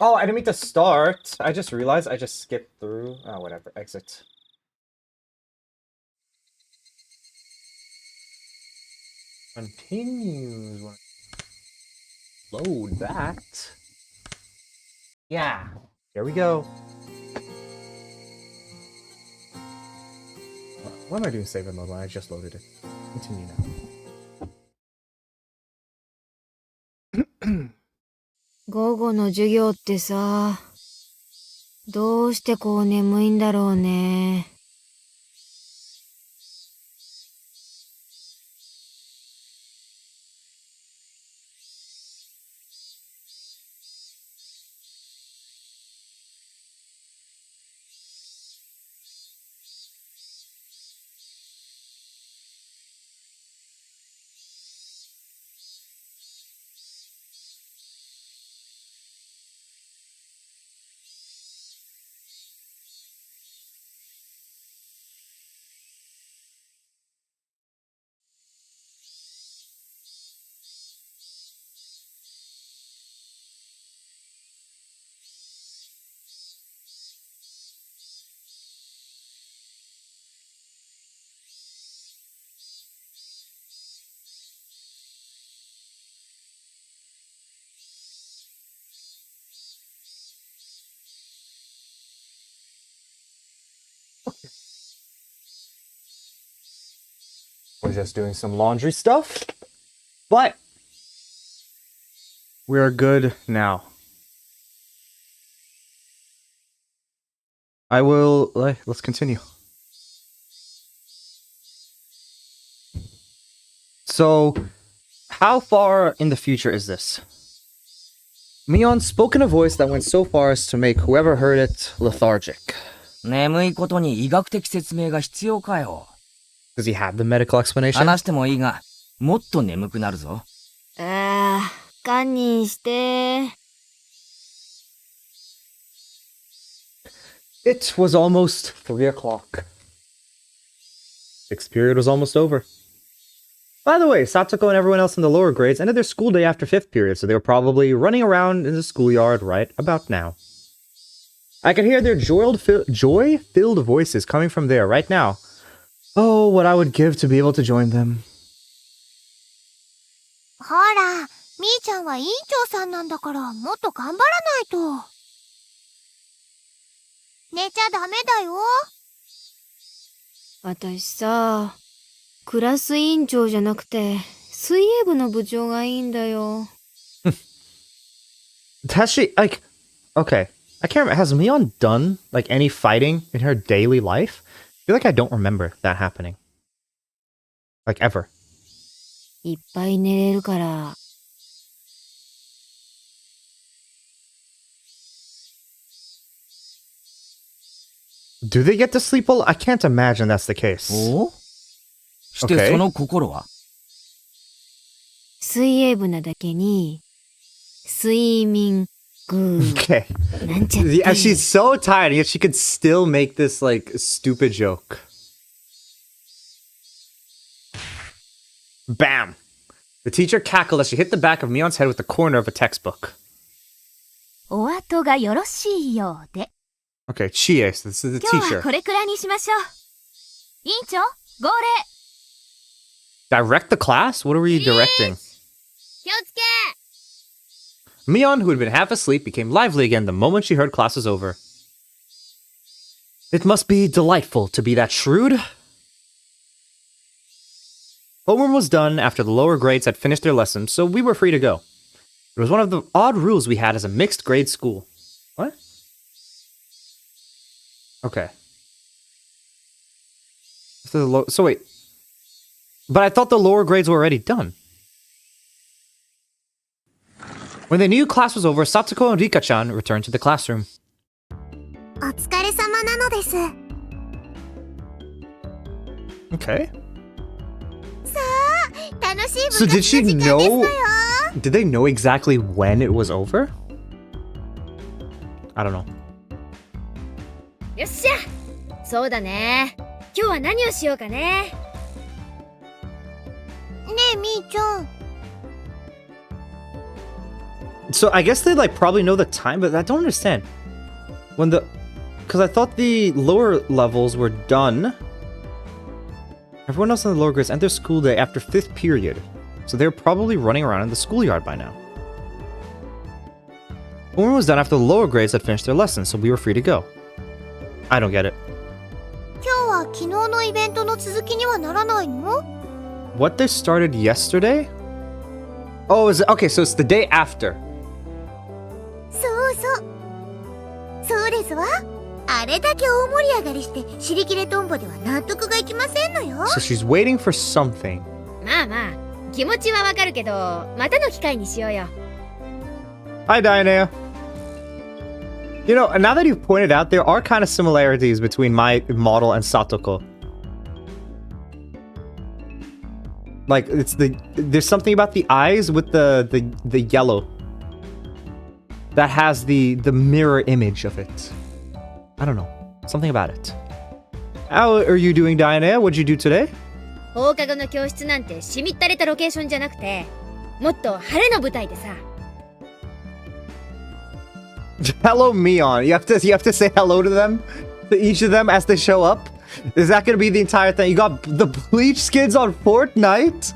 Oh, I didn't mean to start. I just realized I just skipped through. Oh, whatever. Exit. Continues. Load that. Yeah. Here we go. Why am I doing save in mode when I just loaded it? Continue now. 午後の授業ってさ、どうしてこう眠いんだろうね。We're just doing some laundry stuff, but we're good now. Let's continue. So, how far in the future is this? Mion spoke in a voice that went so far as to make whoever heard it lethargic. 眠いことに医学的説明が必要かよ。Does he have the medical explanation? 話してもいいが、もっと眠くなるぞ。堪忍して。It was almost 3 o'clock. 6th period was almost over. By the way, Satsuko and everyone else in the lower grades ended their school day after 5th period, so they were probably running around in the schoolyard right about now. I could hear their joy-filled voices coming from there right now. Oh, what I would give to be able to join them. ほら、みーちゃんは委員長さんなんだから、もっと頑張らないと。寝ちゃダメだよ。私さ、クラス委員長じゃなくて、水泳部の部長がいいんだよ。Has she, like, okay, I can't remember, has Mion done, like, any fighting in her daily life? I feel like I don't remember that happening. Like, ever. いっぱい寝れるから。Do they get to sleep a lot? I can't imagine that's the case. お？してその心は？水泳部なだけに、睡眠、Okay. なんちゃって。Yeah, she's so tired, yet she could still make this, like, stupid joke. Bam! The teacher cackled as she hit the back of Mion's head with the corner of a textbook. お後がよろしいようで。Okay, Chie, so this is the 今日 teacher. はこれくらいにしましょう。委員長、号令。Direct the class? What are we directing? 気をつけ。 Mion, who had been half asleep, became lively again the moment she heard class was over. It must be delightful to be that shrewd. Homeroom was done after the lower grades had finished their lessons, so we were free to go. It was one of the odd rules we had as a mixed grade school. What? Okay. So wait. But I thought the lower grades were already done. When they knew class was over, Satsuko and Rika-chan returned to the classroom. お疲れ様なのです。 Okay. さあ、楽しい部 So 活 did she の時間ですわ know? よ。 Did they know exactly when it was over? I don't know. よっしゃ、そうだね。今日は何をしようかね。ねえ、みーちゃん。So I guess they like probably know the time, but I don't understand. Because I thought the lower levels were done. Everyone else in the lower grades end their school day after 5th period. So they're probably running around in the schoolyard by now. Homework was done after the lower grades had finished their lessons, so we were free to go. I don't get it. 今日は昨日のイベントの続きにはならないの？ What they started yesterday? Oh, is it okay? So it's the day after. そうそう。そうですわ。あれだけ大盛り上がりして尻切れトンボでは納得がいきませんのよ。 So she's waiting for something. まあまあ、気持ちはわかるけど、またの機会にしようよ。Hi, Diana. You know, now that you've pointed out, there are kind of similarities between my model and Satoko. Like, there's something about the eyes with the yellow that has the mirror image of it. I don't know. Something about it. How are you doing, Diana? What'd you do today? 放課後の教室なんてしみったれたロケーションじゃなくて、もっと晴れの舞台でさ。Hello, Mion. You have to say hello to them, to each of them as they show up. Is that gonna be the entire thing? You got the bleach skins on Fortnite?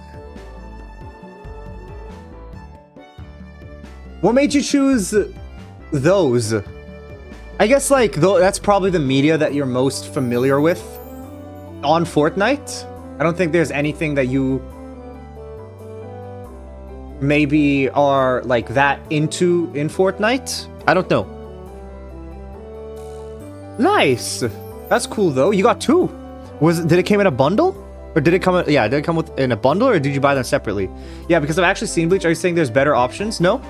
What made you choose those? I guess like that's probably the media that you're most familiar with on Fortnite. I don't think there's anything that you maybe are like that into in Fortnite. I don't know. Nice. That's cool though. You got two. Did it came in a bundle? Or did it come in, yeah, did it come in a bundle or did you buy them separately? Yeah, because I've actually seen Bleach. Are you saying there's better options? No?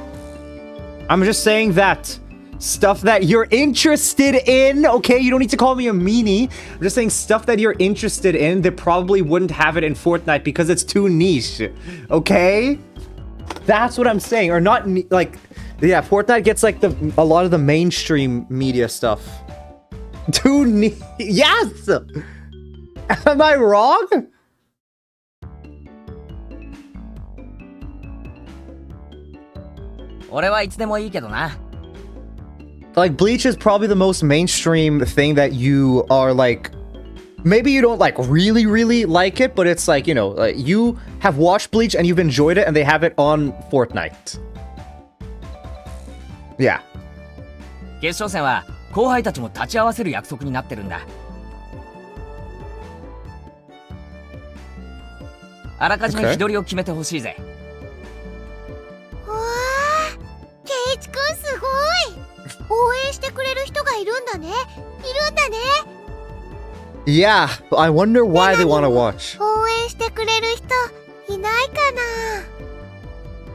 I'm just saying that stuff that you're interested in, okay? You don't need to call me a meanie. I'm just saying stuff that you're interested in, they probably wouldn't have it in Fortnite because it's too niche, okay? That's what I'm saying. Or not, like, yeah, Fortnite gets like a lot of the mainstream media stuff. Too niche. Yes! Am I wrong? Like, Bleach is probably the most mainstream thing that you are like... Maybe you don't like really like it, but it's like, you know, like, you have watched Bleach and you've enjoyed it and they have it on Fortnite. Yeah. 決勝戦は後輩たちも立ち会わせる約束になってるんだ。あらかじめ日取りを決めてほしいぜ。わあ、ケイチくんすごい。応援してくれる人がいるんだね。いるんだね。Yeah, I wonder why they want to watch. 応援してくれる人いないかな。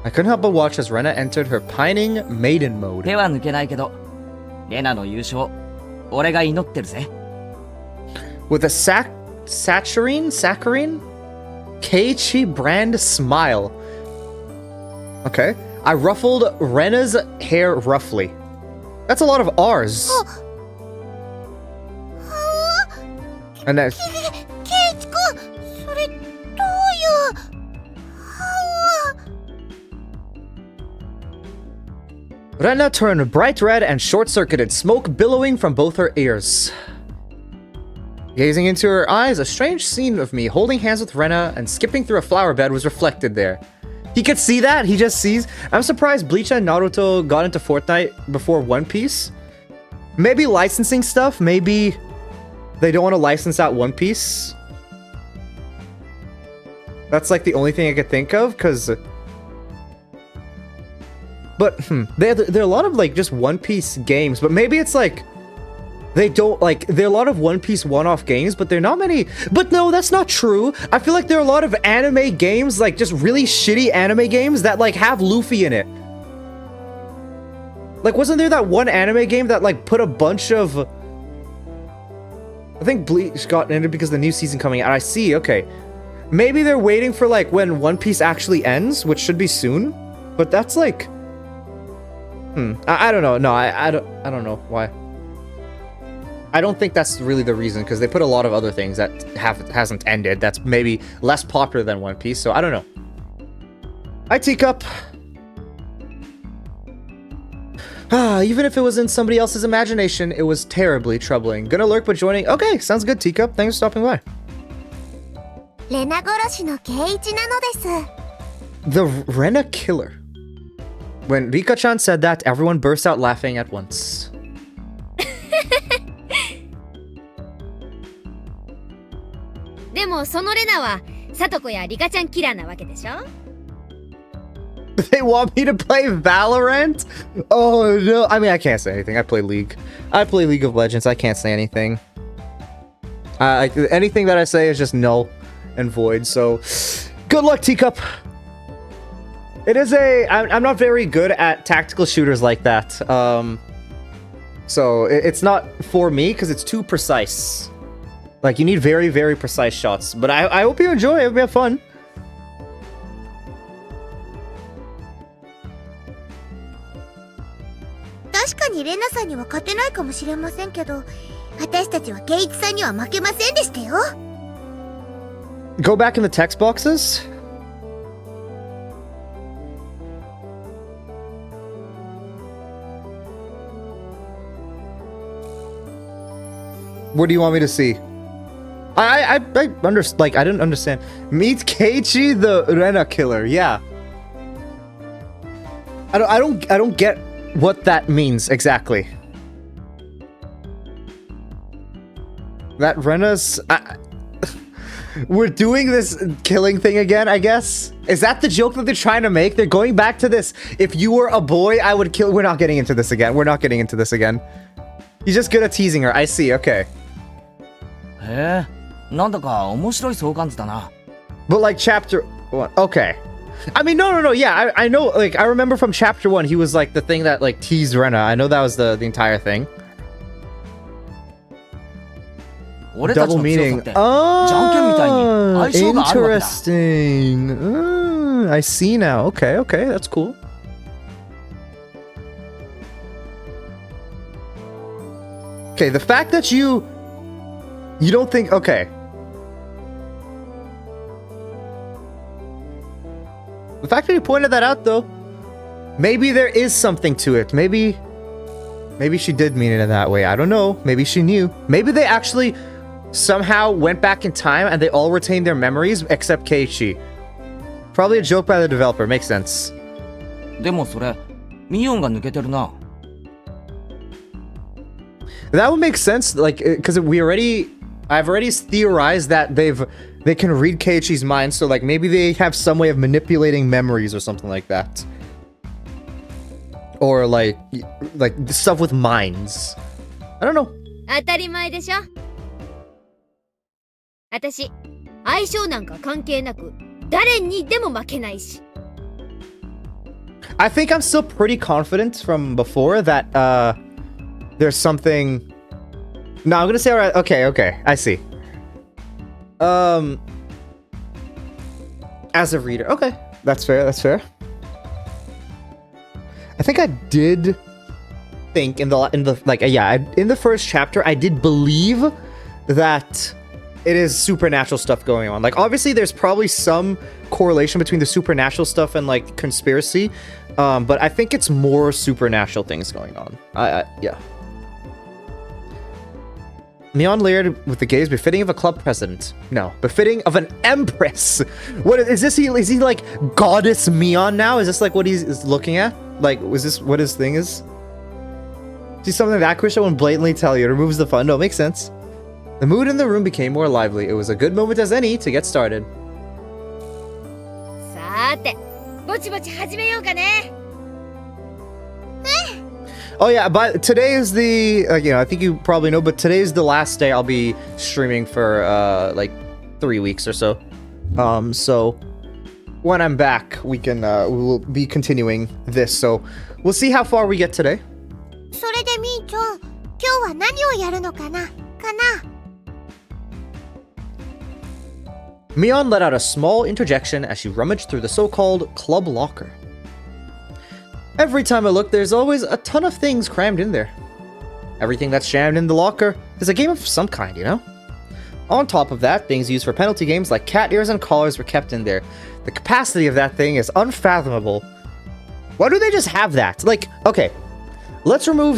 I couldn't help but watch as Rena entered her pining maiden mode. 手は抜けないけど、レナの優勝、俺が祈ってるぜ。With a saccharine Keiichi brand smile. Okay. I ruffled Rena's hair roughly. That's a lot of R's. And then... ケイチくん、それどういう。Rena turned bright red and short-circuited, smoke billowing from both her ears. Gazing into her eyes, a strange scene of me holding hands with Rena and skipping through a flower bed was reflected there. He could see that? He just sees? I'm surprised Bleach and Naruto got into Fortnite before One Piece. Maybe licensing stuff? Maybe they don't want to license out One Piece? That's like the only thing I could think of, because... But, there are a lot of, like, just One Piece games, but maybe it's, like, they don't, like, there are a lot of One Piece one-off games, but there are not many, but no, that's not true. I feel like there are a lot of anime games, like, just really shitty anime games that, like, have Luffy in it. Like, wasn't there that one anime game that, like, put a bunch of... I think Bleach got ended because of the new season coming out. I see, okay. Maybe they're waiting for, like, when One Piece actually ends, which should be soon, but that's, like... I don't know. No, I don't know why. I don't think that's really the reason, because they put a lot of other things that hasn't ended. That's maybe less popular than One Piece, so I don't know. Hi, Teacup. Even if it was in somebody else's imagination, it was terribly troubling. Gonna lurk but joining. Okay, sounds good, Teacup. Thanks for stopping by. レナ殺しの圭一なのです。 The Rena killer. When Rika-chan said that, everyone burst out laughing at once. でもそのレナはサトコやリカちゃんキラーなわけでしょ They want me to play Valorant? Oh no. I mean, I can't say anything. I play League. I play League of Legends. I can't say anything. Anything that I say is just null and void. So, good luck, Teacup. It is I'm not very good at tactical shooters like that. So it's not for me because it's too precise. Like, you need very, very precise shots. But I hope you enjoy. I hope you have fun. 確かにレナさんには勝てないかもしれませんけど、私たちは圭一さんには負けませんでしたよ。Go back in the text boxes. What do you want me to see? I understand. Like, I didn't understand. Meet Keiichi, the Rena killer. Yeah. I don't get what that means exactly. That Rena's. We're doing this killing thing again, I guess. Is that the joke that they're trying to make? They're going back to this. If you were a boy, I would kill. We're not getting into this again. We're not getting into this again. He's just good at teasing her. I see. Okay. へえ、なんだか面白い相関図だな。 But like chapter 1. Okay. I mean, no. Yeah, I know. Like, I remember from chapter 1, he was like the thing that like teased Rena. I know that was the entire thing. 俺たち Double の強さ meaning. ってじゃんけんみたいに相性があるわけだ。 Interesting. I see now. Okay, that's cool. Okay, the fact that you don't think, okay. The fact that you pointed that out, though, maybe there is something to it. Maybe she did mean it in that way. I don't know. Maybe she knew. Maybe they actually somehow went back in time and they all retained their memories except Keiichi. Probably a joke by the developer. Makes sense. でもそれ、ミオンが抜けてるな。 That would make sense, like, because I've already theorized that they can read Keiichi's mind, so like maybe they have some way of manipulating memories or something like that, or like stuff with minds. I don't know. 当たり前でしょ私、相性なんか関係なく誰にでも負けないし。 I think I'm still pretty confident from before that there's something. No, I'm gonna say alright. Okay, I see. As a reader, okay, that's fair. I think I did think in the first chapter, I did believe that it is supernatural stuff going on. Like, obviously, there's probably some correlation between the supernatural stuff and like conspiracy, but I think it's more supernatural things going on. Yeah. Mion layered with the gaze befitting of a club president. No, befitting of an empress. What is this? Is he like goddess Mion now? Is this like what he's looking at? Like, was this what his thing is? See something that Krisha won't blatantly tell you. It removes the fun. No, makes sense. The mood in the room became more lively. It was a good moment as any to get started. さーて、ぼちぼち始めようかね。 Oh yeah, but today is the, I think you probably know, but today is the last day I'll be streaming for, like 3 weeks or so. So when I'm back, we will be continuing this. So we'll see how far we get today. それでみーちゃん、今日は何をやるのかな？ Mion let out a small interjection as she rummaged through the so-called club locker. Every time I look, there's always a ton of things crammed in there. Everything that's jammed in the locker is a game of some kind, you know? On top of that, things used for penalty games like cat ears and collars were kept in there. The capacity of that thing is unfathomable. Why do they just have that? Like, okay, let's remove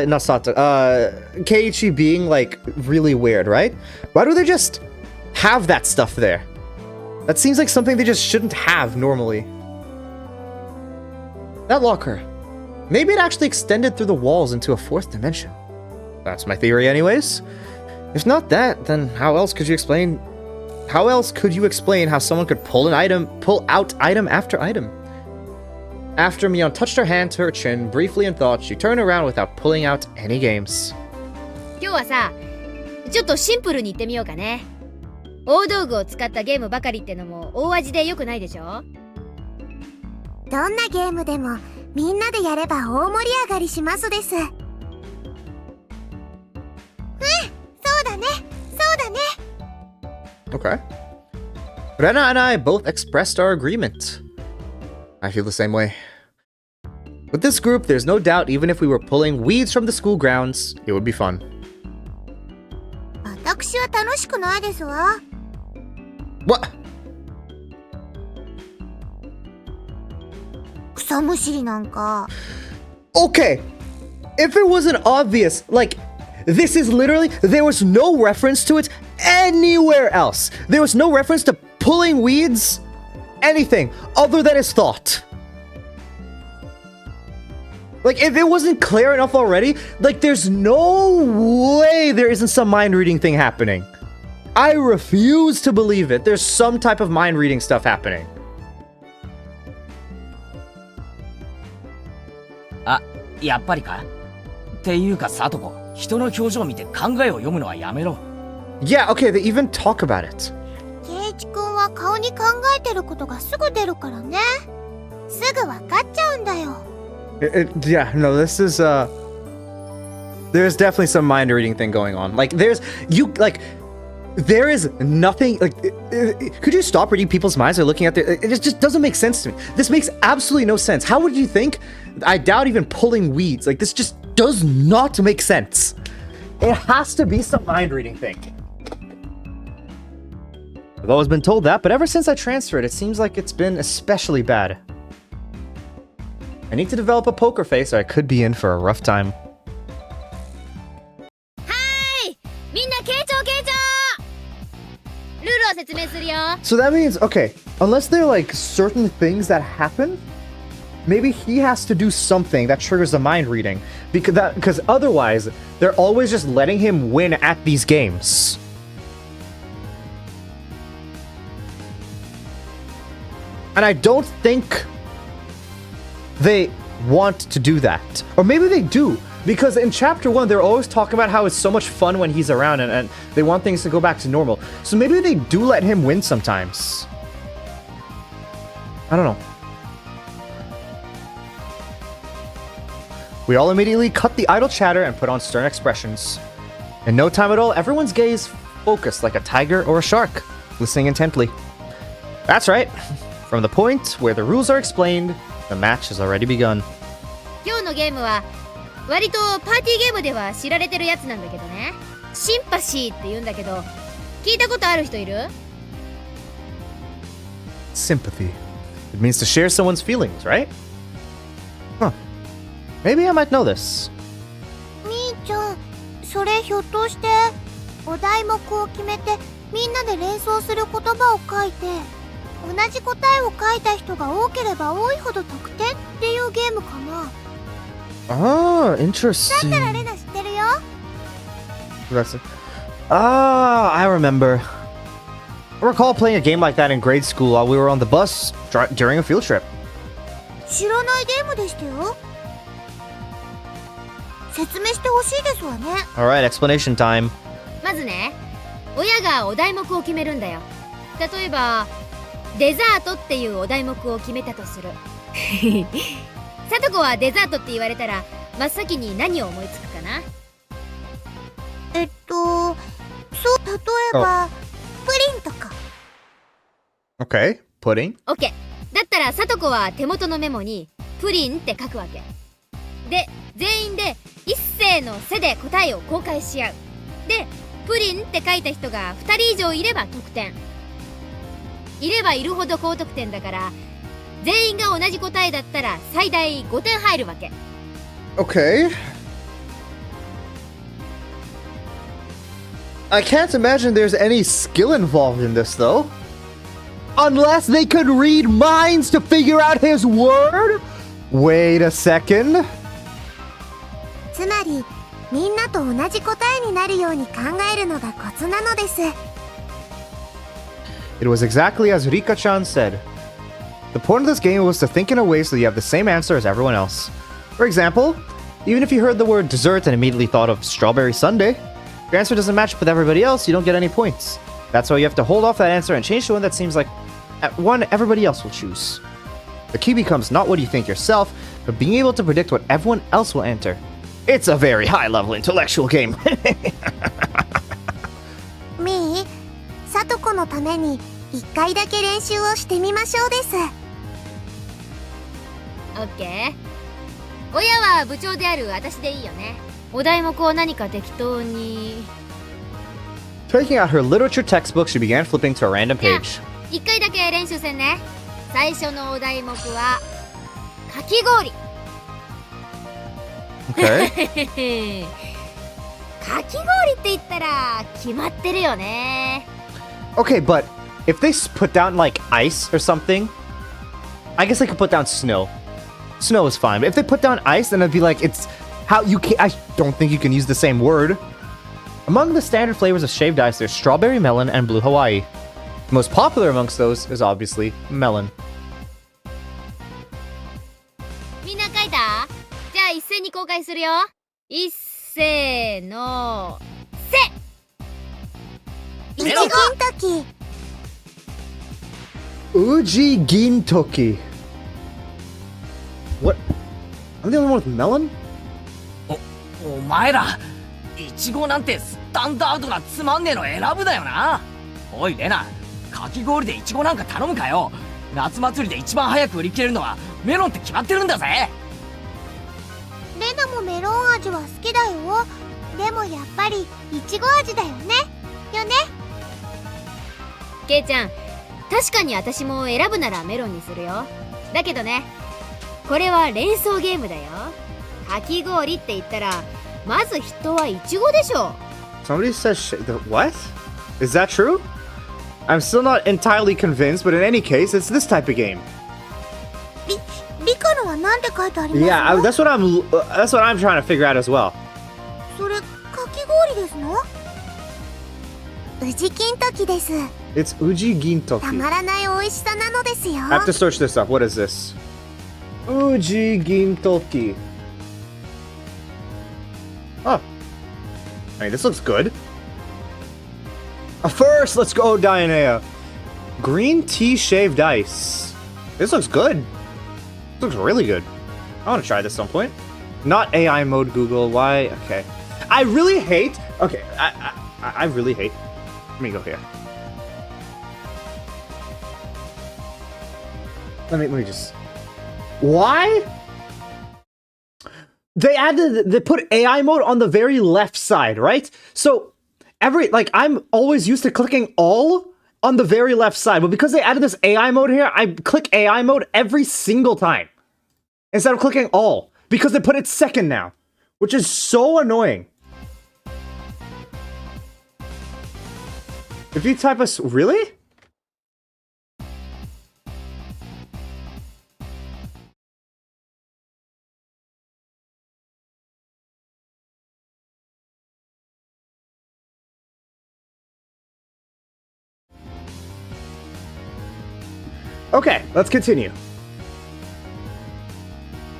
not Sato, Keiichi being like really weird, right? Why do they just have that stuff there? That seems like something they just shouldn't have normally. That locker. Maybe it actually extended through the walls into a fourth dimension. That's my theory anyways. If not that, then how else could you explain how someone could pull out item after item? After Mion touched her hand to her chin briefly in thought, she turned around without pulling out any games. 今日はさ、ちょっとシンプルに言ってみようかね。大道具を使ったゲームばかりってのも大味で良くないでしょ？どんなゲームでもみんなでやれば大盛り上がりしますです。そうだね、そうだね。Okay. Rena and I both expressed our agreement. I feel the same way. With this group, there's no doubt even if we were pulling weeds from the school grounds, it would be fun. 私は楽しくないですわ。What? 草むしりなんか。Okay. If it wasn't obvious, like, this is literally, there was no reference to it anywhere else. There was no reference to pulling weeds, anything other than his thought. Like, if it wasn't clear enough already, like, there's no way there isn't some mind reading thing happening. I refuse to believe it. There's some type of mind reading stuff happening. あ、やっぱりか？っていうか、サトコ、人の表情を見て考えを読むのはやめろ。Yeah, okay, they even talk about it. ケイチ君は顔に考えてることがすぐ出るからね。すぐわかっちゃうんだよ。Yeah, no, this is, there's definitely some mind reading thing going on. Like, there is nothing, like, could you stop reading people's minds or looking at their, it just doesn't make sense to me. This makes absolutely no sense. How would you think? I doubt even pulling weeds. Like, this just does not make sense. It has to be some mind reading thing. I've always been told that, but ever since I transferred, it seems like it's been especially bad. I need to develop a poker face or I could be in for a rough time. みんな傾聴傾聴。ルールを説明するよ。 So that means, okay, unless there are like certain things that happen, maybe he has to do something that triggers the mind reading. Because otherwise, they're always just letting him win at these games. And I don't think they want to do that. Or maybe they do. Because in chapter 1, they're always talking about how it's so much fun when he's around and they want things to go back to normal. So maybe they do let him win sometimes. I don't know. We all immediately cut the idle chatter and put on stern expressions. In no time at all, everyone's gaze focused like a tiger or a shark, listening intently. That's right. From the point where the rules are explained, the match has already begun. 今日のゲームは割とパーティーゲームでは知られてるやつなんだけどね。シンパシーって言うんだけど、聞いたことある人いる？ Sympathy. It means to share someone's feelings, right? Huh. Maybe I might know this. みーちゃん、それひょっとしてお題目を決めてみんなで連想する言葉を書いて同じ答えを書いた人が多ければ多いほど得点っていうゲームかな。 Ah, だ interesting. ったらレナ知ってるよ。 That's Ah, I remember. I recall playing a game like that in grade school while we were on the bus during a field trip. 知らないゲームでしたよ。説明してほしいですわね。 Alright, explanation time. まずね、親がお題目を決めるんだよ。例えばデザートっていうお題目を決めたとする。さとこはデザートって言われたら真っ先に何を思いつくかな？そう例えばプリンとか。 Okay, pudding. オッケー。だったらさとこは手元のメモにプリンって書くわけで、全員で一斉の背で答えを公開し合う。でプリンって書いた人が2人以上いれば得点。いればいるほど高得点だから、全員が同じ答えだったら最大5点入るわけ。Okay. I can't imagine there's any skill involved in this, though. Unless they could read minds to figure out his word? Wait a second. つまりみんなと同じ答えになるように考えるのがコツなのです。 It was exactly as Rika-chan said. The point of this game was to think in a way so you have the same answer as everyone else. For example, even if you heard the word dessert and immediately thought of strawberry sundae, if your answer doesn't match with everybody else, you don't get any points. That's why you have to hold off that answer and change to one that seems like one everybody else will choose. The key becomes not what you think yourself, but being able to predict what everyone else will enter. It's a very high-level intellectual game. みー、さとこのために一回だけ練習をしてみましょうです。オッケー。親は部長である私でいいよね。お題目を何か適当に。Taking out her literature textbook, she began flipping to a random page. 一回だけ練習せんね。最初のお題目はかき氷。Okay. かき氷って言ったら決まってるよね。Okay, but if they put down like ice or something, I guess they could put down snow. Snow is fine, but if they put down ice, then it'd be like it's how you can. I don't think you can use the same word. Among the standard flavors of shaved ice, there's strawberry melon and blue Hawaii. The most popular amongst those is obviously melon. みんな書いた？じゃあ一斉に公開するよ。一斉のせ。いちごんとき。Uji Gintoki. What? I'm the only one with melon? お前らイチゴなんてスタンダードなつまんねえの選ぶだよな。おいレナ、かき氷でイチゴなんか頼むかよ。夏祭りで一番早く売り切れるのはメロンって決まってるんだぜ。レナもメロン味は好きだよ。でもやっぱりいちご味だよね。よね。ケイちゃん、確かに私も選ぶならメロンにするよ。だけどね、これは連想ゲームだよ。かき氷って言ったらまず人はイチゴでしょ。 Somebody says what? Is that true? I'm still not entirely convinced, but in any case, it's this type of game. リカのはなんて書いてあります Yeah, that's what I'm trying to figure out as well. それかき氷ですの？宇治金時です。 It's Uji た Gintoki. まらない美味しさなのですよ。 I have to search this up. What is this? Uji Gintoki. Oh. I mean, this looks good. First, let's go, Dianea. Green tea shaved ice. This looks good. This looks really good. I want to try this some point. Not AI mode, Google. Why? Okay. I really hate... Okay, I really hate... Let me go here. Let me just... Why? They put AI mode on the very left side, right? So I'm always used to clicking all on the very left side, but because they added this AI mode here, I click AI mode every single time instead of clicking all because they put it second now, which is so annoying. If you type us, really? Okay, let's continue.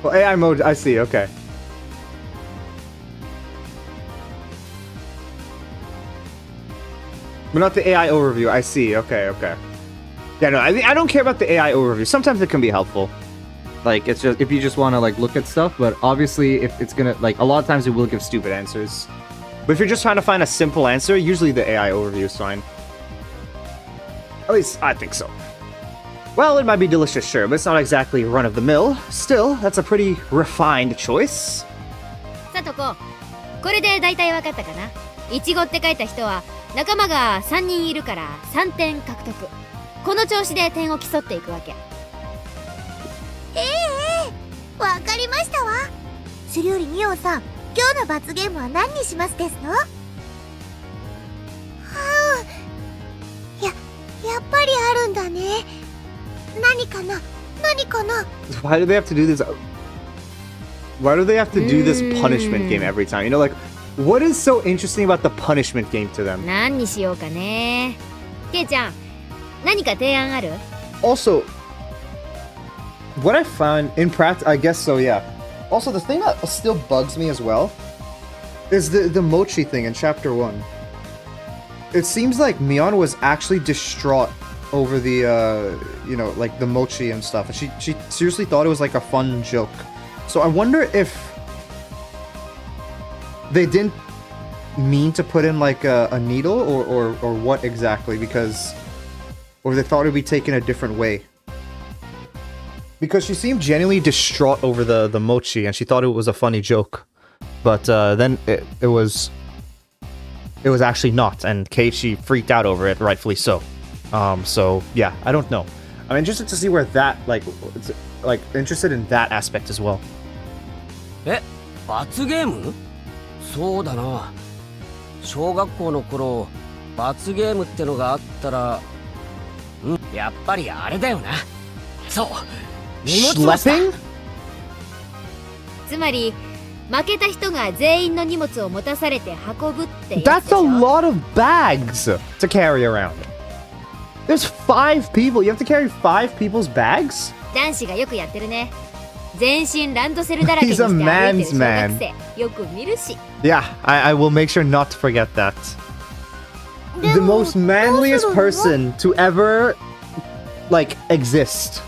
Well, AI mode, I see, okay. But not the AI overview, I see, okay. Yeah, no, I don't care about the AI overview. Sometimes it can be helpful. Like, it's just, if you just want to, like, look at stuff, but obviously, if it's gonna, like, a lot of times it will give stupid answers. But if you're just trying to find a simple answer, usually the AI overview is fine. At least, I think so. Well, it might be delicious, sure, but it's not exactly run-of-the-mill. Still, that's a pretty refined choice. さとこ、これで大体わかったかな。イチゴって書いた人は仲間が3人いるから3点獲得。この調子で点を競っていくわけ。わかりましたわ。それよりミオさん、今日の罰ゲームは何にしますですの？はあ、やっぱりあるんだね。何かな？ Why do they have to do this? Why do they have to do this punishment game every time? You know, like, what is so interesting about the punishment game to them? 何にしようかね。ケイちゃん、何か提案ある？ Also, what I found in practice, I guess so, yeah. Also, the thing that still bugs me as well is the mochi thing in chapter 1. It seems like Mion was actually distraught over the, you know, like the mochi and stuff. And she seriously thought it was like a fun joke. So I wonder if they didn't mean to put in like a needle or what exactly, because, or they thought it would be taken a different way. Because she seemed genuinely distraught over the mochi, and she thought it was a funny joke. But then it was actually not, and Keiichi freaked out over it, rightfully so. So yeah, I don't know. I'm interested to see where that, like interested in that aspect as well. 罰ゲーム？そうだな。小学校の頃、罰ゲームってのがあったら、やっぱりあれだよな。そう。Schlepping? つまり負けた人が全員の荷物を持たされて運ぶってやつでし That's ょ。 a lot of bags to carry around. There's 5 people. You have to carry 5 people's bags? 男子がよくやってるね。全身ランドセルだらけにして He's a 歩いてる man's 小 man. 学生よく見るし。 Yeah, I will make sure not to forget that. The most manliest person to ever, like, exist.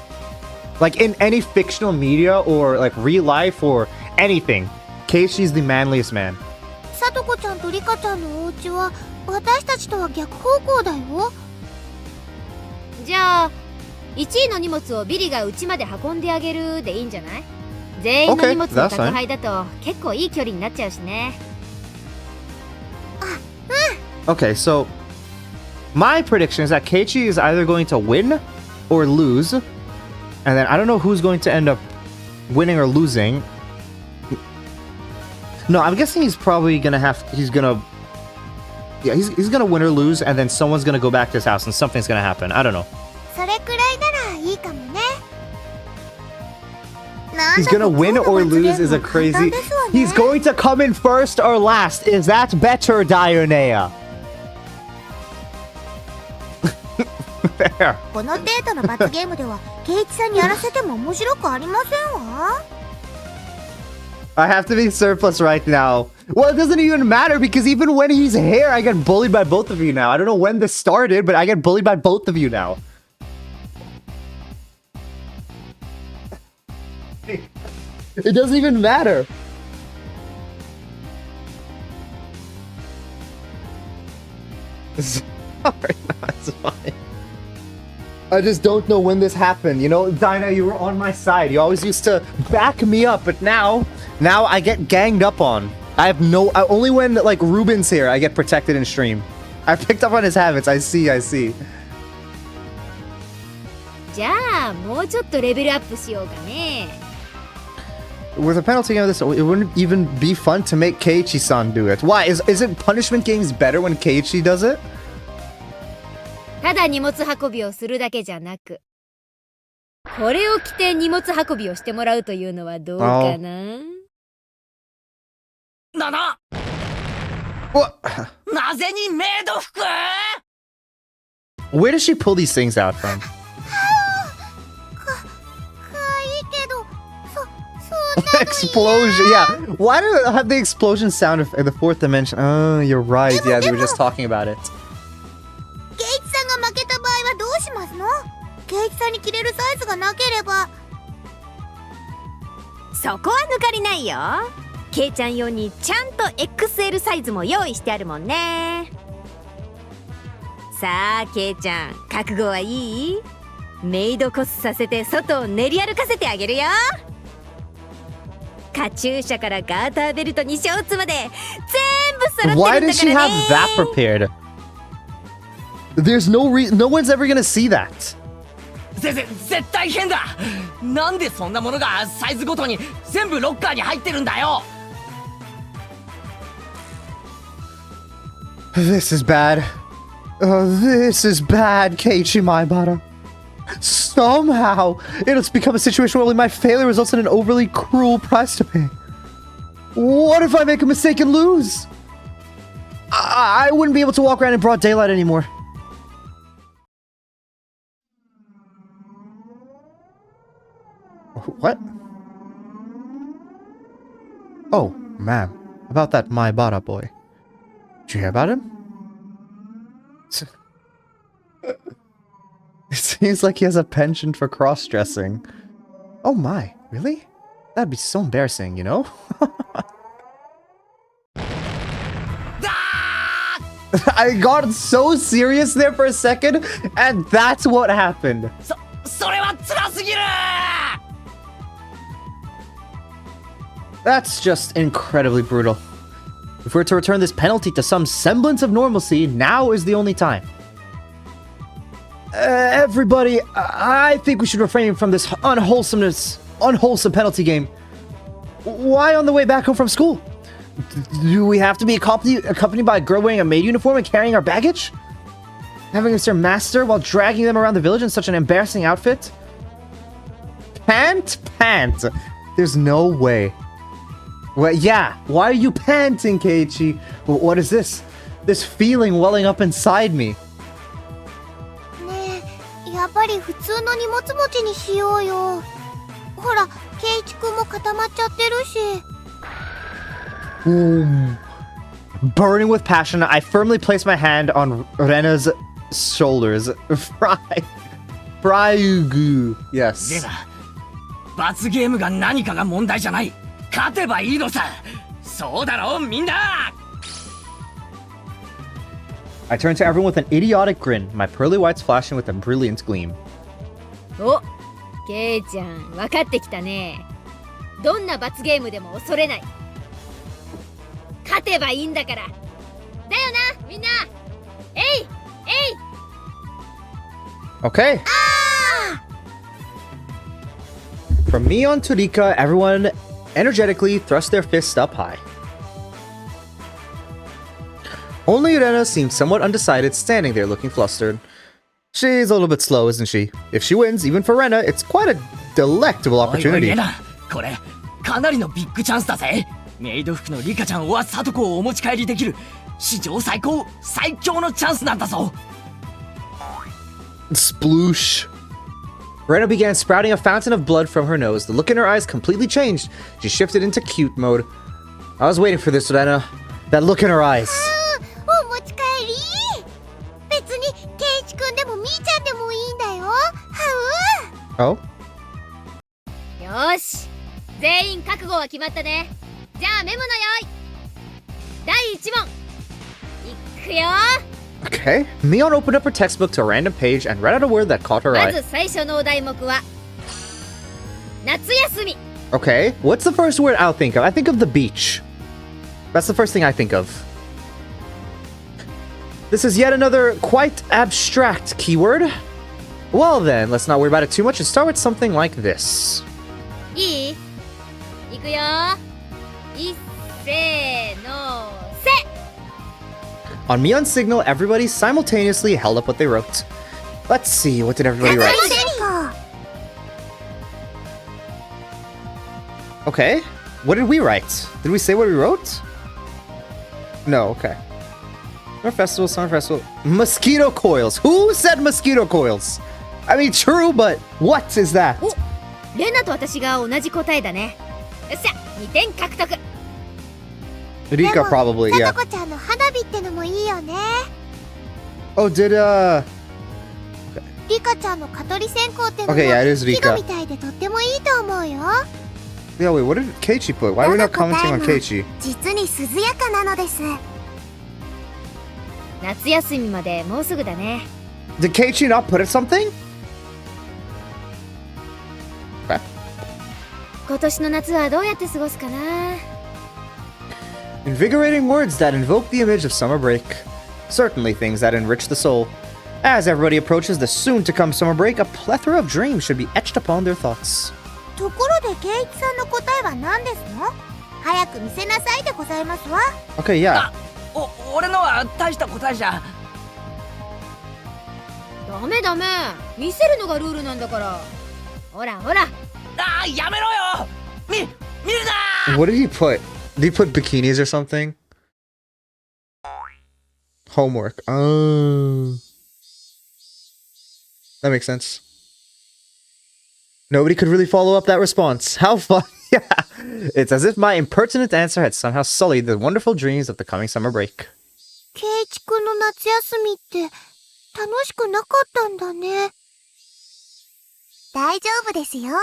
Like, in any fictional media or, like, real life or anything, Keishi's the manliest man. さとこちゃんとリカちゃんのお家は私たちとは逆方向だよ。じゃあ1位の荷物をビリが家まで運んであげるでいいんじゃない？全員の荷物の宅配だと結構いい距離になっちゃうしね。Okay, so my prediction is that Keiichi is either going to win or lose, and then I don't know who's going to end up winning or losing. No, I'm guessing he's probably gonna he's gonna win or lose, and then someone's gonna go back to his house and something's gonna happen. I don't know. それくらいならいいかもね。 He's gonna win or lose is a crazy... He's going to come in first or last. Is that better, Dionea? There. この程度の罰ゲームではケイチさんにやらせても面白くありませんわ。 I have to be surplus right now. Well, it doesn't even matter because even when he's here, I get bullied by both of you now. I don't know when this started, but I get bullied by both of you now. It doesn't even matter. Sorry, no, it's fine. I just don't know when this happened. You know, Dinah, you were on my side. You always used to back me up, but now I get ganged up on. I have no... only when, like, Ruben's here, I get protected in stream. I picked up on his habits. I see. じゃあもうちょっとレベルアップしようかね。 With a penalty of this, it wouldn't even be fun to make Keiichi-san do it. Why? Is it punishment games better when Keiichi does it? ただ荷物運びをするだけじゃなく、これを着て荷物運びをしてもらうというのはどうかな。What? なぜにメイド服？ Where does she pull these things out from? かわいいけど、そんなの Explosion, yeah. Why do they have the explosion sound in the 4th dimension? Oh, you're right. Yeah, they were just talking about it. ケイチさんが負けた場合はどうしますの？ケイチさんに着れるサイズがなければ。そこは抜かりないよ。ケイちゃん用にちゃんと XL サイズも用意してあるもんね。さあケイちゃん、覚悟はいい？メイドコスさせて外を練り歩かせてあげるよ。カチューシャからガーターベルトにショーツまで全部揃ってるんだから Why ね。 does she have that prepared? There's no one's ever gonna see that. 絶対変だ。なんでそんなものがサイズごとに全部ロッカーに入ってるんだよ。 This is bad. This is bad, Keiichi Maibara. Somehow, it'll become a situation where only my failure results in an overly cruel price to pay. What if I make a mistake and lose? I wouldn't be able to walk around in broad daylight anymore. What? Oh, ma'am. About that Maibara boy. Did you hear about him? It seems like he has a penchant for cross-dressing. Oh my, really? That'd be so embarrassing, you know? I got so serious there for a second, and that's what happened. それは辛すぎる。 That's just incredibly brutal. If we're to return this penalty to some semblance of normalcy, now is the only time. Everybody, I think we should refrain from this unwholesome penalty game. Why on the way back home from school? Do we have to be accompanied by a girl wearing a maid uniform and carrying our baggage? Having us their master while dragging them around the village in such an embarrassing outfit? Pant? There's no way. Well, yeah, why are you panting, Keiichi? What is this? This feeling welling up inside me. ねえ、やっぱり普通の荷物持ちにしようよ。ほら、ケイチくんも固まっちゃってるし。Burning with passion, I firmly place my hand on Rena's shoulders. Fryugu. レ Yes. ナ、罰ゲームが何かが問題じゃない。勝てばいいのさ。そうだろみんな。 I turn to everyone with an idiotic grin, my pearly whites flashing with a brilliant gleam. お、ケイちゃん分かってきたね。どんな罰ゲームでも恐れない。勝てばいいんだから。だよな、みんな。えいえい。 Okay. From me on to Rika, everyone energetically thrust their fists up high. Only Rena seemed somewhat undecided, standing there looking flustered. She's a little bit slow, isn't she? If she wins, even for Rena, it's quite a delectable おいおいレ opportunity. ナ、これかなりのビッグチャンスだぜ。メイド服のリカちゃんはサトコをお持ち帰りできる史上最強のチャンスなんだぞ。 Sploosh. Rena began sprouting a fountain of blood from her nose. The look in her eyes completely changed. She shifted into cute mode. I was waiting for this, Rena. That look in her eyes. お持ち帰り。別にケイチくんでもみーちゃんでもいいんだよ。は Oh? よーし、全員覚悟は決まったね。じゃあメモの用意。第1問いくよ。 Okay. Mion opened up her textbook to a random page and read out a word that caught her ま eye. ず最初のお題目は夏休み。 Okay. What's the first word I'll think of? I think of the beach. That's the first thing I think of. This is yet another quite abstract keyword. Well then, let's not worry about it too much and start with something like this. いい？いくよ。いっせーのせ。 On Mion's signal, everybody simultaneously held up what they wrote. Let's see, what did everybody write? Okay. What did we write? Did we say what we wrote? No, okay. Summer festival. Mosquito coils. Who said mosquito coils? I mean, true, but what is that? お、レナと私が同じ答えだね。よっしゃ、2点獲得。 Rika probably, サ yeah. トコちゃんの花火ってのもいいよね。 Oh, did, リカちゃんの蚊取り線香ってのも Okay, yeah, it is 季語 Rika. みたいでとってもいいと思うよ。 Yeah, wait, what did Keiichi put? Why are we not commenting on Keiichi? 実に涼やかなのです。夏休みまでもうすぐだね。 Did Keiichi not put it something? Okay. 今年の夏はどうやって過ごすかな。 Invigorating words that invoke the image of summer break. Certainly things that enrich the soul. As everybody approaches the soon-to-come summer break, a plethora of dreams should be etched upon their thoughts. ところで圭一さんの答えは何ですの？早く見せなさいでございますわ。 Okay, yeah. 俺のは大した答えじゃ。ダメダメ、見せるのがルールなんだから。ほらほら。やめろよ。見るな。 What did he put? Did he put bikinis or something? Homework. That makes sense. Nobody could really follow up that response. How fun. Yeah. It's as if my impertinent answer had somehow sullied the wonderful dreams of the coming summer break. 圭一くんの夏休みって楽しくなかったんだね。大丈夫ですよ。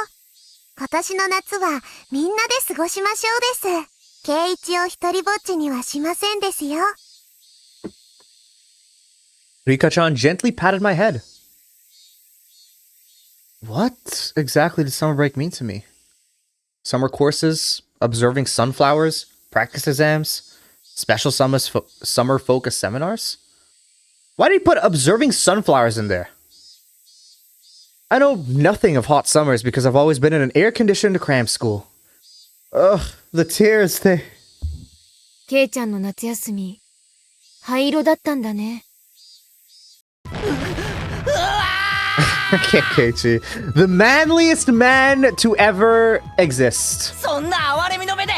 今年の夏はみんなで過ごしましょうです。圭一を一人ぼっちにはしませんですよ。 Rika-chan gently patted my head. What exactly did summer break mean to me? Summer courses, observing sunflowers, practice exams, special summer focus seminars? Why did he put observing sunflowers in there? I know nothing of hot summers because I've always been in an air-conditioned cram school. Ugh, the tears, they... ケイちゃんの夏休み、灰色だったんだね。Okay, Keiichi. The manliest man to ever exist. そんな哀れみの目で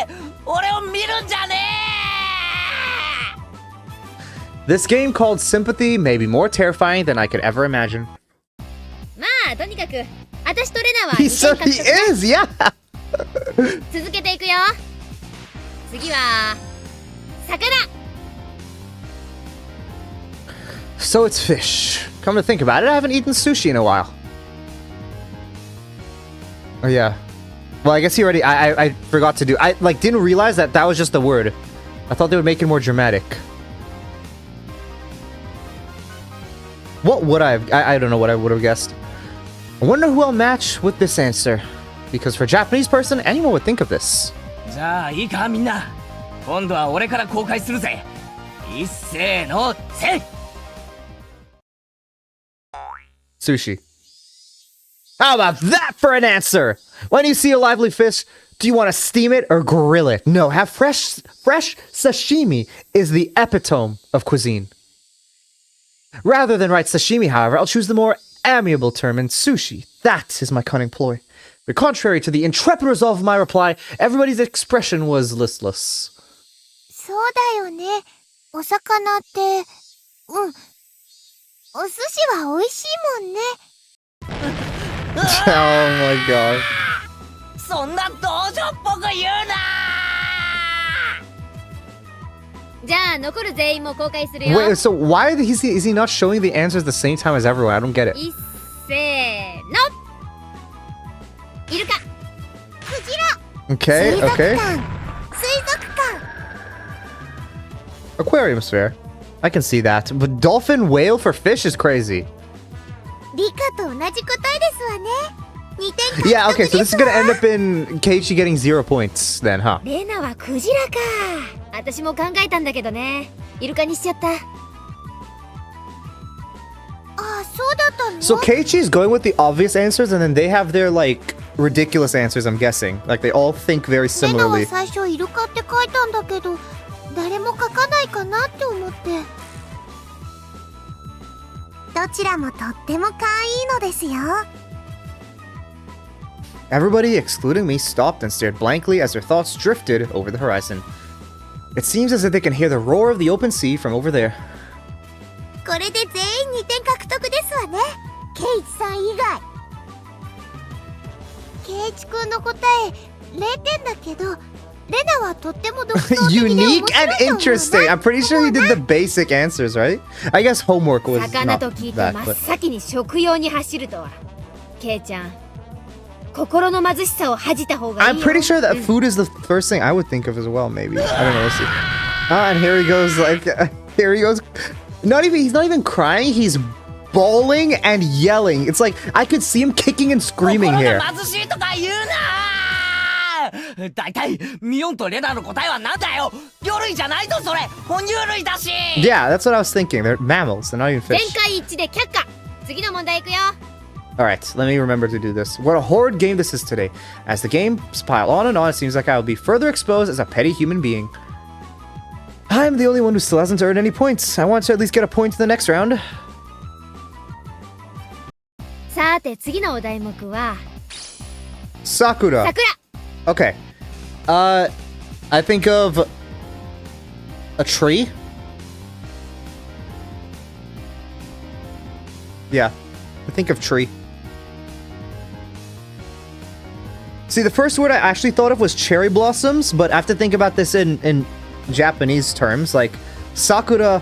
俺を見るんじゃねえ。 This game called Sympathy may be more terrifying than I could ever imagine. まあとにかく、私とレナは He 2点獲 certainly 得だ。 is, yeah! 続けていくよ。次は魚。 So it's fish. Come to think about it, I haven't eaten sushi in a while. Oh yeah. Well, I guess he already... I forgot to do... I didn't realize that was just the word. I thought they would make it more dramatic. What would I have... I don't know what I would have guessed. I wonder who I'll match with this answer. Because for a Japanese person, anyone would think of this. じゃあいいかみんな。今度は俺から公開するぜ。いっせーのせい。 Sushi. How about that for an answer? When you see a lively fish, do you want to steam it or grill it? No, have fresh sashimi is the epitome of cuisine. Rather than write sashimi, however, I'll choose the more amiable term in sushi. That is my cunning ploy. But contrary to the intrepid resolve of my reply, everybody's expression was listless. そうだよね。お魚って、お寿司は美味しいもんね。Oh my god. そんな道場っぽく言うな。じゃあ残る全員も公開するよ。 Wait, so why is he not showing the answers the same time as everyone? I don't get it. いっせーの。イルカ。クジラ。 Okay, 水族 okay. 館。水族館。 Aquarium's fair. I can see that. But dolphin, whale for fish is crazy. 理科と同じ答えですわね。2点獲得 Yeah, okay, so で this す is わ。 gonna end up in Keiichi getting 0 points then, huh? レナはクジラか。私も考えたんだけどね。イルカにしちゃった。あ、そうだったの？ So Keiichi's going with the obvious answers and then they have their, ridiculous answers, I'm guessing. Like, they all think very レナは similarly. 最初イルカって書いたんだけど、誰も書かないかなって思って。どちらもとっても可愛いのですよ。 Everybody, excluding me, stopped and stared blankly as their thoughts drifted over the horizon. It seems as if they can hear the roar of the open sea from over there. これで全員2点獲得ですわね。ケイチさん以外。ケイチくんの答え0点だけど、レナはとっても独創的で面白いと思うな。 Unique and interesting. I'm pretty sure he did the basic answers, right? I guess homework was 魚 not と聞いて that, 真っ but 先に食用に走るとは。ケイちゃん、心の貧しさを恥じた方がいい I'm よ。 pretty sure that うん food is the first thing I would think of as well, maybe. I don't know, we'll see. And here he goes, here he goes. He's not even crying, he's bawling and yelling. It's like, I could see him kicking and screaming 心 here. が貧しいとか言うな。だいたいミオンとレナの答えはなんだよ。魚類じゃないぞそれ。哺乳類だし。 Yeah, that's what I was thinking. They're mammals. They're not even 全 fish. 会一致で却下。次の問題いくよ。 Alright, let me remember to do this. What a horrid game this is today. As the games pile on and on, it seems like I will be further exposed as a petty human being. I'm the only one who still hasn't earned any points. I want to at least get a point in the next round. さて次のお題目は Sakura. 桜。 Okay. I think of a tree. Yeah, I think of tree. See, the first word I actually thought of was cherry blossoms, but I have to think about this in Japanese terms. Like, sakura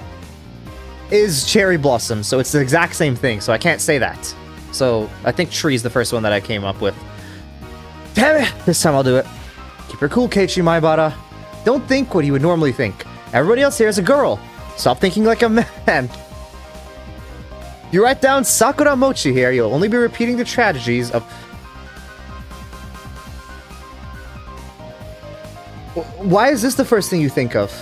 is cherry blossoms, so it's the exact same thing, so I can't say that. So, I think tree is the first one that I came up with. Damn it! This time I'll do it. Keep her cool, Keiichi Maibara. Don't think what you would normally think. Everybody else here is a girl. Stop thinking like a man. You write down Sakura Mochi here, you'll only be repeating the tragedies of... Why is this the first thing you think of?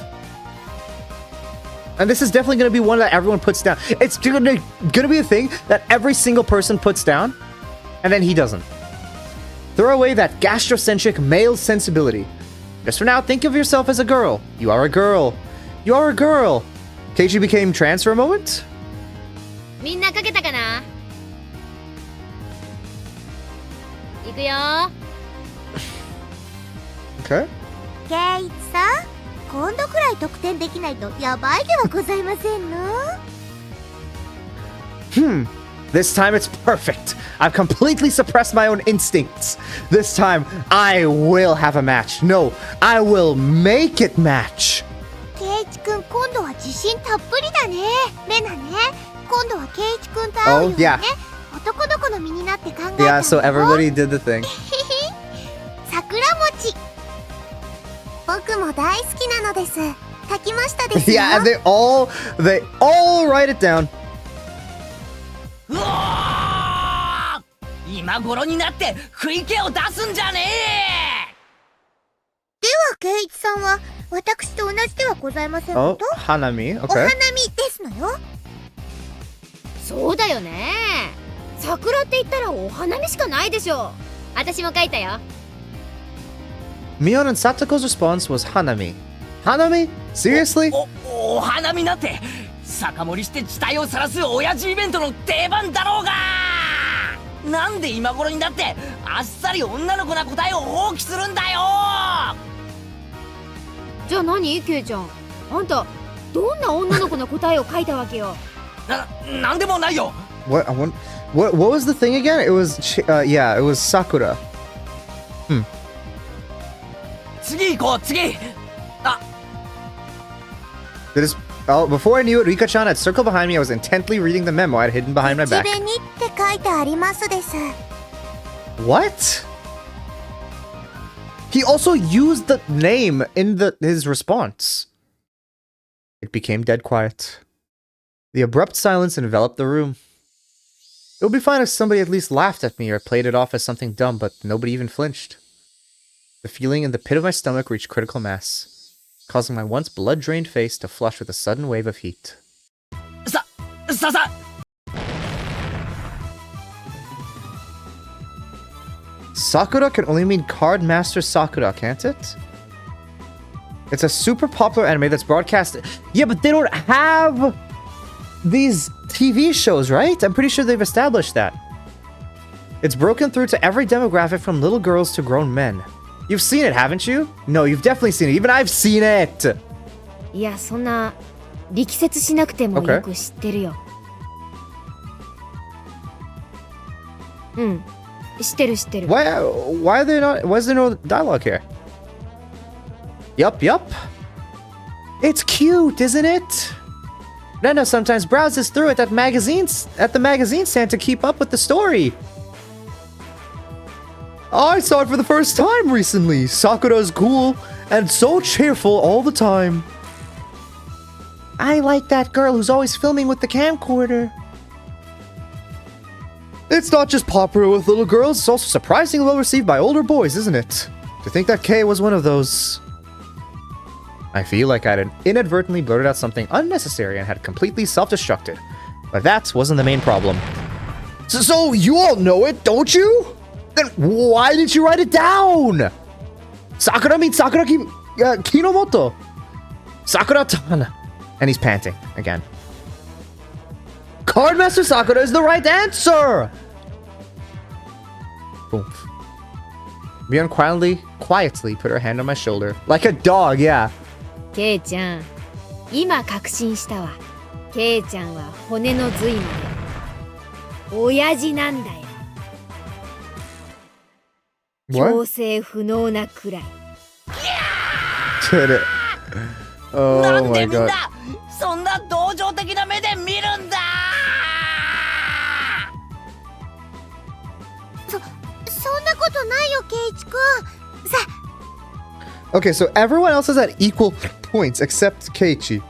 And this is definitely going to be one that everyone puts down. It's going to be a thing that every single person puts down, and then he doesn't. Throw away that gastrocentric male sensibility. Just for now, think of yourself as a girl. You are a girl. You are a girl. Keiichi became trans for a moment? みんな書けたかな。いくよ。 Okay. ケイチさん、今度くらい得点できないとやばいではございませんの。 This time it's perfect. I've completely suppressed my own instincts. This time I will have a match. No, I will make it match. ケイチくん、今度は自信たっぷりだね。レナね、今度はケイチくんと会うようにね。男の子の身になって考えたのよ。Yeah, so everybody did the thing. 桜餅。僕も大好きなのです。書きましたですよ。Yeah, and they all write it down. うわー、今頃になって食い気を出すんじゃねではケイチさんは私と同じではございません Oh, と。 Hanami. お花 Okay. 見ですのよ。そうだよね。桜って言ったらお花見しかないでしょ。私も書いたよ。 Mion and Satoko's response was Hanami. Hanami? Seriously? お花見なんて酒盛りして地帯を晒す親父イベントの定番だろうが。なんで今頃になってあっさり女の子な答えを放棄するんだよ。じゃあ何ケイちゃん。あんたどんな女の子の答えを書いたわけよ。なんでもないよ。 What was the thing again? It was yeah, it was Sakura. 次行こう次。あ、 Before I knew it, Rika-chan had circled behind me. I was intently reading the memo I had hidden behind my 口 back. 紅って書いてありますです。 What? He also used the name in his response. It became dead quiet. The abrupt silence enveloped the room. It would be fine if somebody at least laughed at me or played it off as something dumb, but nobody even flinched. The feeling in the pit of my stomach reached critical mass, causing my once blood-drained face to flush with a sudden wave of heat. さ Sakura can only mean Card Master Sakura, can't it? It's a super popular anime that's broadcast. Yeah, but they don't have these TV shows, right? I'm pretty sure they've established that. It's broken through to every demographic from little girls to grown men. You've seen it, haven't you? No, you've definitely seen it. Even I've seen it! いや、そんな力説しなくてもよく知ってるよ。うん、知ってる知ってる。Why are there not? Why is there no dialogue here? Yup. It's cute, isn't it? Nendo sometimes browses through it at the magazine stand to keep up with the story. I saw it for the first time recently. Sakura is cool and so cheerful all the time. I like that girl who's always filming with the camcorder. It's not just popular with little girls, it's also surprisingly well received by older boys, isn't it? To think that Kei was one of those... I feel like I'd inadvertently blurted out something unnecessary and had completely self-destructed. But that wasn't the main problem. So you all know it, don't you? Then why didn't you write it down? Sakura means Sakura Kinomoto. Sakura-tan. And he's panting again. Cardmaster Sakura is the right answer! Boom. Mion quietly put her hand on my shoulder. Like a dog, yeah. ケイちゃん、今確信したわ。ケイちゃんは骨の髄まで親父なんだよ。強制不能なくらい。Did it. な Oh んで my みん god. なそんな同情的な目で見るんだ。そんなことないよ、ケイチくん。さ、 Okay, so everyone else is at equal points except Keiichi.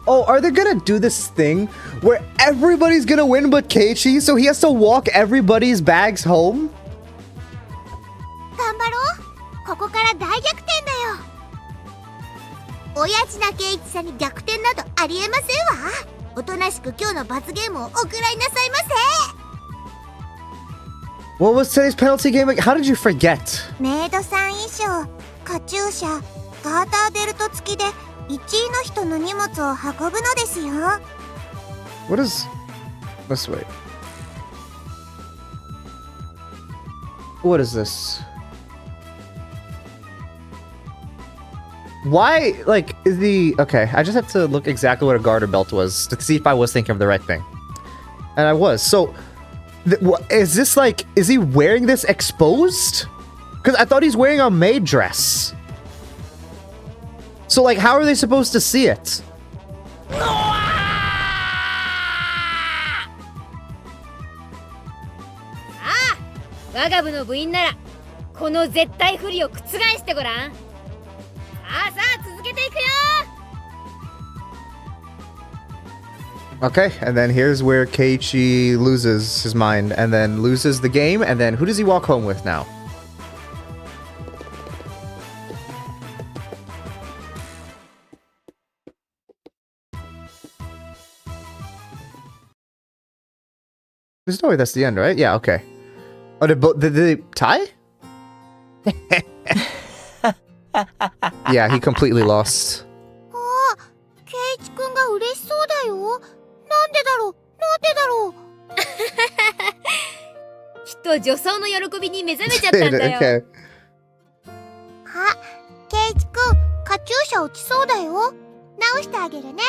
Oh, are they gonna do this thing where everybody's gonna win but Keiichi, so he has to walk everybody's bags home? 頑張ろう。ここから大逆転だよ。親父なケイチさんに逆転などありえませんわ。おとなしく今日の罰ゲームをおくらいなさいませ。 What was today's penalty game? How did you forget? メイドさん衣装、カチューシャ、ガーターベルト付きで1位の人の荷物を運ぶのですよ。 What is... Let's wait. What is this? Why, like, is the... Okay, I just have to look exactly what a garter belt was to see if I was thinking of the right thing. And I was. So, is this like... Is he wearing this exposed? Because I thought he's wearing a maid dress. So, like, how are they supposed to see it? 我が部の部員ならこの絶対不利を覆してごらん。さあさあ続けていくよ。 Okay, and then here's where Keiichi loses his mind and then loses the game, and then who does he walk home with now? There's no way that's the end, right? Yeah, okay. Oh, did they tie? Yeah, he completely lost. ああ、ケイチくんが嬉しそうだよ。なんでだろう、なんでだろう。きっと女装の喜びに目覚めちゃったんだよ。 Okay. あ、ケイチくん、カチューシャ落ちそうだよ。直してあげるね。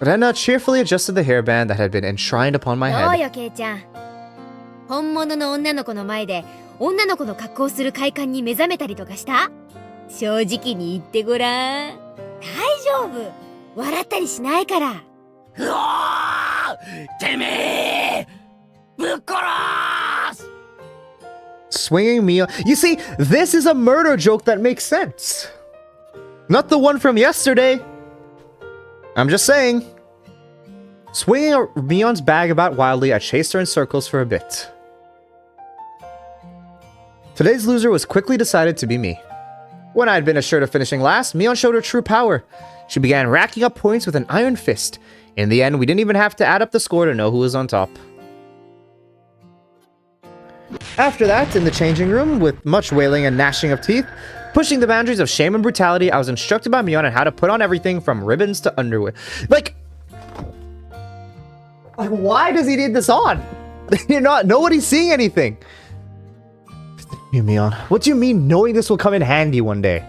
Rena cheerfully adjusted the hairband that had been enshrined upon my どう head. よケイちゃん。本物の女の子の前で女の子の格好をする快感に目覚めたりとかした？正直に言ってごらん。大丈夫。笑ったりしないから。うわー！てめえ！ぶっ殺す！ Swinging me on. You see, this is a murder joke that makes sense. Not the one from yesterday. I'm just saying. Swinging Mion's bag about wildly, I chased her in circles for a bit. Today's loser was quickly decided to be me. When I had been assured of finishing last, Mion showed her true power. She began racking up points with an iron fist. In the end, we didn't even have to add up the score to know who was on top. After that, in the changing room, with much wailing and gnashing of teeth, pushing the boundaries of shame and brutality, I was instructed by Mion on how to put on everything from ribbons to underwear. Like, why does he need this on? Nobody's seeing anything. You, Mion, what do you mean knowing this will come in handy one day?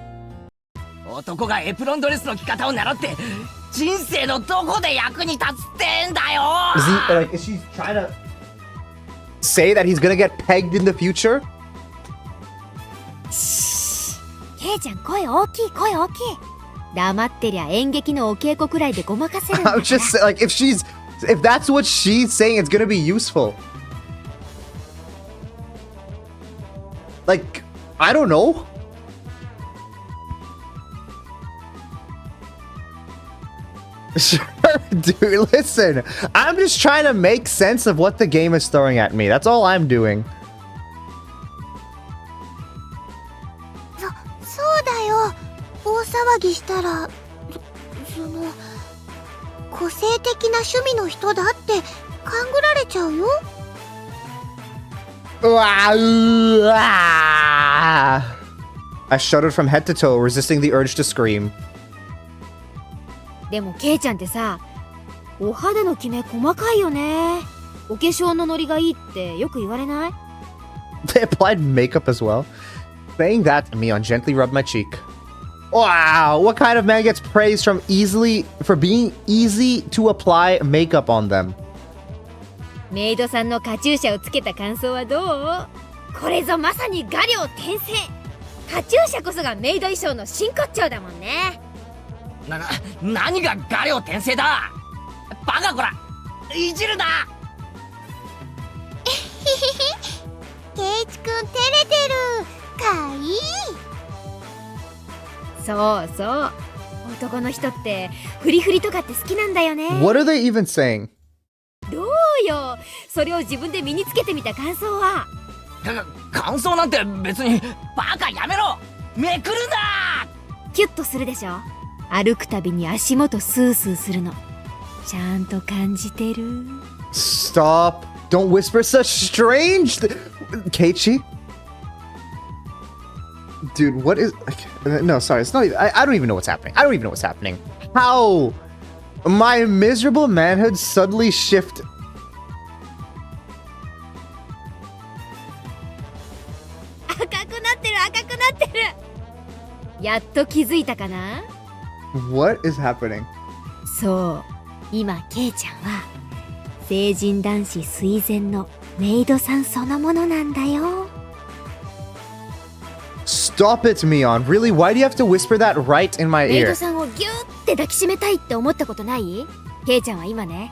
男がエプロンドレスの着方を習って人生のどこで役に立つってんだよ。 Is she trying to say that he's gonna get pegged in the future? ケイちゃん声大きい声大きい。黙ってりゃ演劇のお稽古くらいでごまかせるんだから。 I'm just saying, like, if that's what she's saying, it's gonna be useful. Like, I don't know. Sure, dude, listen. I'm just trying to make sense of what the game is throwing at me. That's all I'm doing. そうだよ。大騒ぎしたら、その、個性的な趣味の人だって勘ぐられちゃうよ。I shuddered from head to toe, resisting the urge to scream. でもケイちゃんってさ、お肌のキメ細かいよね。お化粧のノリがいいってよく言われない？ They applied makeup as well. Saying that, Mion gently rubbed my cheek. Wow, what kind of man gets praised for being easy to apply makeup on them? メイドさんのカチューシャをつけた感想はどう？これぞまさに画量転生。カチューシャこそがメイド衣装の真骨頂だもんね。何が画量転生だ。バカこら、いじるな。ケイチくん照れてる。かいい。そうそう。男の人ってフリフリとかって好きなんだよね。 What are they even saying? どうよ。それを自分で身につけてみた感想は？感想なんて別に。バカやめろ。めくるな。キュッとするでしょ。歩くたびに足元スースーするの。ちゃんと感じてる。 Stop. Don't whisper such strange Keiichi? Dude, what is... No, sorry, it's not even... I don't even know what's happening. I don't even know what's happening. How? My miserable manhood suddenly shift... 赤くなってる赤くなってる。やっと気づいたかな？ What is happening? そう、今ケイちゃんは成人男子垂涎のメイドさんそのものなんだよ。 Stop it, Mion. Really? Why do you have to whisper that right in my メイ ear? ドさんをギューって抱きしめたいって思ったことない？ケイちゃんは今ね、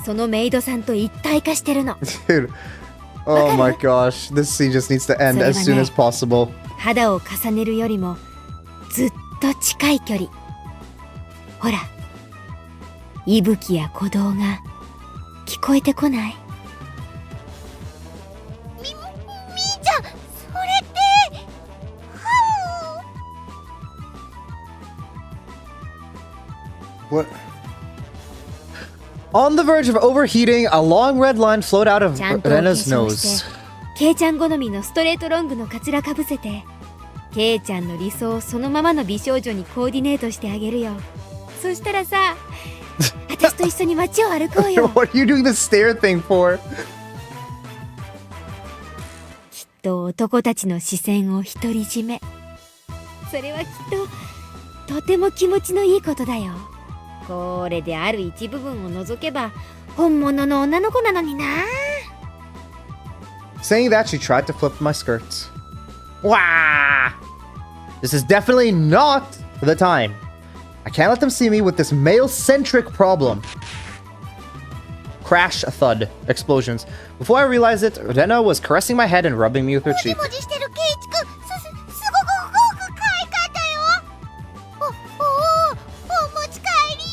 そのメイドさんと一体化してるの。 Dude. Oh my gosh. This scene just needs to end as soon as possible. 肌を重ねるよりもずっと近い距離。ほら、息吹や鼓動が聞こえてこない？みーちゃん、それって。What? On the verge of overheating, a long red line flowed out of ちゃんとお化 Rena's 粧し nose. て、ケイちゃん好みのストレートロングのカツラかぶせて、ケイちゃんの理想をそのままの美少女にコーディネートしてあげるよ。そしたらさ、私と一緒に街を歩こうよ。What are you doing the stare thing for? きっと男たちの視線を独り占め。それはきっととても気持ちのいいことだよ。これである一部分を除けば本物の女の子なのにな。 Saying that, she tried to flip my skirts. Wah! This is definitely not the time. I can't let them see me with this male-centric problem. Crash, a thud, explosions. Before I realized it, Rena was caressing my head and rubbing me with her もじ cheek. もじしてるケイチくん、すごく可愛かったよ。お持ち帰り。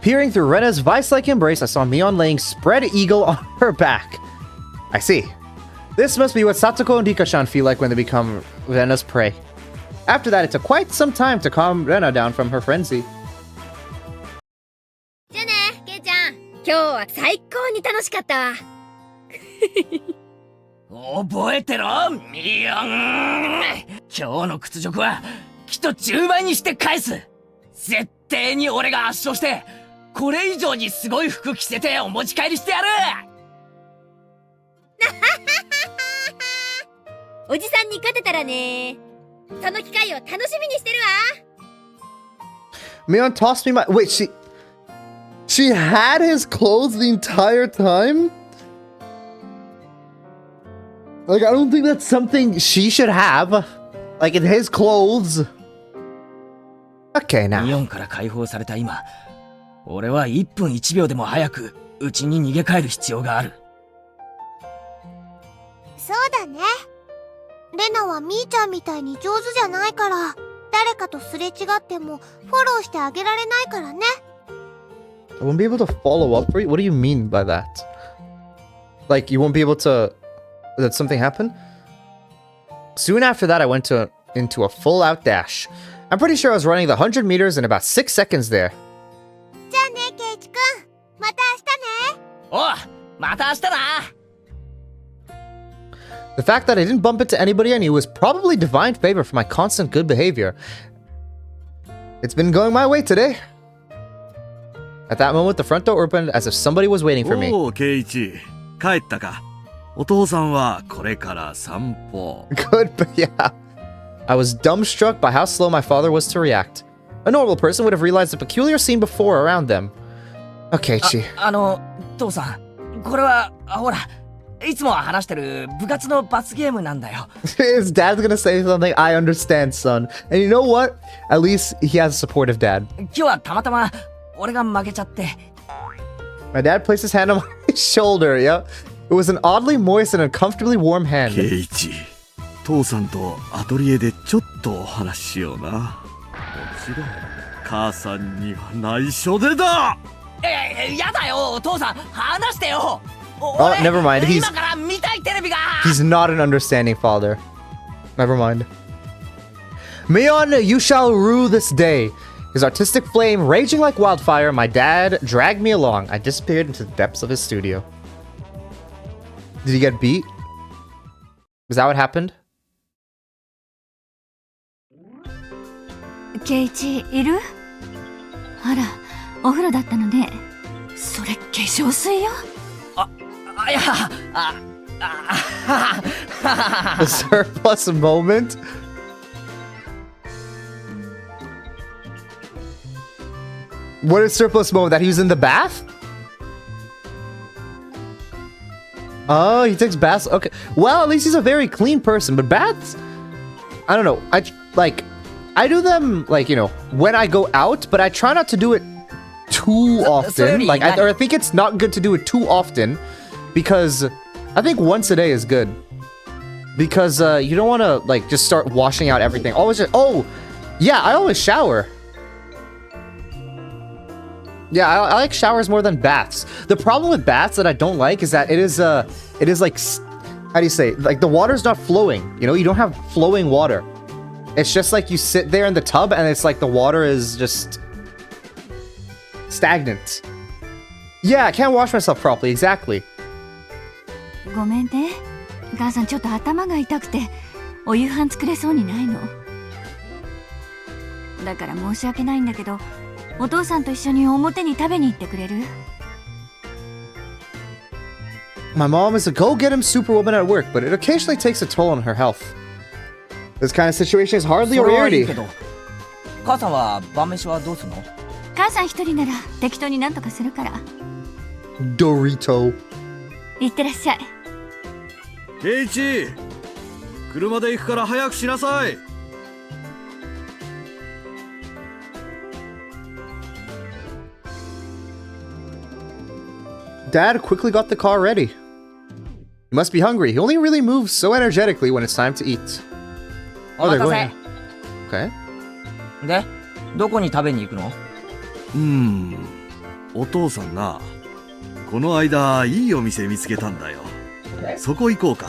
Peering through Rena's vice-like embrace, I saw Mion laying spread eagle on her back. I see. This must be what Satoko and Rika-chan feel like when they become Rena's prey. After that, it took quite some time to calm Rena down from her frenzy. じゃあね、ケイちゃん。今日は最高に楽しかったわ。覚えてろ、ミヨン。今日の屈辱はきっと10倍にして返す。絶対に俺が圧勝してこれ以上にすごい服着せてお持ち帰りしてやる。おじさんに勝てたらね。その機会を楽しみにしてるわ。 Mion tossed me my... Wait, she had his clothes the entire time? Like, I don't think that's something she should have. Like, in his clothes. Okay, ミ now. ヨンから解放された今、俺は1分1秒でも早く家に逃げ帰る必要がある。そうだね。レナはみーちゃんみたいに上手じゃないから、誰かとすれ違ってもフォローしてあげられないからね。I won't be able to follow up for you? What do you mean by that? Like, you won't be able to... Did something happen? Soon after that, I went into a full-out dash. I'm pretty sure I was running the 100 meters in about 6 seconds there. じゃあねケイチくん、また明日ね。おう、また明日な。 The fact that I didn't bump into anybody I knew was probably divine favor for my constant good behavior. It's been going my way today. At that moment, the front door opened as if somebody was waiting for me. おう、ケイチ、帰ったか。お父さんはこれから散歩。Good, but yeah. I was dumbstruck by how slow my father was to react. A normal person would have realized the peculiar scene before around them. Okay, Chi. 父さん、これはほら、いつも話してる部活の罰ゲームなんだよ。His dad's gonna say something. I understand, son. And you know what? At least he has a supportive dad. 今日はたまたま俺が負けちゃって。My dad placed his hand on my shoulder. Yep. It was an oddly moist and uncomfortably warm ケ hand. イチ、父さんとアトリエでちょっとお話ししような。もちろん、母さんには内緒でだ。やだよ、お父さん、話してよ。Oh, never mind. He's 今から見たいテレビが。 He's not an understanding father. Never mind. Mion, you shall rue this day. His artistic flame raging like wildfire, my dad dragged me along. I disappeared into the depths of his studio. Did he get beat? Is that what happened? ケイチいる？あら、お風呂だったのね。それ化粧水よ。いや、A surplus moment? What is surplus moment? That he was in the bath? Oh, he takes baths. Okay. Well, at least he's a very clean person, but baths? I don't know. I do them, like, you know, when I go out, but I try not to do it too often. Like, I think it's not good to do it too often because I think once a day is good. Because you don't want to, like, just start washing out everything. Always just, oh, yeah, I always shower. Yeah, I like showers more than baths. The problem with baths that I don't like is that it is like, how do you say, like the water's not flowing, you know, you don't have flowing water. It's just like you sit there in the tub and it's like the water is just stagnant. Yeah, I can't wash myself properly, exactly. ごめんね。母さんちょっと頭が痛くてお夕飯作れそうにないの。だから申し訳ないんだけど、お父さんと一緒に表に食べに行ってくれる？ My mom is a go-get-em superwoman at work, but it occasionally takes a toll on her health. This kind of situation is hardly a それはいい rarity. けど、母さんは晩飯はどうするの？母さん一人なら適当になんとかするから。 Dorito. いってらっしゃい。ケイチ、車で行くから早くしなさい。Dad quickly got the car ready. He must be hungry. He only really moves so energetically when it's time to eat. お they're 待た going. せ。 Okay. で、どこに食べに行くの？お父さんな、この間いいお店見つけたんだよ。そこ行こうか。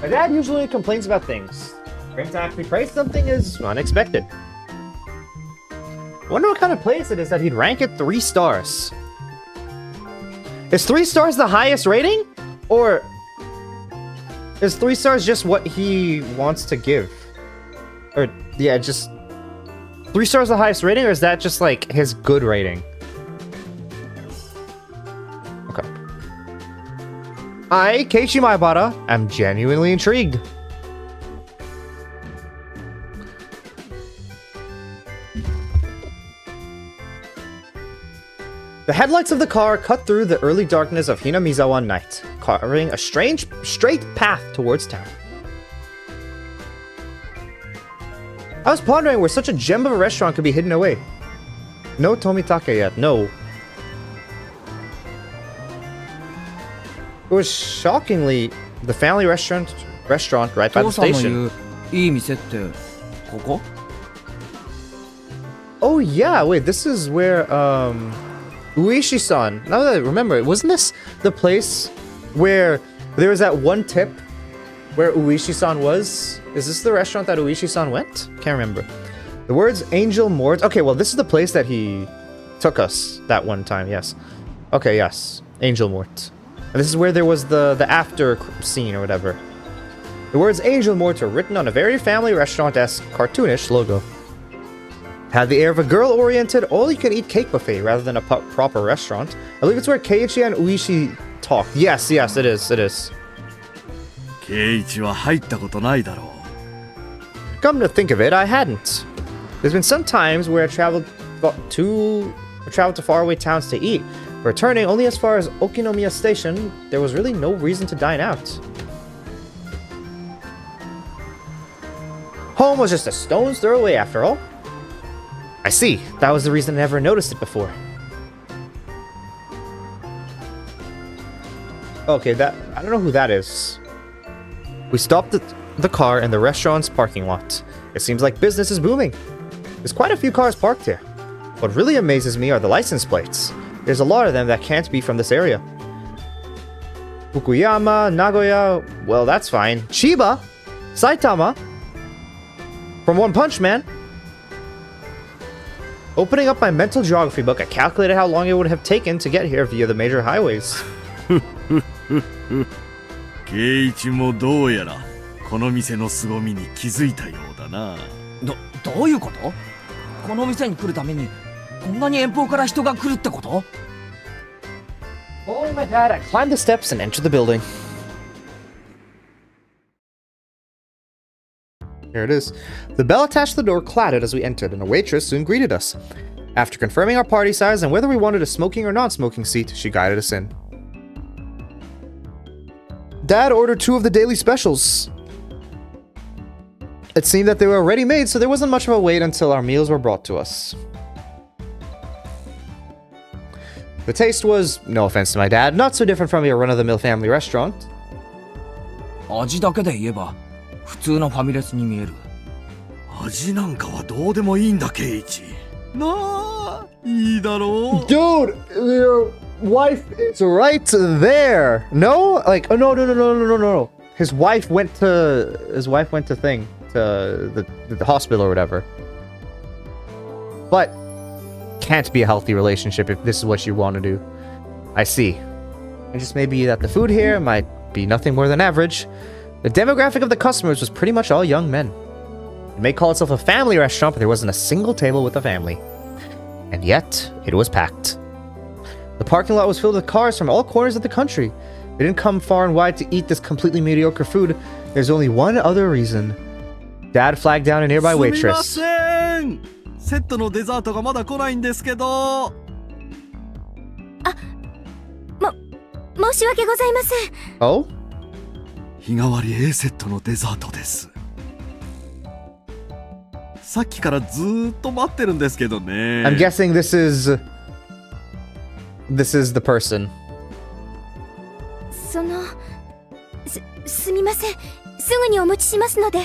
My dad usually complains about things. For him to actually praise something is unexpected. Wonder what kind of place it is that he'd rank it 3 stars. Is 3 stars the highest rating? Or is 3 stars just what he wants to give? Or, yeah, just 3 stars the highest rating, or is that just like his good rating? Okay. I, Keiichi Maebara, am genuinely intrigued. The headlights of the car cut through the early darkness of Hinamizawa night, carving a strange, straight path towards town. I was pondering where such a gem of a restaurant could be hidden away. No Tomitake yet, no. It was shockingly the family restaurant right by the 父さんの言 station. ういい店ってここ？ Oh yeah, wait, this is where Uishi-san. Now that I remember, wasn't this the place where there was that one tip where Uishi-san was? Is this the restaurant that Uishi-san went? Can't remember. The words Angel Mort. Okay, well, this is the place that he took us that one time, yes. Okay, yes. Angel Mort. And this is where there was the after scene or whatever. The words Angel Mort are written on a very family restaurant-esque, cartoonish logo. Had the air of a girl-oriented, all-you-can-eat cake buffet rather than a proper restaurant. I believe it's where Keiichi and Uishi talk. Yes, yes, it is, it is. 圭一は入ったことないだろう。 Come to think of it, I hadn't. There's been some times where I traveled to faraway towns to eat. But returning only as far as Okinomiya Station, there was really no reason to dine out. Home was just a stone's throw away after all. I see. That was the reason I never noticed it before. Okay, I don't know who that is. We stopped the car in the restaurant's parking lot. It seems like business is booming. There's quite a few cars parked here. What really amazes me are the license plates. There's a lot of them that can't be from this area. Fukuyama, Nagoya, well, that's fine. Chiba, Saitama, from One Punch Man. Opening up my mental geography book, I calculated how long it would have taken to get here via the major highways. 圭一もどうやらこの店の凄みに気づいたようだな。どういうこと？この店に来るためにこんなに遠方から人が来るってこと？ Following my dad, I climbed the steps and entered the building. Here it is. The bell attached to the door clattered as we entered, and a waitress soon greeted us. After confirming our party size and whether we wanted a smoking or non-smoking seat, she guided us in. Dad ordered 2 of the daily specials. It seemed that they were already made, so there wasn't much of a wait until our meals were brought to us. The taste was, no offense to my dad, not so different from your run-of-the-mill family restaurant. 味だけで言えば普通のファミレスに見える。味なんかはどうでもいいんだ圭一。なあ、いいだろう。 Dude, your wife is right there. No? Like, oh, no. His wife went to the hospital or whatever. But can't be a healthy relationship if this is what you want to do. I see. It just may be that the food here might be nothing more than average. The demographic of the customers was pretty much all young men. It may call itself a family restaurant, but there wasn't a single table with a family. And yet, it was packed. The parking lot was filled with cars from all corners of the country. They didn't come far and wide to eat this completely mediocre food. There's only one other reason. Dad flagged down a nearby waitress. すみません。セットのデザートがまだ来ないんですけど。申し訳ございません。Oh? 日替わり A セットのデザートです。さっきからずーっと待ってるんですけどね。I'm guessing this is the person. すみません。すぐにお持ちしますので。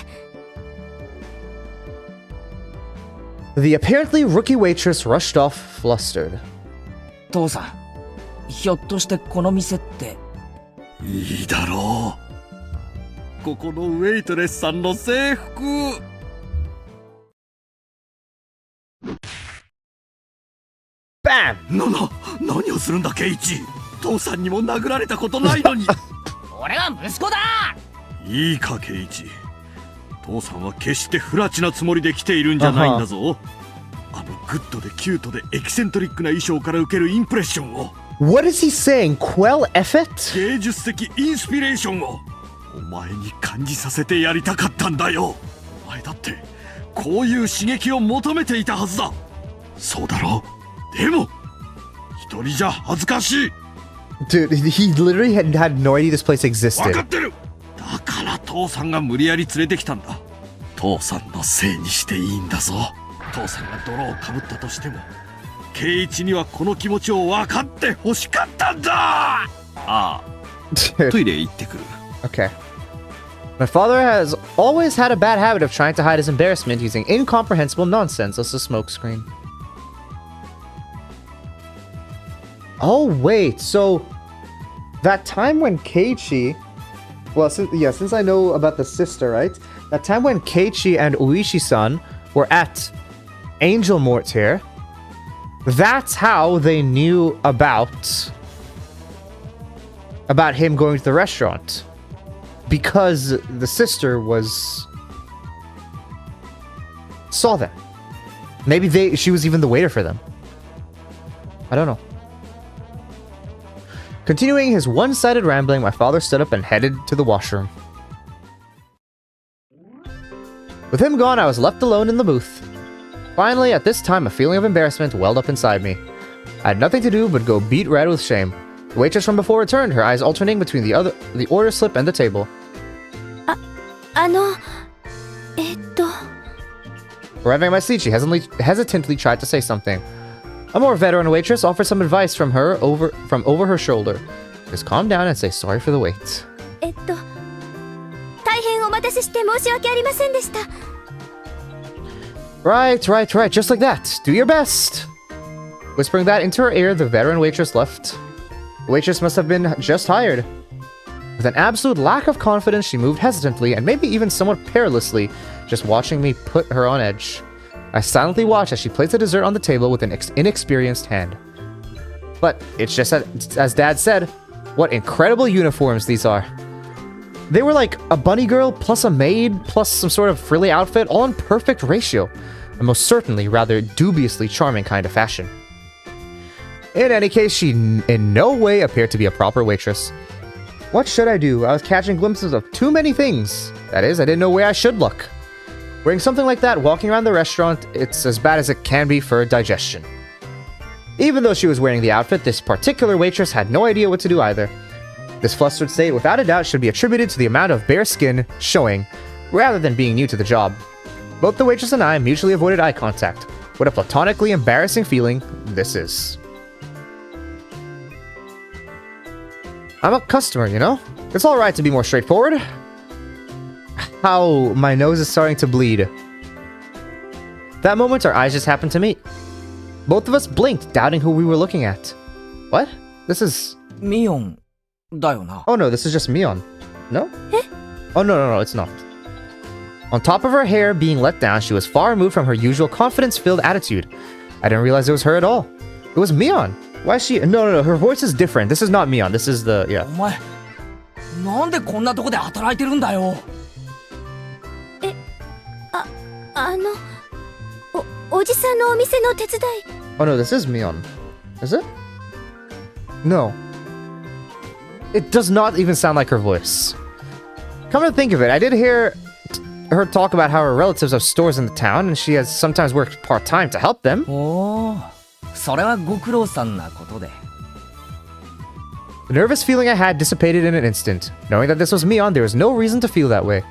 The apparently rookie waitress rushed off, flustered. 父さん、ひょっとしてこの店って。いいだろう。ここのウェイトレスさんの制服。BAM! 何をするんだケイチ。父さんにも殴られたことないのに。俺は息子だ。いいかケイチ。父さんは決して不埒なつもりで来ているんじゃないんだぞ。あのグッドでキュートでエキセントリックな衣装から受けるインプレッションを。What is he saying? Quell effort? 芸術的インスピレーションをお前に感じさせてやりたかったんだよ。お前だってこういう刺激を求めていたはずだ。そうだろう。でも一人じゃ恥ずかしい。 Dude, he literally had no idea this place 分 existed. かってる。だから父さんが無理やり連れてきたんだ。父さんのせいにしていいんだぞ。父さんが泥をかぶったとしても圭一にはこの気持ちを分かって欲しかったんだ。ああ、トイレ行ってくる。Okay. My father has always had a bad habit of trying to hide his embarrassment using incomprehensible nonsense as a smokescreen. Oh, wait, so that time when Keiichi... Well, since I know about the sister, right? That time when Keiichi and Uishi-san were at Angel Mortier, that's how they knew about him going to the restaurant. Because the sister saw them. Maybe she was even the waiter for them. I don't know. Continuing his one-sided rambling, my father stood up and headed to the washroom. With him gone, I was left alone in the booth. Finally, at this time, a feeling of embarrassment welled up inside me. I had nothing to do but go beet red with shame. The waitress from before returned, her eyes alternating between the order slip and the table. Arriving at my seat, she hesitantly tried to say something. A more veteran waitress offered some advice from over her shoulder. Just calm down and say sorry for the wait. Right, just like that. Do your best. Whispering that into her ear, the veteran waitress left. The waitress must have been just hired. With an absolute lack of confidence, she moved hesitantly and maybe even somewhat perilously, just watching me put her on edge. I silently watched as she placed the dessert on the table with an inexperienced hand. But it's just as Dad said, what incredible uniforms these are. They were like a bunny girl plus a maid plus some sort of frilly outfit, all in perfect ratio, and most certainly rather dubiously charming kind of fashion. In any case, she in no way appeared to be a proper waitress. What should I do? I was catching glimpses of too many things. That is, I didn't know where I should look. Wearing something like that, walking around the restaurant, it's as bad as it can be for digestion. Even though she was wearing the outfit, this particular waitress had no idea what to do either. This flustered state, without a doubt, should be attributed to the amount of bare skin showing, rather than being new to the job. Both the waitress and I mutually avoided eye contact. What a platonically embarrassing feeling this is. I'm a customer, you know? It's alright to be more straightforward. How my nose is starting to bleed. That moment, our eyes just happened to meet. Both of us blinked, doubting who we were looking at. What? This is... Mion. だよな. Oh no, this is just Mion. No? Oh no, it's not. On top of her hair being let down, she was far removed from her usual confidence-filled attitude. I didn't realize it was her at all. It was Mion. Why is she... No, her voice is different. This is not Mion. This is the... yeah. お前、なんでこんなとこで働いてるんだよ。おじさんのお店の手伝い。 Oh no, this is Mion. Is it? No. It does not even sound like her voice. Come to think of it, I did hear her talk about how her relatives have stores in the town and she has sometimes worked part-time to help them. おー、それはご苦労さんなことで。 The nervous feeling I had dissipated in an instant. Knowing that this was Mion, there was no reason to feel that way.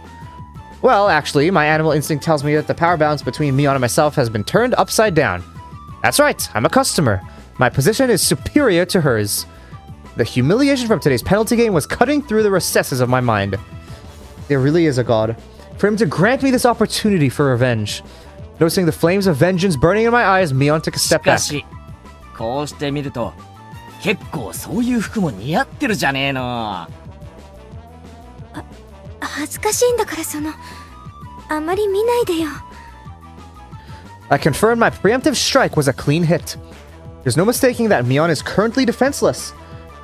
Well, actually, my animal instinct tells me that the power balance between Mion and myself has been turned upside down. That's right, I'm a customer. My position is superior to hers. The humiliation from today's penalty game was cutting through the recesses of my mind. There really is a god. For him to grant me this opportunity for revenge. Noticing the flames of vengeance burning in my eyes, Mion took a し step か back. し、こうしてみると、結構そういう服も似合ってるじゃねえの。恥ずかしいんだからあまり見ないでよ。 I confirmed my preemptive strike was a clean hit. There's no mistaking that Mion is currently defenseless.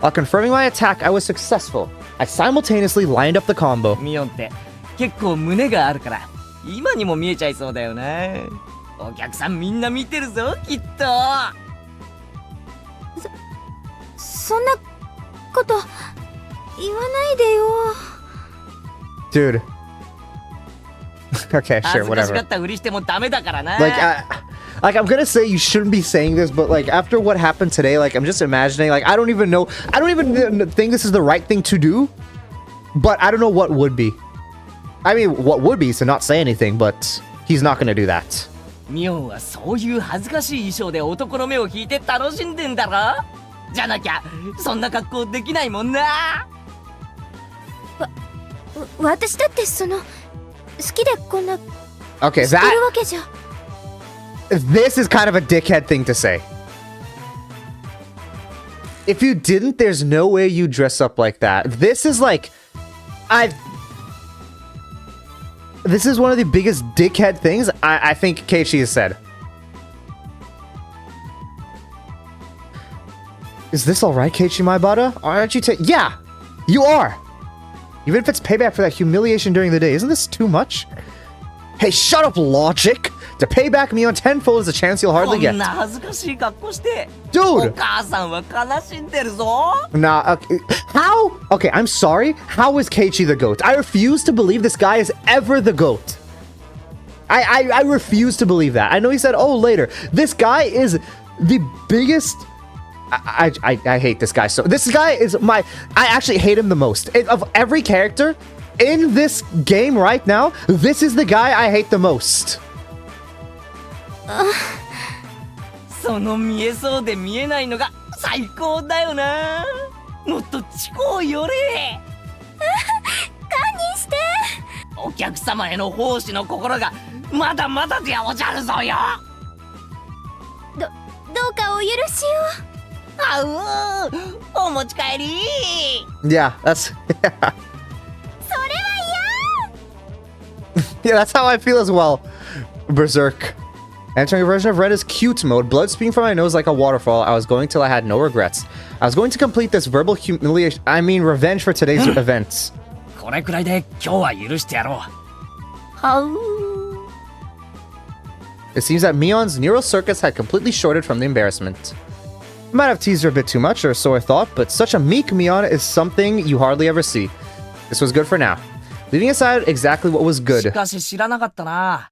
While confirming my attack, I was successful. I simultaneously lined up the combo. ミオンって結構胸があるから、今にも見えちゃいそうだよな。お客さんみんな見てるぞ、きっと。そんなこと言わないでよ。 Dude. Okay, 恥 sure, ずかし whatever. かったふりしてもダメだからな。 Like I'm gonna say you shouldn't be saying this, but like after what happened today, like I'm just imagining, like I don't even think this is the right thing to do, but I don't know what would be. I mean, what would be is to not say anything, but he's not gonna do that. ミオンはそういう恥ずかしい衣装で男の目を引いて楽しんでんだろ。じゃなきゃそんな格好できないもんな。私だって好きでこんな Okay, してる that わけじゃ。 this is kind of a dickhead thing to say. If you didn't, there's no way you dress up like that. This is like this is one of the biggest dickhead things I think Keiichi has said. Is this alright, Keiichi Maibata? Aren't you yeah! You are! Even if it's payback for that humiliation during the day, isn't this too much? Hey, shut up, logic! To pay back me on tenfold is a chance you'll こ hardly ん get. な恥ずかしい格好してお Dude! 母さんは悲しんでるぞ。 Nah, okay. How? Okay, I'm sorry. How is Keiichi the GOAT? I refuse to believe this guy is ever the GOAT. I refuse to believe that. I know he said, oh, later. This guy is the biggest... I hate this guy. So this guy is I actually hate him the most. Of every character in this game right now, this is the guy I hate the most. その見えそうで見えないのが最高だよな。もっと地方寄れ。堪忍して。お客様への奉仕の心がまだまだでおじゃるぞよ。どうかお許しを。あうお持ち帰り。 Yeah, that's... それはYeah, that's how I feel as well. Berserk. Entering a version of Red is cute mode. Blood spewing from my nose like a waterfall. I was going till I had no regrets. I was going to complete this verbal humiliation... I mean, revenge for today's events. これくらいで今日は許してやろう。はう。 It seems that Mion's neural circuits had completely shorted from the embarrassment. I might have teased her a bit too much, or so I thought, but such a meek Mion is something you hardly ever see. This was good for now. Leaving aside exactly what was し good. かし知らなかったな。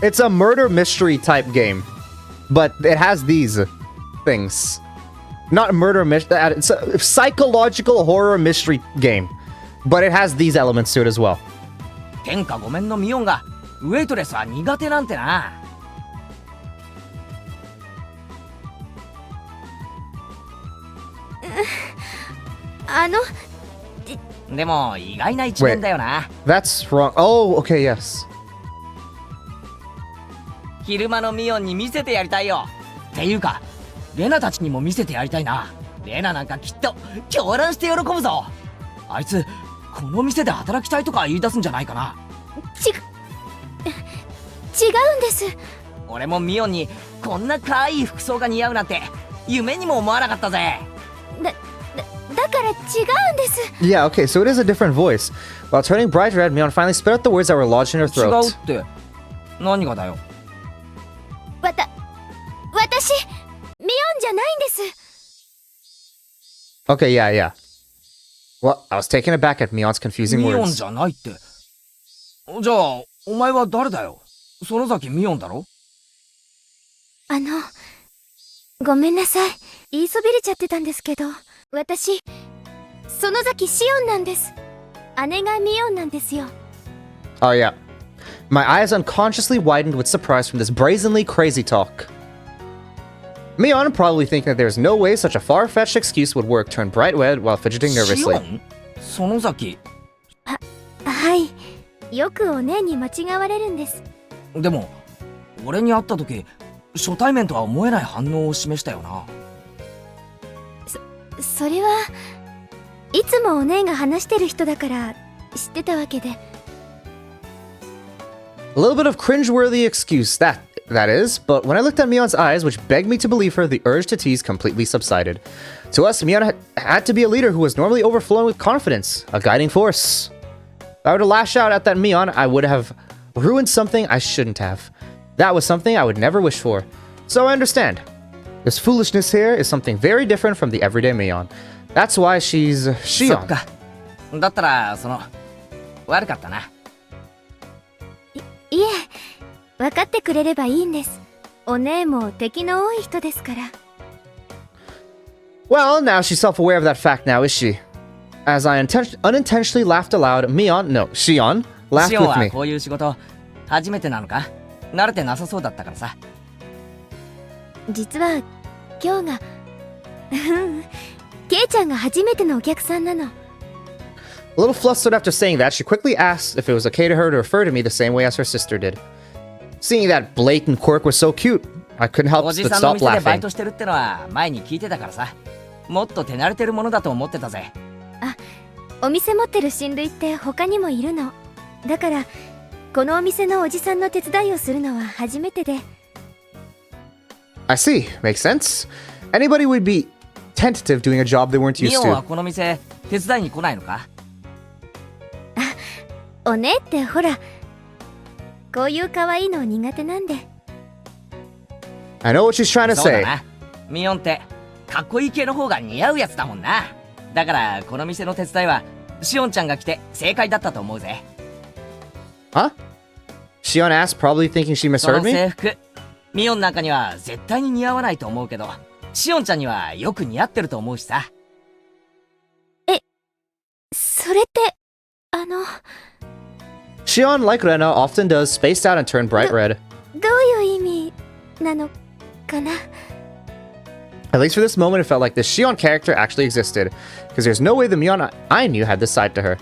It's a murder mystery type game, but it has these things. Not murder mystery, it's a psychological horror mystery game, but it has these elements to it as well. 天下御免のミオンがウェイトレスは苦手なんてな。でも意外な一面だよな。 That's wrong. Oh, okay, yes. 昼間のミオンに見せてやりたいよ。っていうかレナたちにも見せてやりたいな。レナなんかきっと狂乱して喜ぶぞ。あいつこの店で働きたいとか言い出すんじゃないかな。違うんです。俺もミオンにこんな可愛い服装が似合うなんて夢にも思わなかったぜ。だから違うんです。 Yeah, okay, so it is a different voice. While turning bright red, Mion finally spit out the words that were lodged in her 違 throat. うって何がだよ。私ミオンじゃないんです。 Okay, yeah, yeah. Well, I was taken aback at Mion's confusing ミオン words. じゃないって。じゃあお前は誰だよ。園崎ミオンだろ。ごめんなさい。言いそびれちゃってたんですけど、私園崎シオンなんです。姉がミオンなんですよ。 Oh, yeah. My eyes unconsciously widened with surprise from this brazenly crazy talk. Mion, probably thinking that there's no way such a far-fetched excuse would work, turned bright red while fidgeting シオ nervously. ン園崎。はい。よくお姉に間違われるんです。でも俺に会った時初対面とは思えない反応を示したよな。それはいつもお姉が話してる人だから知ってたわけで。A little bit of cringeworthy excuse, that is, but when I looked at Mion's eyes, which begged me to believe her, the urge to tease completely subsided. To us, Mion had to be a leader who was normally overflowing with confidence, a guiding force. If I were to lash out at that Mion, I would have ruined something I shouldn't have. That was something I would never wish for. So I understand. This foolishness here is something very different from the everyday Mion. That's why she's そっ Shion. か。だったら悪かったな。いえ、分かってくれればいいんです。お姉も敵の多い人ですから。Well, now she's self-aware of that fact now, is she? As I unintentionally laughed aloud, Shion, laughed シオン with は me. こういう仕事初めてなのか。慣れてなさそうだったからさ。実は今日がケイちゃんが初めてのお客さんなの。A little flustered after saying that, she quickly asked if it was okay to her to refer to me the same way as her sister did. Seeing that blatant quirk was so cute, I couldn't help お but じさんの stop 店でバイ laughing. トしてるってのは前に聞いてたからさ。もっと手慣れてるものだと思ってたぜ。お店持ってる親類って他にもいるの。だからこのお店のおじさんの手伝いをするのは初めてで。 I see. Makes sense. Anybody would be tentative doing a job they weren't ミ used オンは to. この店手伝いに来ないのか？おねってほら、こういう可愛いの苦手なんで。 I know what she's trying to そうだ say. な。ミオンってかっこいい系の方が似合うやつだもんな。だからこの店の手伝いはシオンちゃんが来て正解だったと思うぜ。 Huh? Shion asked, probably thinking she その misheard me? 制服、ミオンなんかには絶対に似合わないと思うけど、シオンちゃんにはよく似合ってると思うしさ。それってShion, like Rena, often does, spaced out and turned bright red. どういう意味なのかな。 At least for this moment, it felt like this Shion character actually existed, because there's no way the Mion I knew had this side to her.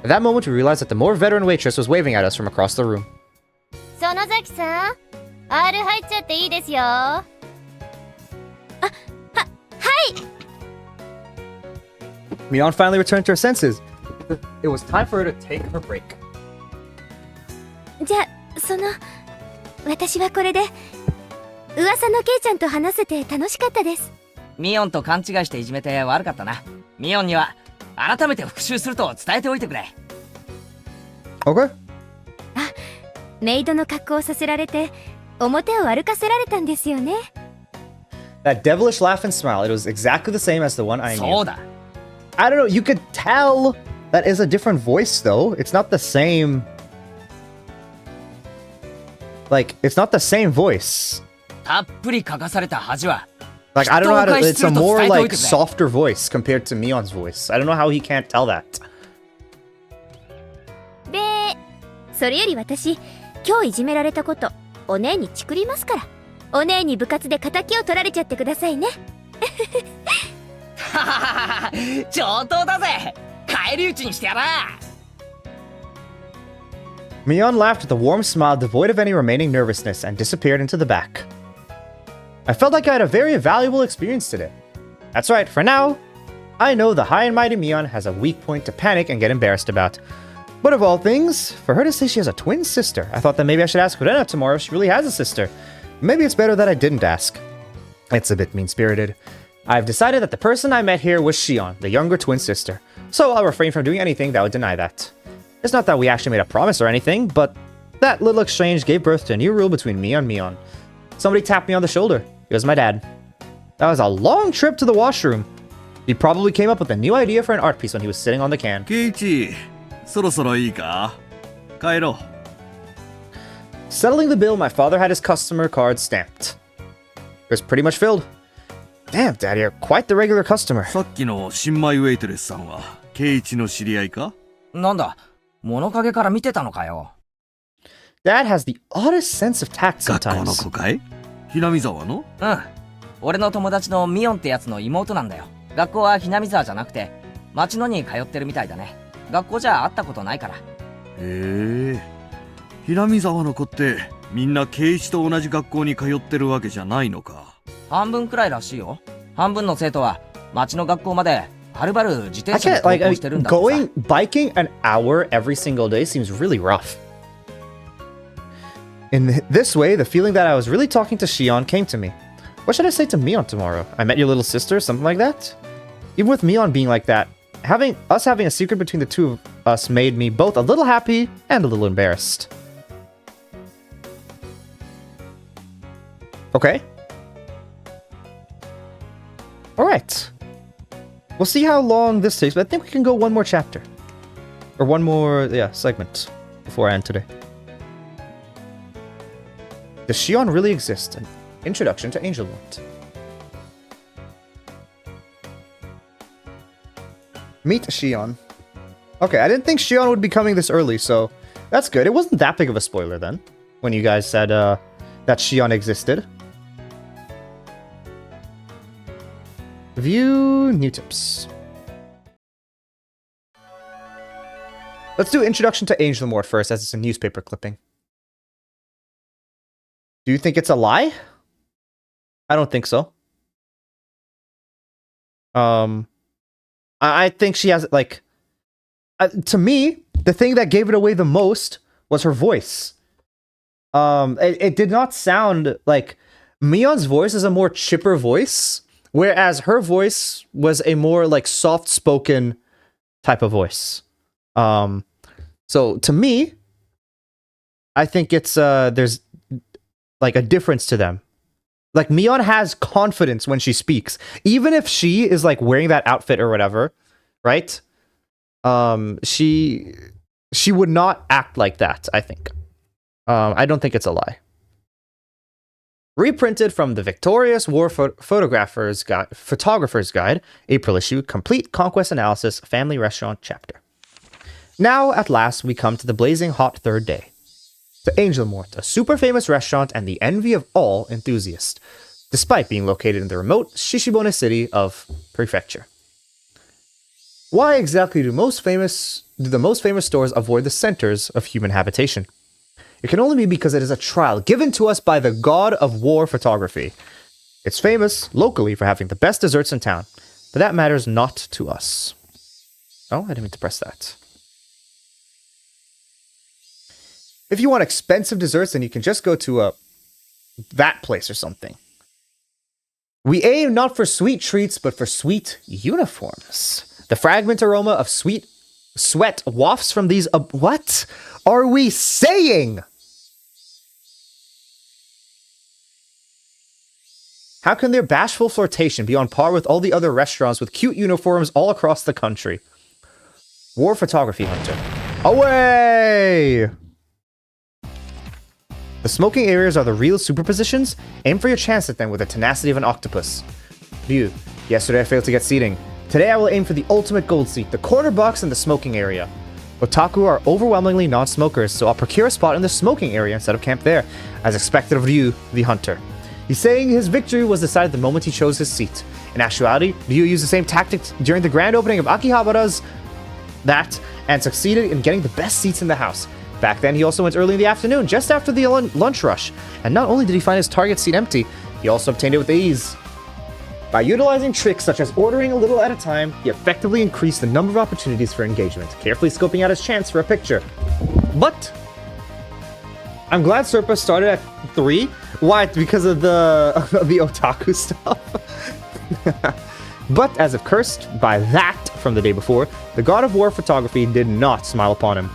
At that moment, we realized that the more veteran waitress was waving at us from across the room. 園崎さん R 入っちゃっていいですよ。Mion finally returned to her senses. It was time for her to take her break. じゃあ私はこれで噂のケイちゃんと話せて楽しかったです。ミオンと勘違いしていじめて悪かったな。ミオンには改めて復習すると伝えておいてくれ。 Okay. メイドの格好をさせられて表を歩かせられたんですよね。 That devilish laugh and smile, it was exactly the same as the one I そ knew. うだ。 I don't know, you could tell that is a different voice, though. It's not the same... Like, it's not the same voice. たっぷり書かされた恥は Like, I don't know how to... 人を It's a 介すると more, 伝えておい like, てくれ。 softer voice compared to Mion's voice. I don't know how he can't tell that. でそれより私今日いじめられたことお姉にチクりますから。お姉に部活で敵を取られちゃってくださいね。はははは上等だぜ。返り討ちにしてやら。 Mion laughed with a warm smile devoid of any remaining nervousness and disappeared into the back. I felt like I had a very valuable experience today. That's right, for now, I know the high and mighty Mion has a weak point to panic and get embarrassed about. But of all things, for her to say she has a twin sister, I thought that maybe I should ask Rena tomorrow if she really has a sister. Maybe it's better that I didn't ask. It's a bit mean-spirited. I've decided that the person I met here was Shion, the younger twin sister, so I'll refrain from doing anything that would deny that. It's not that we actually made a promise or anything, but that little exchange gave birth to a new rule between me and Mion. Somebody tapped me on the shoulder. It was my dad. That was a long trip to the washroom. He probably came up with a new idea for an art piece when he was sitting on the can. ケイチ、そろそろいいか？帰ろう。 Settling the bill, my father had his customer card stamped. It was pretty much filled. Damn, Dad, you're quite the regular customer. さっきの新米ウェイトレスさんはケイチの知り合いか？なんだ、物陰から見てたのかよ。Dad has the oddest sense of tact 学校の sometimes. 子かい？ひなみ沢の？うん。俺の友達のミオンってやつの妹なんだよ。学校はひなみ沢じゃなくて、町野に通ってるみたいだね。学校じゃ会ったことないから。へえ。ひなみ沢の子ってみんなケイチと同じ学校に通ってるわけじゃないのか？半分くらいらしいよ。半分の生徒は町の学校まではるばる自 I 転車で can't, like, 登校してるんだってさ。 going, biking an hour every single day seems really rough. In this way, the feeling that I was really talking to Shion came to me. What should I say to Mion tomorrow? I met your little sister, something like that? Even with Mion being like that, having a secret between the two of us made me both a little happy and a little embarrassed. Okay. Alright. We'll see how long this takes, but I think we can go one more chapter. Or one more, segment before I end today. Does Shion really exist? An introduction to Angel Wand. Meet Shion. Okay, I didn't think Shion would be coming this early, so that's good. It wasn't that big of a spoiler then, when you guys said that Shion existed. View new tips. Let's do introduction to Angel Mort first, as it's a newspaper clipping. Do you think it's a lie? I don't think so. I think she has, like... to me, the thing that gave it away the most was her voice. It did not sound like... Mion's voice is a more chipper voice, whereas her voice was a more, like, soft-spoken type of voice. So, to me, I think it's, there's, like, a difference to them. Like, Mion has confidence when she speaks. Even if she is, like, wearing that outfit or whatever, right? She would not act like that, I think. I don't think it's a lie. Reprinted from the Victorious War Photographer's Guide, April issue, Complete Conquest Analysis, Family Restaurant Chapter. Now, at last, we come to the blazing hot third day. To Angel Mort, a super famous restaurant and the envy of all enthusiasts, despite being located in the remote Shishibone city of Prefecture. Why exactly do the most famous stores avoid the centers of human habitation? It can only be because it is a trial given to us by the god of war photography. It's famous locally for having the best desserts in town, but that matters not to us. Oh, I didn't mean to press that. If you want expensive desserts, then you can just go to that place or something. We aim not for sweet treats, but for sweet uniforms. The fragrant aroma of sweet sweat wafts from these... what are we saying? How can their bashful flirtation be on par with all the other restaurants with cute uniforms all across the country? War Photography Hunter. Away! The smoking areas are the real superpositions. Aim for your chance at them with the tenacity of an octopus. View. Yesterday I failed to get seating. Today I will aim for the ultimate gold seat, the corner box in the smoking area. Otaku are overwhelmingly non-smokers, so I'll procure a spot in the smoking area instead of camp there, as expected of Ryu, the hunter. He's saying his victory was decided the moment he chose his seat. In actuality, Ryu used the same tactics during the grand opening of Akihabara's and succeeded in getting the best seats in the house. Back then, he also went early in the afternoon, just after the lunch rush. And not only did he find his target seat empty, he also obtained it with ease. By utilizing tricks such as ordering a little at a time, he effectively increased the number of opportunities for engagement, carefully scoping out his chance for a picture. But I'm glad Serpa started at 3. Why? Because of the otaku stuff. But as if cursed by that from the day before, the god of war photography did not smile upon him.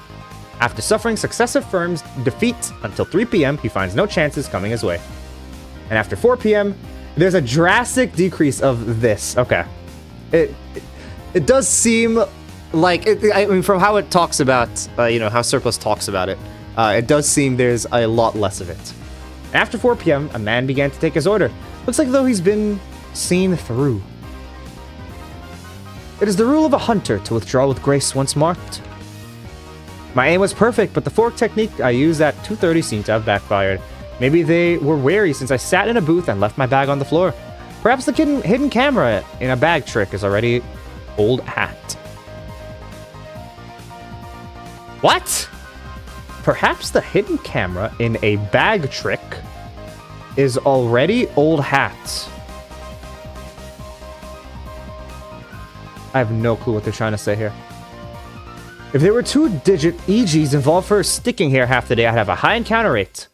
After suffering successive firms' defeats until 3 p.m., he finds no chances coming his way. And after 4 p.m., there's a drastic decrease of this. Okay. It does seem like... I mean, from how it talks about, how Surplus talks about it, it does seem there's a lot less of it. After 4 p.m., a man began to take his order. Looks like though he's been seen through. It is the rule of a hunter to withdraw with grace once marked. My aim was perfect, but the fork technique I used at 2:30 seemed to have backfired. Maybe they were wary since I sat in a booth and left my bag on the floor. Perhaps the hidden camera in a bag trick is already old hat. What? Perhaps the hidden camera in a bag trick is already old hat. I have no clue what they're trying to say here. If there were 2-digit EGs involved for sticking here half the day, I'd have a high encounter rate.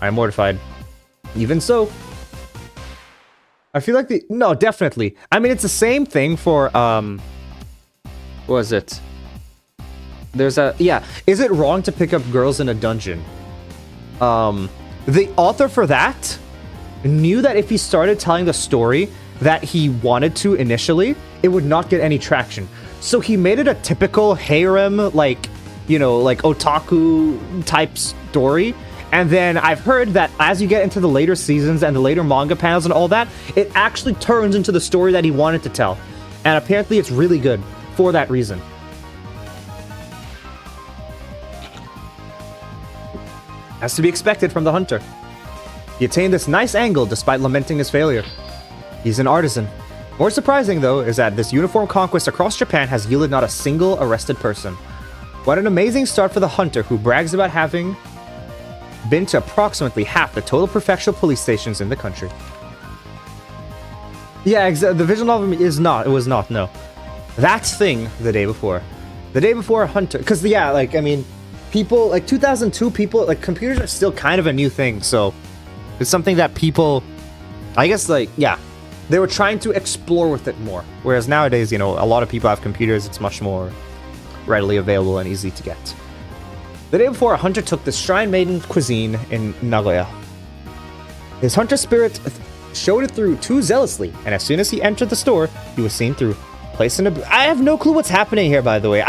I'm mortified. Even so, I feel like no, definitely. I mean, it's the same thing for, what was it? There's is it wrong to pick up girls in a dungeon? The author for that knew that if he started telling the story that he wanted to initially, it would not get any traction. So he made it a typical harem, like otaku type story. And then I've heard that as you get into the later seasons and the later manga panels and all that, it actually turns into the story that he wanted to tell. And apparently it's really good for that reason. As to be expected from the hunter. He attained this nice angle despite lamenting his failure. He's an artisan. More surprising, though, is that this uniform conquest across Japan has yielded not a single arrested person. What an amazing start for the hunter who brags about having been to approximately half the total prefectural police stations in the country. Yeah, the visual novel is not. It was not, no. That thing the day before. The day before Hunter. Because, yeah, like, I mean, people, like, 2002 people, like, computers are still kind of a new thing, so it's something that people, I guess, like, yeah, they were trying to explore with it more. Whereas nowadays, you know, a lot of people have computers, it's much more readily available and easy to get. The day before, Hunter took the Shrine Maiden cuisine in Nagoya. His hunter spirit showed it through too zealously, and as soon as he entered the store, he was seen through. Placing a. I have no clue what's happening here, by the way.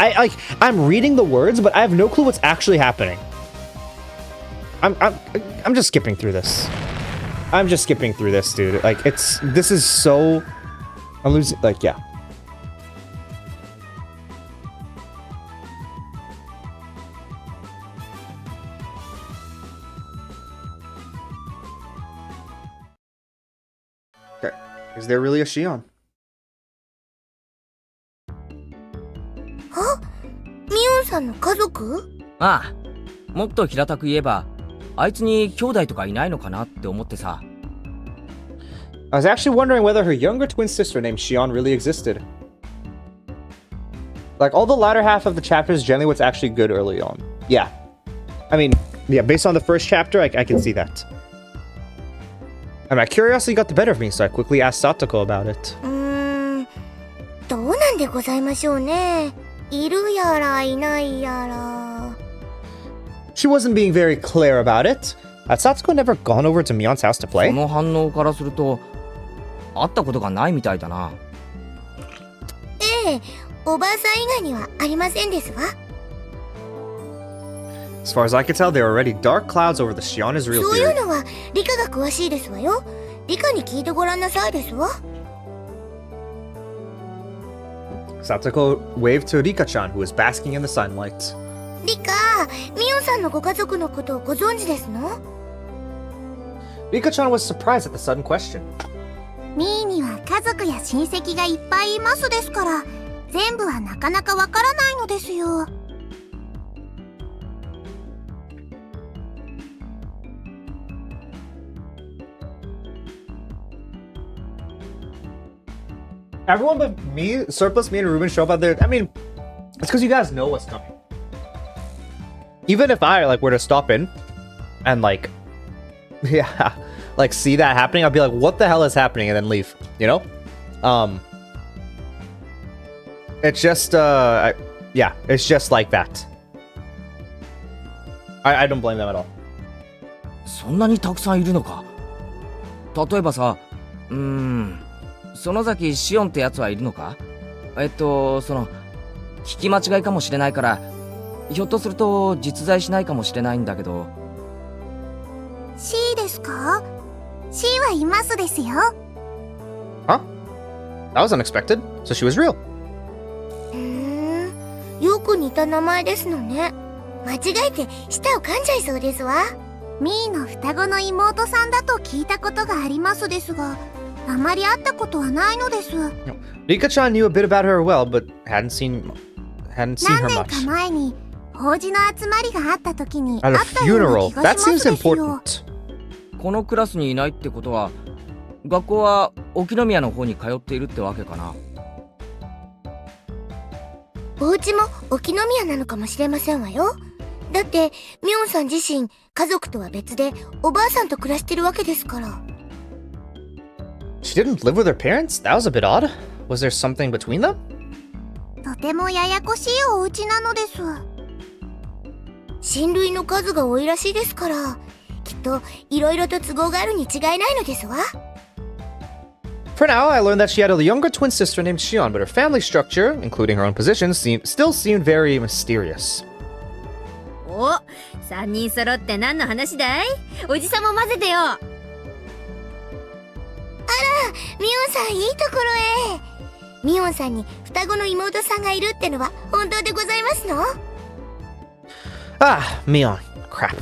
I'm reading the words, but I have no clue what's actually happening. I'm just skipping through this. I'm just skipping through this, dude. Like, this is so. I'm losing. Like, yeah. Okay. Is there really a Shion? ミオンさんの家族？ああ、もっと平たく言えば、あいつに兄弟とかいないのかなって思ってさ。I was actually wondering whether her younger twin sister named Shion really existed. Like, all the latter half of the chapter is generally what's actually good early on. Yeah. I mean, yeah, based on the first chapter, I can see that. And my curiosity got the better of me, so I quickly asked Satoko about it. どうなんでございましょうね。いるやらいないやら。She wasn't being very clear about it. Had Satsuko never gone over to Mion's house to play? その反応からすると、会ったことがないみたいだな。ええ、おばあさん以外にはありませんですわ。As far as I could tell, there were already dark clouds over the Shion is real そうい theory. うのは理科が詳しいですわよ。理科に聞いてごらんなさいですわ。Satoko waved to Rika-chan, who was basking in the sunlight. リカ、ミオンさんのご家族のことをご存知ですの？ Rika-chan was surprised at the sudden question. ミーには家族や親戚がいっぱいいますですから、全部はなかなかわからないのですよ。Everyone but me, Surplus, me, and Ruben show up out there. I mean, it's because you guys know what's coming. Even if I, like, were to stop in and, like, yeah, like, see that happening, I'd be like, what the hell is happening? And then leave, you know? It's just, yeah, it's just like that. I don't blame them at all. そんなにたくさんいるのか。例えばさ、園崎シオンってやつはいるのか？その、聞き間違いかもしれないから、ひょっとすると実在しないかもしれないんだけど。C ですか？ C はいますですよ。Huh? That was unexpected. So she was real. よく似た名前ですのね。間違えて舌を噛んじゃいそうですわ。ミーの双子の妹さんだと聞いたことがありますですが、あまり会ったことはないのです。Rika-chan knew a bit about her well, but hadn't seen her 何 much. 年か前に法事の集まりがあった時に At 会 a ったような funeral. 気が That します seems ですよ。 important. このクラスにいないってことは、学校は沖宮の方に通っているってわけかな。お家も沖宮なのかもしれませんわよ。だってミオンさん自身家族とは別でおばあさんと暮らしてるわけですから。She didn't live with her parents? That was a bit odd. Was there something between them? とてもややこしいお家なのです。親類の数が多いらしいですから、きっといろいろと都合があるに違いないのですわ。For now, I learned that she had a younger twin sister named Shion, but her family structure, including her own position, still seemed very mysterious. お、3人揃って何の話だい？おじさんも混ぜてよ。あら、ミオンさんいいところへ。ミオンさんに双子の妹さんがいるってのは本当でございますの？ Ah, Mion. Crap.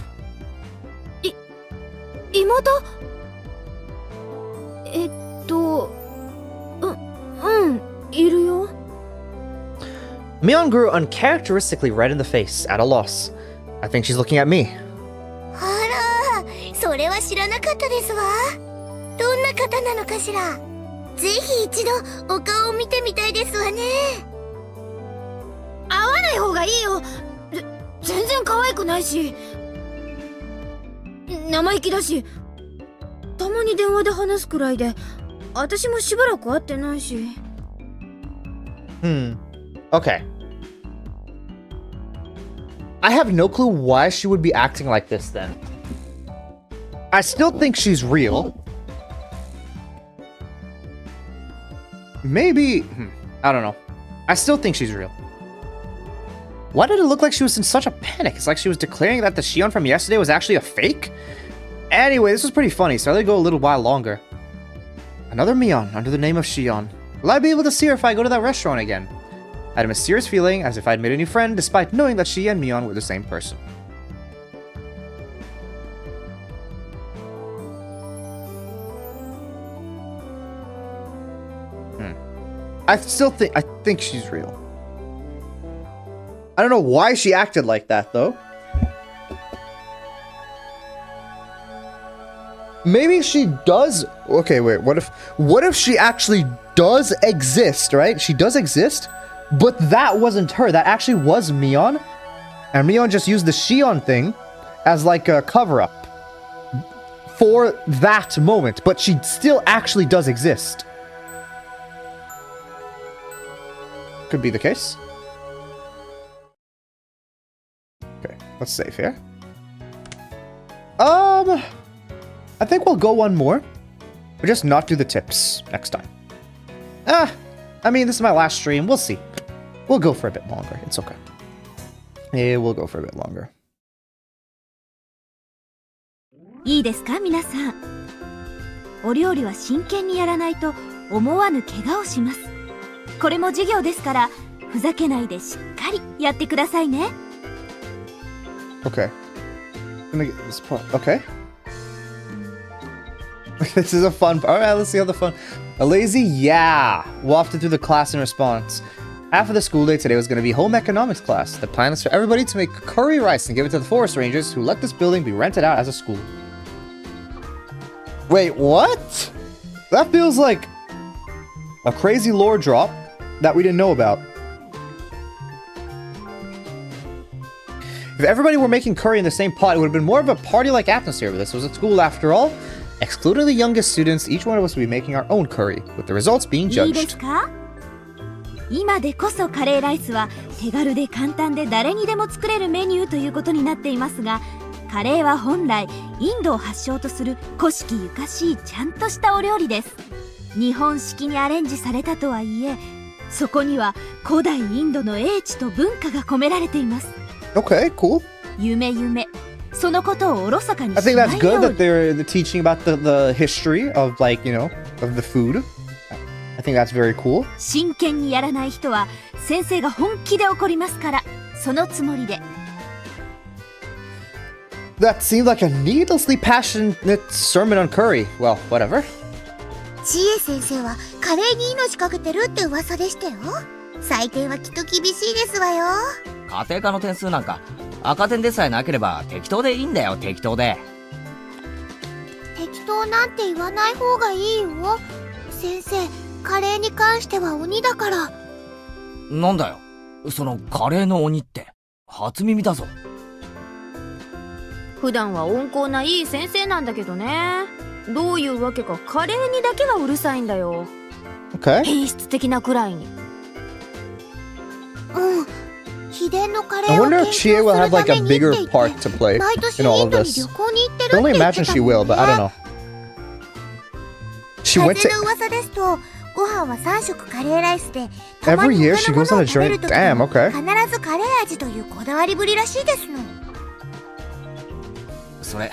妹？いるよ。Mion grew uncharacteristically red in the face, at a loss. I think she's looking at me. あら、それは知らなかったですわ。どんな方なのかしら。ぜひ一度お顔を見てみたいですわね。会わない方がいいよ。全然可愛くないし、生意気だし、たまに電話で話すくらいで、私もしばらく会ってないし。Okay. I have no clue why she would be acting like this then. I still think she's real. Maybe... I don't know. I still think she's real. Why did it look like she was in such a panic? It's like she was declaring that the Shion from yesterday was actually a fake? Anyway, this was pretty funny, so I let it go a little while longer. Another Mion under the name of Shion. Will I be able to see her if I go to that restaurant again? I had a mysterious feeling as if I'd made a new friend despite knowing that she and Mion were the same person. I think she's real. I don't know why she acted like that though. Maybe she does. Okay, wait. What if she actually does exist, right? She does exist, but that wasn't her. That actually was Mion, and Mion just used the Shion thing as like a cover-up for that moment, but she still actually does exist. Could be the case. Okay, let's save here. I think we'll go one more. But just not do the tips next time. I mean, this is my last stream. We'll see. We'll go for a bit longer. It's okay. Yeah, we'll go for a bit longer. いいですか皆さん。お料理は真剣にやらないと思わぬ怪我をします。これも授業ですから、ふざけないでしっかりやってくださいね。Okay. Let me get this part. Okay. This is a fun part. Alright, let's see how the fun. A lazy yeah wafted through the class in response. After the school day today was going to be home economics class. The plan is for everybody to make curry rice and give it to the forest rangers who let this building be rented out as a school. Wait, what? That feels like a crazy lore drop that we didn't know about. If everybody were making curry in the same pot, it would have been more of a party-like atmosphere, but this was a school after all. Excluding the youngest students, each one of us would be making our own curry, with the results being いいです judged. か？今でこそカレーライスは手軽で簡単で誰にでも作れるメニューということになっていますが、カレーは本来インドを発祥とする古式ゆかしいちゃんとしたお料理です。日本式にアレンジされたとはいえ、そこには古代インドの英知と文化が込められています。 Okay, cool. 夢そのことをおろそかに I し think ない that's よ good う that に。 they're teaching about the history of, like, you know, of the food. I think that's very cool. 真剣にやらない人は先生が本気で怒りますから、そのつもりで。 That seemed like a needlessly passionate sermon on curry. Well, whatever. 知恵先生はカレーに命かけてるって噂でしたよ。採点はきっと厳しいですわよ。家庭科の点数なんか赤点でさえなければ適当でいいんだよ。適当で。適当なんて言わない方がいいよ。先生、カレーに関しては鬼だから。なんだよそのカレーの鬼って。初耳だぞ。普段は温厚ないい先生なんだけどね。どういうわけかカレーにだけはうるさいんだよ。 Okay. 変質的なくらいに。うん。秘伝のカレ I ーを wonder 研 if 究 Chie す will る have た like め a にって bigger 言って part to play 毎年 in all イ of ンドに this. 旅行に行ってる I って only 言って imagine た she の will, but I don't know. She went 風 to の噂ですと、ご飯は3食カレーライスで、たま every に year 他 she のも goes の on を a 食べ journey. るとき Damn, も okay. 必ずカレー味というこだわりぶりらしいですの。それ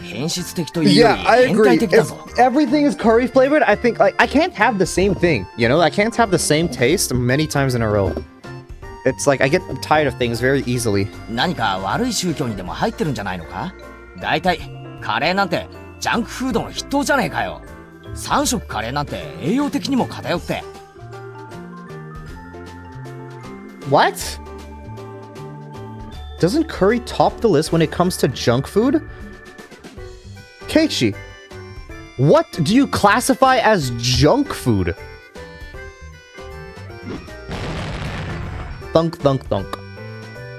変質的というよ Yeah, り I 変 agree. 態的だ If ぞ。 everything is curry flavored, I think like I can't have the same thing. You know, I can't have the same taste many times in a row. It's like I get tired of things very easily. 何か悪い宗教にでも入ってるんじゃないのか。だいたいカレーなんてジャンクフードの筆頭じゃねえかよ。3食カレーなんて栄養的にも偏って。What? Doesn't curry top the list when it comes to junk food? Keiichi, what do you classify as junk food? Thunk, thunk, thunk.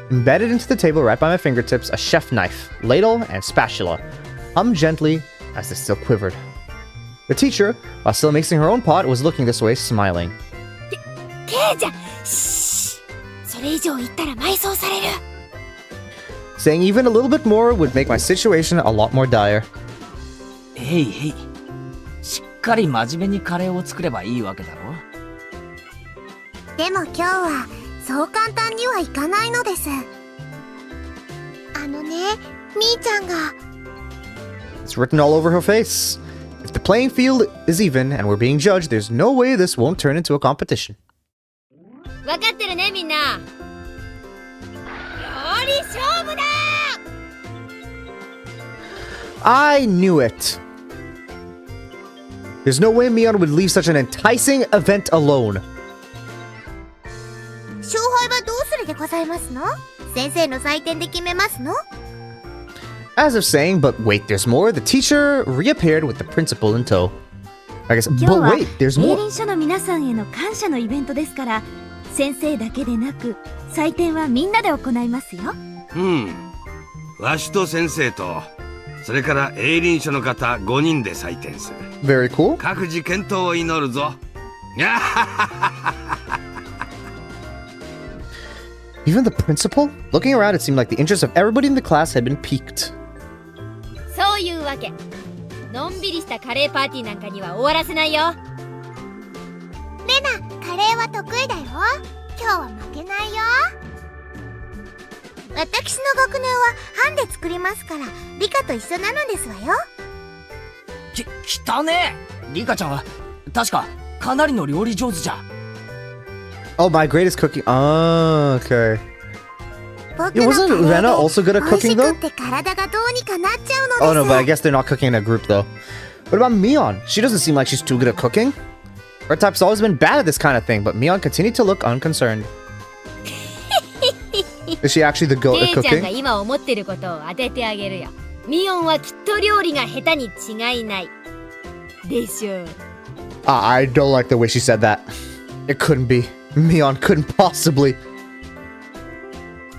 Embedded into the table right by my fingertips, a chef knife, ladle, and spatula hummed gently as they still quivered. The teacher, while still mixing her own pot, was looking this way, smiling. ケイちゃん、シー、それ以上言ったら埋葬される。 Saying even a little bit more would make my situation a lot more dire. へいへい。しっかり真面目にカレーを作ればいいわけだろ。でも今日はそう簡単にはいかないのです。あのね、みーちゃんが。It's written all over her face. If the playing field is even and we're being judged, there's no way this won't turn into a competition. 分かってるね、みんな。料理勝負だ。 I knew it. There's no way Mion would leave such an enticing event alone. 勝敗はどうするでございますの？先生の採点で決めますの？ As if saying, but wait, there's more, the teacher reappeared with the principal in tow. I guess, 今日 but は wait, there's 営 more. 林署の皆さんへの感謝のイベントですから、先生だけでなく採点はみんなで行いますよ。わしと先生とそれから営林署の方5人で採点する。 Very cool. 各自健闘を祈るぞ。 Even the principal? Looking around, it seemed like the interest of everybody in the class had been piqued. そういうわけ。のんびりしたカレーパーティーなんかには終わらせないよ。レナ、カレーは得意だよ。今日は負けないよ。私の学年は班で作りますから、リカと一緒なのですわよ。きたねえ。リカちゃんは確かかなりの料理上手じゃ。 Oh, my greatest cooking. Oh, okay. 僕 Yeah, の wasn't カレー Rena で also good at 美味し cooking く though? って体がどうにかなっちゃうのです。 Oh no, but I guess they're not cooking in a group though. What about Mion? She doesn't seem like she's too good at cooking. Her type's always been bad at this kind of thing, but Mion continued to look unconcerned. Is she actually the goat ケ at イちゃんが cooking? 今思ってることを当ててあげるよ。ミオンはきっと料理が下手に違いない。でしょう。 I don't like the way she said that. It couldn't be. Mion couldn't possibly.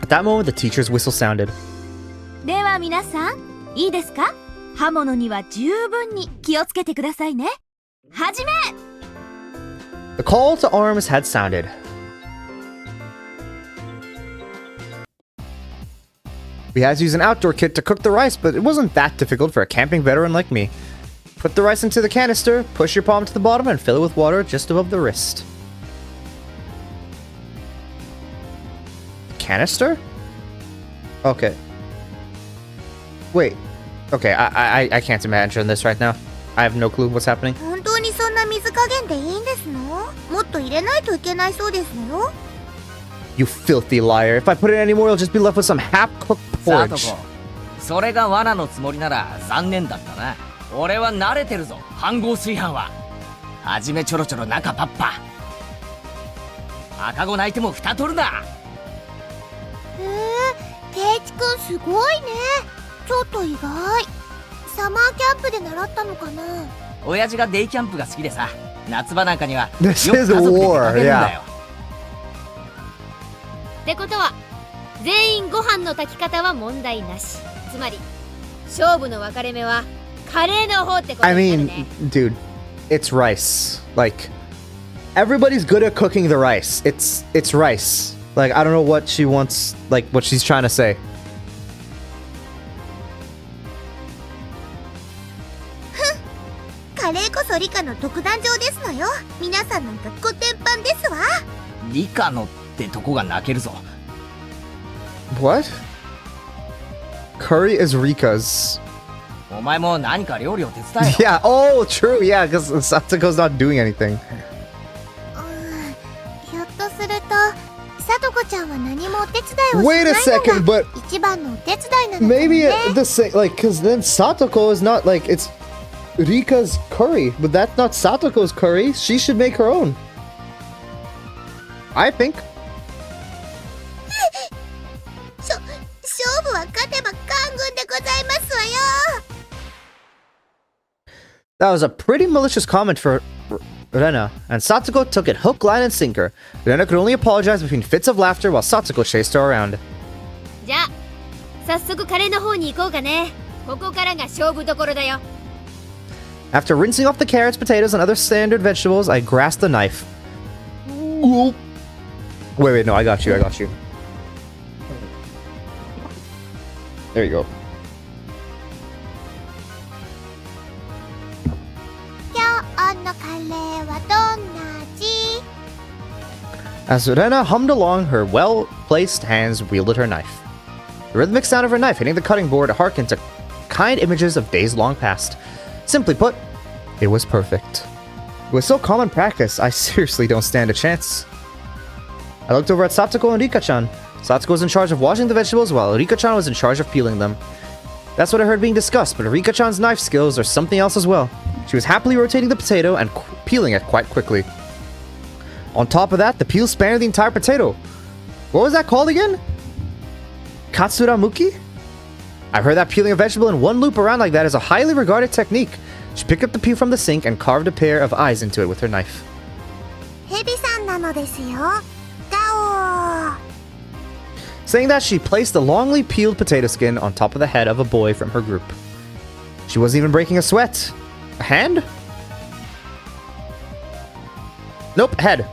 At that moment, the teacher's whistle sounded. では皆さん、いいですか？刃物には十分に気をつけてくださいね。はじめ！ The call to arms had sounded. We had to use an outdoor kit to cook the rice, but it wasn't that difficult for a camping veteran like me. Put the rice into the canister, push your palm to the bottom, and fill it with water just above the wrist. Canister? Okay. Wait. Okay, I can't imagine this right now. I have no clue what's happening. 本当にそんな水加減でいいんですの？もっと入れないといけないそうですのよ。 You filthy liar. If I put it anymore, you'll just be left with some half-cooked さと porridge. こ、それが罠のつもりなら残念だったな。俺は慣れてるぞ、飯盒炊飯は。はじめちょろちょろ中パッパ。赤子泣いても蓋取るな。ケイチくんすごいね。ちょっと意外。サマーキャンプで習ったのかな。親父がデイキャンプが好きでさ、夏場なんかには This よく is 家族で出 war, かけるんだ yeah. よ。ってことは全員ご飯の炊き方は問題なし。つまり勝負の分かれ目はカレーの方ってこと I になる mean, ね。 dude, it's rice. Like, everybody's good at cooking the rice. It's rice. Like, I don't know what she wants, like, what she's trying to say. カレーこそリカの独壇場ですのよ。皆さんなんかコテンパンですわ。リカのってとこが泣けるぞ。What? Curry is Rika's. お前も何か料理を手伝えよ。 Yeah, oh, true, yeah, because Satoko's not doing anything. ひょっとするとさとこちゃんは何もお手伝いをし Wait ない a second, の but が一番のお手伝いなのかも maybe ね。 the same, like, because then Satoko is not, like, it's Rika's curry, but that's not Satoko's curry. She should make her own. I think. That was a pretty malicious comment for Rena, and Satsuko took it hook, line, and sinker. Rena could only apologize between fits of laughter while Satsuko chased her around. じゃあ早速カレーの方に行こうかね。ここからが勝負どころだよ。 After rinsing off the carrots, potatoes, and other standard vegetables, I grasped the knife. Wait, no, I got you. There you go. 今日のカレーはどんな味？ As Rena hummed along, her well-placed hands wielded her knife. The rhythmic sound of her knife hitting the cutting board harkened to kind images of days long past. Simply put, it was perfect. It was so common practice, I seriously don't stand a chance. I looked over at Satsuko and Rika-chan. Satsuko was in charge of washing the vegetables while Rika-chan was in charge of peeling them. That's what I heard being discussed, but Rika-chan's knife skills are something else as well. She was happily rotating the potato and peeling it quite quickly. On top of that, the peel spanned the entire potato. What was that called again? Katsuramuki? I've heard that peeling a vegetable in one loop around like that is a highly regarded technique. She picked up the peel from the sink and carved a pair of eyes into it with her knife. ヘビさんなのですよ。ガオー。 Saying that, she placed the longly peeled potato skin on top of the head of a boy from her group. She wasn't even breaking a sweat. A hand? Nope, head.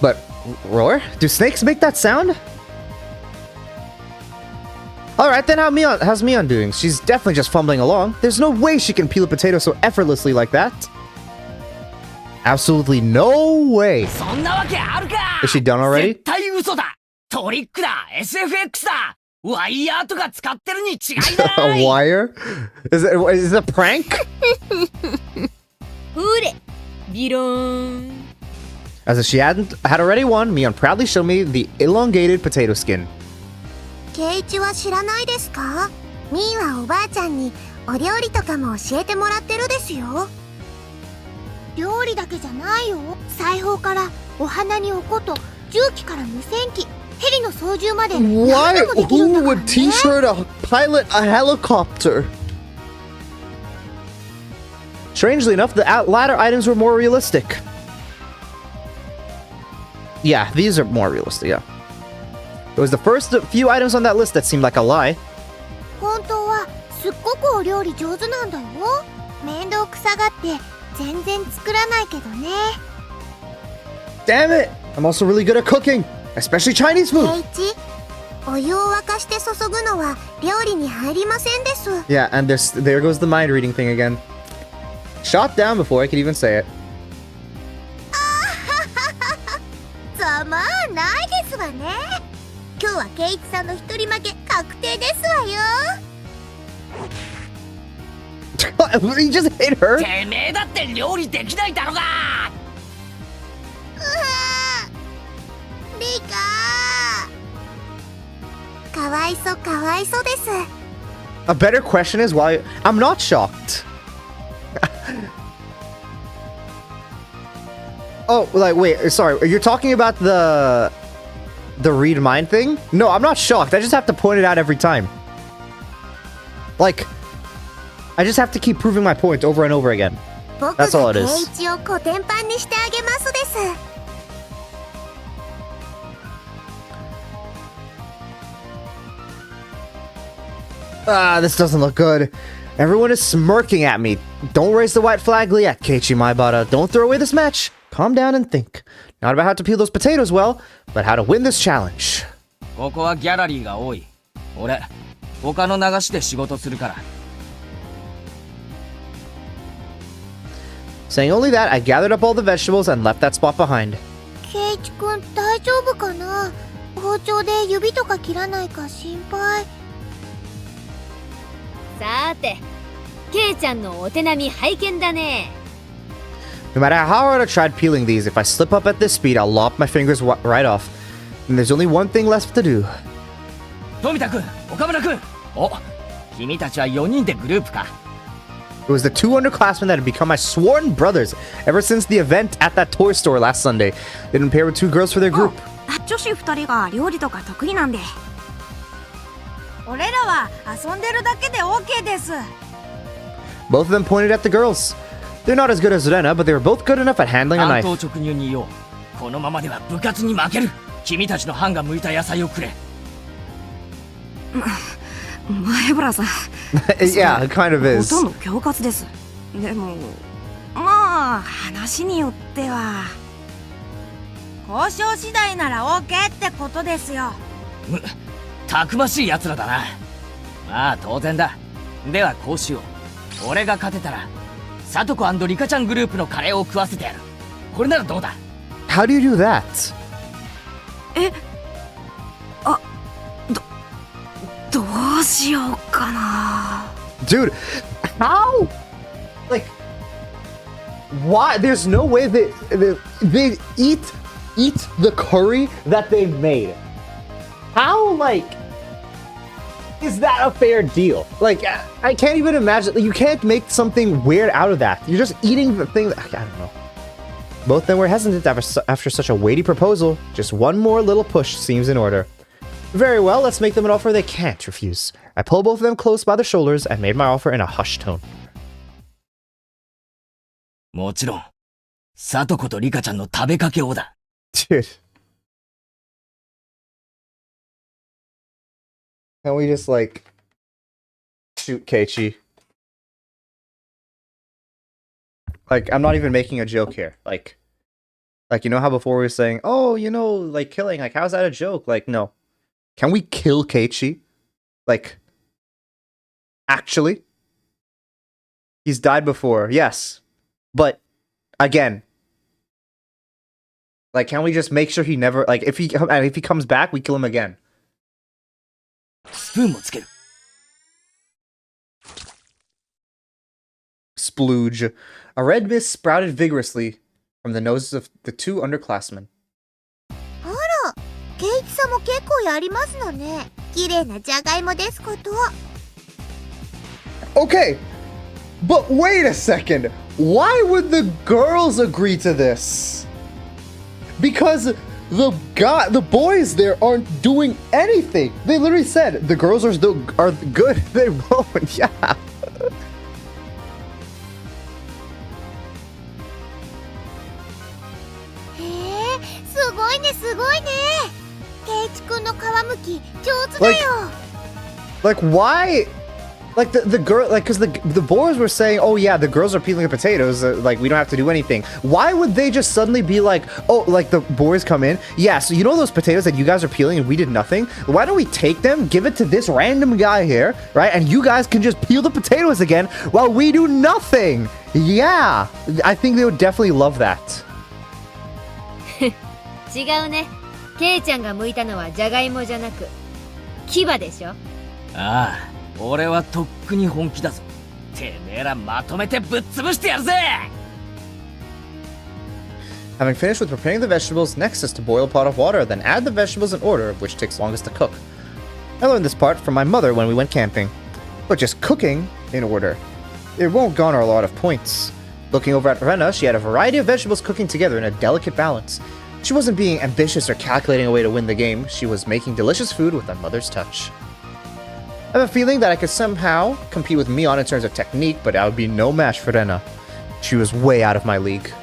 But, roar? Do snakes make that sound? Alright, then how's Mion doing? She's definitely just fumbling along. There's no way she can peel a potato so effortlessly like that. Absolutely no way. そんなわけあるか。 Is she done already? 絶対嘘だ。トリックだ。SFX だ。ワイヤーとか使ってるに違いな A い。 wire? Is it a prank? ほれビローン。 As if she had already won, Mion proudly showed me the elongated potato skin. ケイチは知らないですか？ミーはおばあちゃんにお料理とかも教えてもらってるですよ。料理だけじゃないよ。裁縫からお花におこと、重機から無線機、ヘリの操縦まで Why? 何でもできるんだ Who からね。 would teach her to pilot a helicopter? Strangely enough, the latter items were more realistic. Yeah, these are more realistic, yeah. It was the first few items on that list that seemed like a lie. 本当はすっごくお料理上手なんだよ。面倒くさがって全然作らないけどね。 Damn it! I'm also really good at cooking, especially Chinese ケ food. イチ、お湯を沸かして注ぐのは料理に入りませんです。 Yeah, and there goes the mind reading thing again. Shot down before I could even say it. ざまあないですわね。今日はケイチさんの一人負け確定ですわよ。 He just hit her. てめえだって料理できないだろが。リカかわいそうかわいそうです。 A better question is why I'm not shocked. Oh, like wait, sorry. You're talking about the read mind thing? No, I'm not shocked. I just have to point it out every time. Like, I just have to keep proving my point over and over again. 僕 That's all が it ケ is. イチをコテンパンにしてあげますです。 Ah, this doesn't look good. Everyone is smirking at me. Don't raise the white flag yet, Keiichi Maibara. Don't throw away this match. Calm down and think. Not about how to peel those potatoes well, but how to win this challenge. ここはギャラリーが多い。俺、他の流しで仕事するから。 Saying only that, I gathered up all the vegetables and left that spot behind. ケイチくん大丈夫かな？包丁で指とか切らないか心配。さーてケイちゃんのお手並み拝見だね。 No matter how hard I tried peeling these, if I slip up at this speed, I'll lop my fingers right off. And there's only one thing left to do. 富田君、岡村君。お、君たちは4人でグループか。 It was the two underclassmen that had become my sworn brothers ever since the event at that toy store last Sunday. They'd been paired with two girls for their group. 女子2人が料理とか得意なんで。俺らは遊んでるだけで OK です。 Both of them pointed at the girls. They're not as good as Rena, but they were both good enough at handling a 単 knife. 刀直入に言おう。このままでは部活に負ける。君たちの班が向いた野菜をくれ。前原さん、 Yeah, it kind of ほ is. とんど恐喝です。でもまあ話によっては交渉次第なら OK ってことですよ。たくましい奴らだな。まあ当然だ。ではこうしよう。俺が勝てたらサトコ&リカちゃんグループのカレーを食わせてやる。これならどうだ？ How do you do that? どうしようかな。 Dude, how? Like, why? There's no way they eat the curry that they made. How, like, is that a fair deal? Like, I can't even imagine. Like, you can't make something weird out of that. You're just eating the thing that, I don't know. Both of them were hesitant after such a weighty proposal. Just one more little push seems in order. Very well, let's make them an offer they can't refuse. I pulled both of them close by the shoulders and made my offer in a hushed tone. もちろん、サトコとリカちゃんの食べかけをだ。Dude. Can we just, like, shoot Keiichi? Like, I'm not even making a joke here. Like, you know how before we were saying, oh, you know, like, killing, like, how's that a joke? Like, no. Can we kill Keiichi? Like, actually? He's died before, yes. But, again, like, can we just make sure he never, like, if he comes back, we kill him again. スプーンもつける。Splooge. A red mist sprouted vigorously from the noses of the two underclassmen. ケイチさんも結構やりますのね。綺麗なじゃがいもですこと。 Okay, but wait a second. Why would the girls agree to this? Because the boys there aren't doing anything. They literally said the girls are good. They won't. Yeah. へえ、すごいねすごいね。ケイチくんの皮むき上手だよ。 Like why? Like the girl, like, because the boys were saying, oh yeah, the girls are peeling the potatoes, like we don't have to do anything. Why would they just suddenly be like, oh, like the boys come in, yeah, so you know those potatoes that you guys are peeling and we did nothing? Why don't we take them, give it to this random guy here, right? And you guys can just peel the potatoes again while we do nothing. Yeah, I think they would definitely love that. 違うね。ケイちゃんが剥いたのはじゃがいもじゃなく牙でしょ。ああ、俺はとっくに本気だぞ。てめえらまとめてぶっ潰してやるぜ。 Having finished with preparing the vegetables, next is to boil a pot of water, then add the vegetables in order, which takes longest to cook. I learned this part from my mother when we went camping. But just cooking in order. It won't garner a lot of points. Looking over at Rena, she had a variety of vegetables cooking together in a delicate balance. She wasn't being ambitious or calculating a way to win the game, she was making delicious food with a mother's touch. I have a feeling that I could somehow compete with Mion in terms of technique, but I would be no match for Rena. She was way out of my league.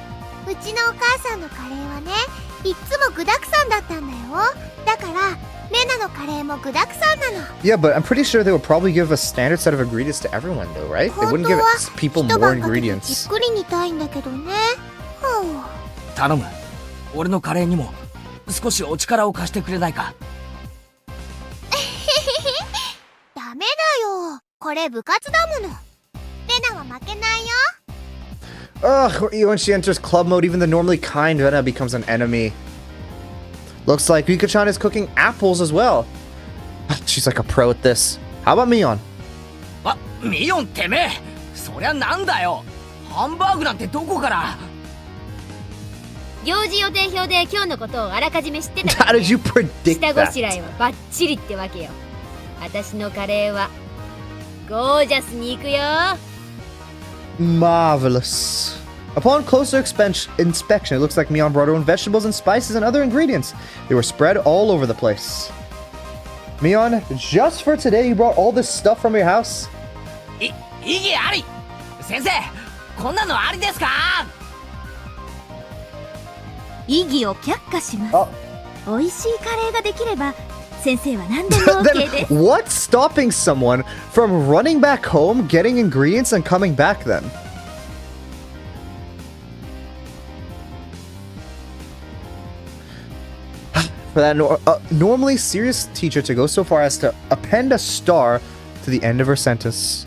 うちのお母さんのカレーはね、いっつも具沢山だったんだよ。だからレナのカレーも具沢山なの。 Yeah, but I'm pretty sure they would probably give a standard set of ingredients to everyone though, right? They 本 wouldn't 当 give は people 一 more 晩かけてじ ingredients. っくり煮たいんだけどね。ふう。頼む。俺のカレーにも少しお力を貸してくれないか。ダメだよ。これ部活だもの。レナは負けないよ。 Ugh, when she enters club mode, even the normally kind Rena becomes an enemy. Looks like Rika-chan is cooking apples as well. She's like a pro at this. How about Mion? あ、ミヨンてめえ。そりゃなんだよ。ハンバーグなんてどこから。行事予定表で今日のことをあらかじめ知ってたか How ら、ね、 did you predict 下ごしら that? えはバッチリってわけよ。私のカレーはゴージャスにいくよ。 Marvelous. Upon closer inspection, it looks like Mion brought her own vegetables and spices and other ingredients. They were spread all over the place. Mion, just for today, you brought all this stuff from your house? 意義あり。先生、こんなのありですか？異議を却下します。あ美味しいカレーができれば先生は何でも OK です。 Then what's stopping someone from running back home, getting ingredients, and coming back then? For that normally serious teacher to go so far as to append a star to the end of her sentence.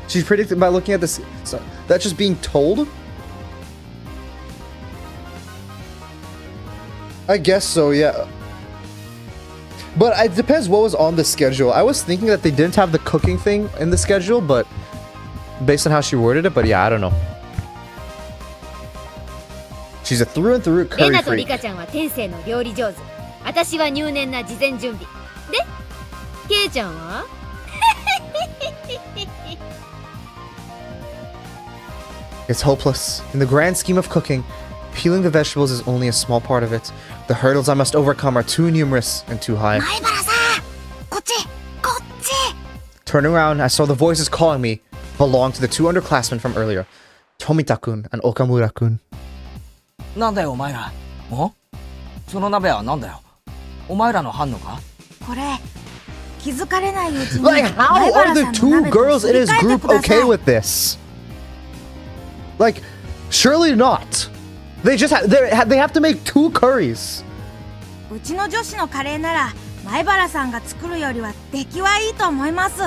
She's predicted by looking at this. So that's just being told? I guess so, yeah. But it depends what was on the schedule. I was thinking that they didn't have the cooking thing in the schedule, but based on how she worded it, but yeah, I don't know. She's a through and through レ curry ナとリ freak. カちゃんは天性の料理上手。私は入念な事前準備。で、ケイちゃんはIt's hopeless. In the grand scheme of cooking, peeling the vegetables is only a small part of it. The hurdles I must overcome are too numerous and too high. 前原さん、こっちこっち。 Turning around, I saw the voices calling me belonged to the two underclassmen from earlier, Tomita-kun and Okamura-kun. なんだよお前ら。お？その鍋はなんだよ。お前らの班のか？これ気づかれないうちに Like, how 前 are 原 the さんの two 鍋と girls す in り his 替えて group くださ okay い。 with this? Like, surely not. They just they have to make two curries. うちの女子のカレーなら前原さんが作るよりは出来はいいと思います。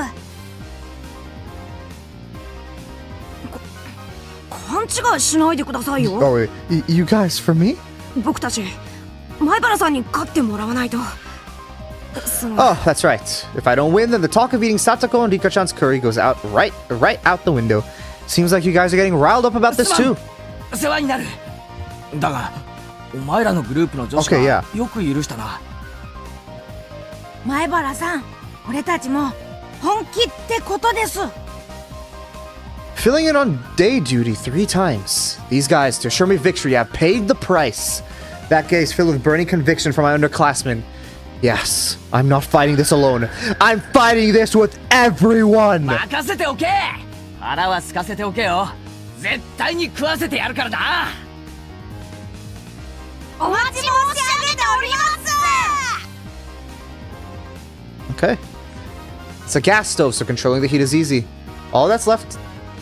勘違いしないでくださいよ。 Oh, wait, you guys for me? 僕たち前原さんに勝ってもらわないと。Oh, that's right. If I don't win, then the talk of eating Satoko and Rika-chan's curry goes out right out the window. Seems like you guys are getting riled up about this too. 世話になる。だが、お前らのグループの女子 Okay, は yeah. よく許したな。前原さん、俺たちも本気ってことです。 Filling in on day duty 3 times. These guys, to assure me victory, have paid the price. That gaze filled with burning conviction from my underclassmen. Yes, I'm not fighting this alone. I'm fighting this with everyone! 任せておけ。腹は空かせておけよ。絶対に食わせてやるからな。お待ち申し上げております。 Okay. It's a gas stove, so controlling the heat is easy. All that's left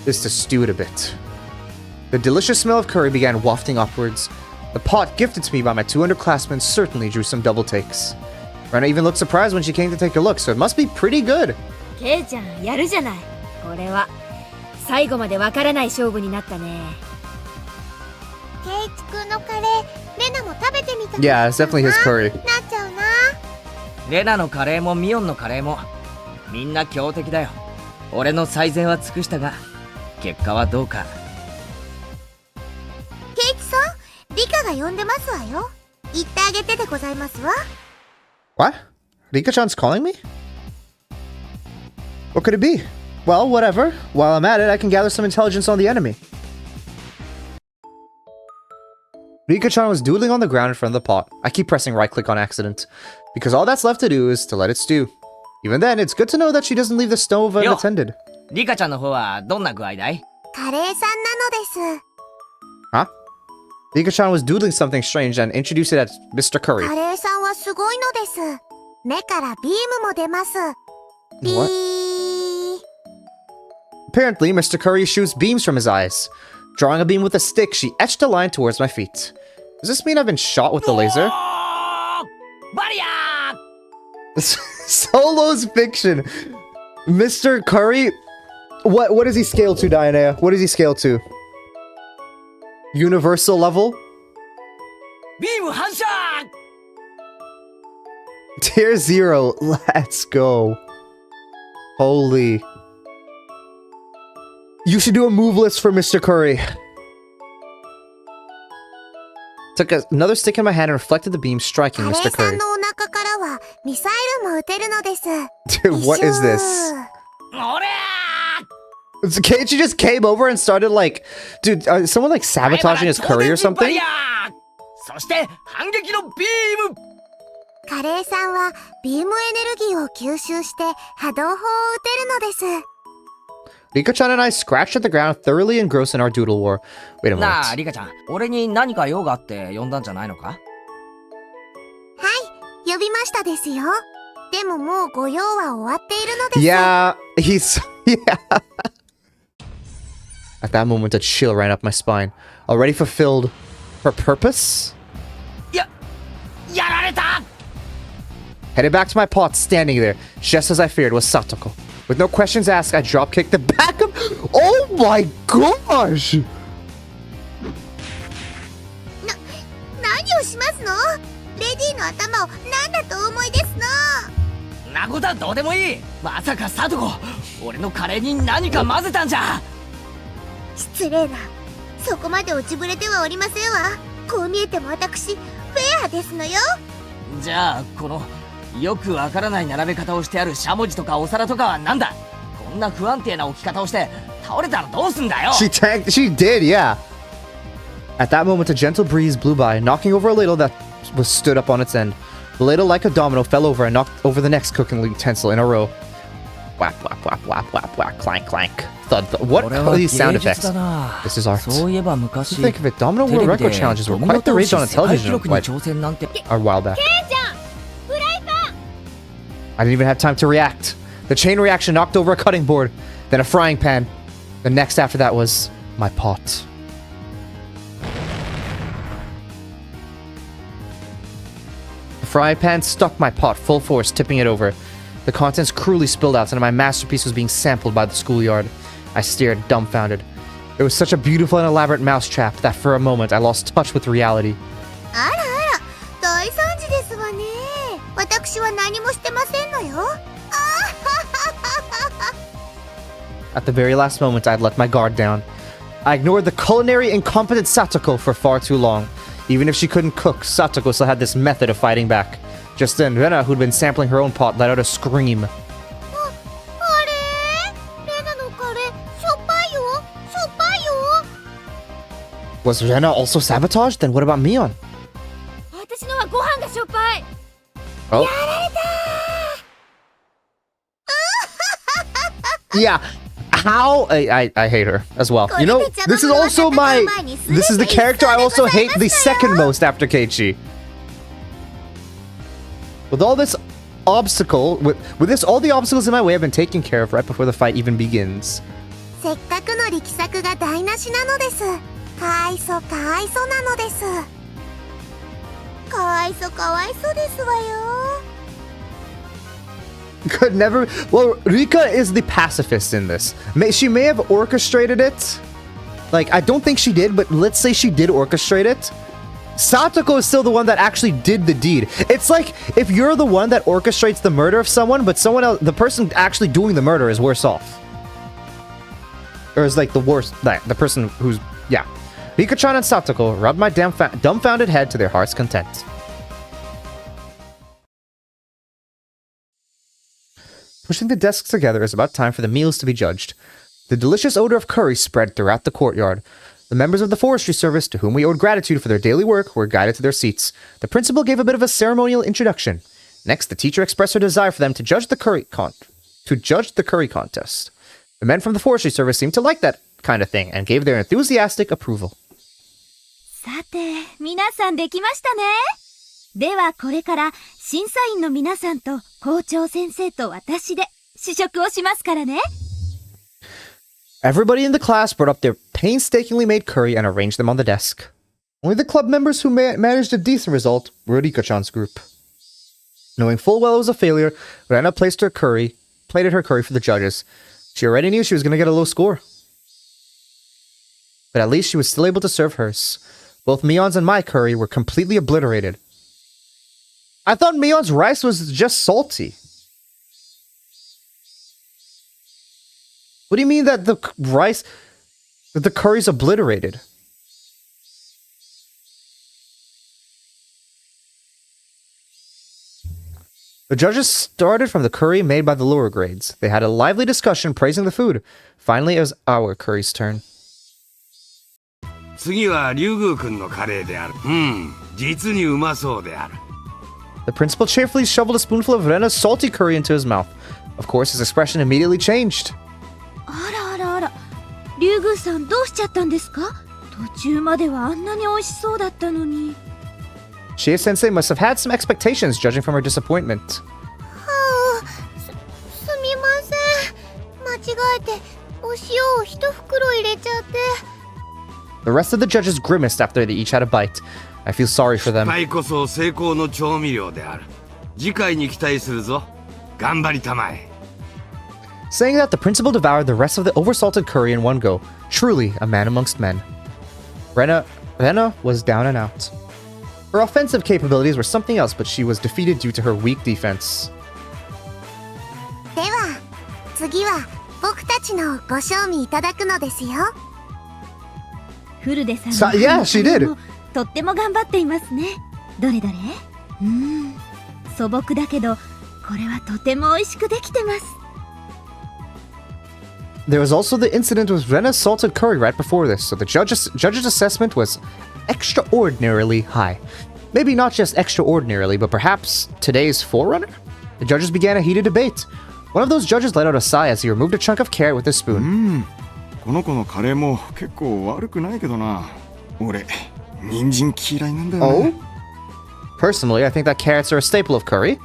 is to stew it a bit. The delicious smell of curry began wafting upwards. The pot gifted to me by my 2 underclassmen certainly drew some double takes. Rena even looked surprised when she came to take a look, so it must be pretty good. ケイちゃんやるじゃない。これは最後までわからない勝負になったね。ケイチくんのカレー、レナも食べてみたかったな。 Yeah, it's definitely his curry. なっちゃうな。レナのカレーもミオンのカレーもみんな強敵だよ。俺の最善は尽くしたが結果はどうか。ケイチさん、リカが呼んでますわよ。言ってあげてでございますわ。 What? Rika-chan's calling me? What could it be? Well, whatever. While I'm at it, I can gather some intelligence on the enemy. Rika-chan was doodling on the ground in front of the pot. I keep pressing right-click on accident, because all that's left to do is to let it stew. Even then, it's good to know that she doesn't leave the stove unattended. リカちゃんの方はどんな具合だい？カレーさんなのです。 Huh? Rika-chan was doodling something strange and introduced it as Mr. Curry. カレーさんはすごいのです。目からビームも出ます。ビ What? ー。 Apparently, Mr. Curry shoots beams from his eyes. Drawing a beam with a stick, she etched a line towards my feet. Does this mean I've been shot with the laser? バリアー！ Solo's fiction. Mr. Curry? What does he scale to, Diana? What does he scale to? Universal level? ビーム反射！ Tier 0. Let's go. Holy. You should do a move list for Mr. Curry. Took another stick in my hand and reflected the beam, striking カレー Mr. さ Curry. んのお腹からはミサイルも撃てるのです。 Dude, what is this? 俺ー！ Can't you just came over and started like, dude, someone like sabotaging his curry or バ something? リアー！そして反撃のビーム！カレーさんはビームエネルギーを吸収して波動砲を撃てるのです。Rika-chan and I scratched at the ground, thoroughly engrossed in our doodle war. Wait a なあ moment. リカちゃん、俺に何か用があって呼んだんじゃないのか？はい、呼びましたですよ。でももうご用は終わっているのです。Yeah, he's... Yeah. At that moment, a chill ran up my spine. Already fulfilled her purpose? やられた！ Headed back to my pot, standing there, just as I feared, was Satoko. With no questions asked, I dropkicked the back of... Oh my gosh! 何をしますの？レディの頭を何だとお思いですの？なことはどうでもいい。まさかサトコ、俺のカレーに何か混ぜたんじゃ。失礼な。そこまで落ちぶれてはおりませんわ。こう見えても私フェアですのよ。じゃあこのよくわからない並べ方をしてあるしゃもじとかお皿とかはなんだ？こんな不安定な置き方をして倒れたらどうすんだよ。 She did, yeah. At that moment, a gentle breeze blew by, knocking over a ladle that was stood up on its end. The ladle, like a domino, fell over and knocked over the next cooking utensil in a row. Whap, whap, whap, whap, whap, whap, clank, clank. Thud, thud. What are these sound effects? This is art. そういえば To 昔 think of it, Domino テ World レビ Record で challenges ド were ミノ quite the 倒 rage し on 世 a 界 television 記録に like 挑戦なんて a while back. I didn't even have time to react. The chain reaction knocked over a cutting board, then a frying pan. The next after that was my pot. The frying pan stuck my pot full force, tipping it over. The contents cruelly spilled out, and my masterpiece was being sampled by the schoolyard. I stared, dumbfounded. It was such a beautiful and elaborate mousetrap that for a moment I lost touch with reality. あらあら、大惨事ですわね。私は何もしてませんのよ。At the very last moment, I had let my guard down. I ignored the culinary incompetent Satoko for far too long. Even if she couldn't cook, Satoko still had this method of fighting back. Just then, Rena, who'd been sampling her own pot, let out a scream. あれ？レナのカレー、しょっぱいよ。しょっぱいよ。 Was Rena also sabotaged? Then what about Mion? 私のはご飯がしょっぱい。 Oh. Yeah. How? I hate her as well. You know, this is also my... This is the character I also hate the second most after Keiichi. With all this obstacle... With this, all the obstacles in my way have been taken care of right before the fight even begins. せっかくの力作が台無しなのです。かわいそかわいそなのです。かわいそかわいそですわよ。 Could never... Well, Rika is the pacifist in this. She may have orchestrated it. Like, I don't think she did, but let's say she did orchestrate it. Satoko is still the one that actually did the deed. It's like if you're the one that orchestrates the murder of someone, but someone else, the person actually doing the murder is worse off. Or is like the worst, the person who's, yeah. Rika-chan and Satoko rubbed my dumbfounded head to their heart's content. Pushing the desks together is about time for the meals to be judged. The delicious odor of curry spread throughout the courtyard. The members of the forestry service, to whom we owed gratitude for their daily work, were guided to their seats. The principal gave a bit of a ceremonial introduction. Next, the teacher expressed her desire for them to judge the curry contest. The men from the forestry service seemed to like that kind of thing and gave their enthusiastic approval. さて、皆さんできましたね。ではこれから審査員の皆さんと校長先生と私で試食をしますからね。 Everybody in the class brought up their painstakingly made curry and arranged them on the desk. Only the club members who managed a decent result were Rika-chan's group. Knowing full well it was a failure, Rena plated her curry for the judges. She already knew she was going to get a low score. But at least she was still able to serve hers. Both Mion's and my curry were completely obliterated. I thought Mion's rice was just salty. What do you mean that the curry's obliterated? The judges started from the curry made by the lower grades. They had a lively discussion praising the food. Finally, it was our curry's turn. 次は竜宮君のカレーである。実にうまそうである。The principal cheerfully shoveled a spoonful of Rena's salty curry into his mouth. Of course, his expression immediately changed. あらあらあら、竜宮さんどうしちゃったんですか？途中まではあんなに美味しそうだったのに。Shie Sensei must have had some expectations, judging from her disappointment. すみません。間違えてお塩を一袋入れちゃって。 The rest of the judges grimaced after they each had a bite. I feel sorry for them. 失敗こそ成功の調味料である。次回に期待するぞ。頑張りたまえ。Saying that, the principal devoured the rest of the oversalted curry in one go. Truly a man amongst men. Rena was down and out. Her offensive capabilities were something else, but she was defeated due to her weak defense. では次は僕たちのご賞味いただくのですよ。フルデさんの Yeah, she did. とっても頑張っていますね。どれどれ？素朴だけどこれはとても美味しくできてます。 There was also the incident with Rena's salted curry right before this, so the judge's assessment was extraordinarily high. Maybe not just extraordinarily, but perhaps today's forerunner? The judges began a heated debate. One of those judges let out a sigh as he removed a chunk of carrot with his spoon. この子のカレーも結構悪くないけどな。俺、人参嫌いなんだよね。 Oh? Personally, I think that carrots are a staple of curry.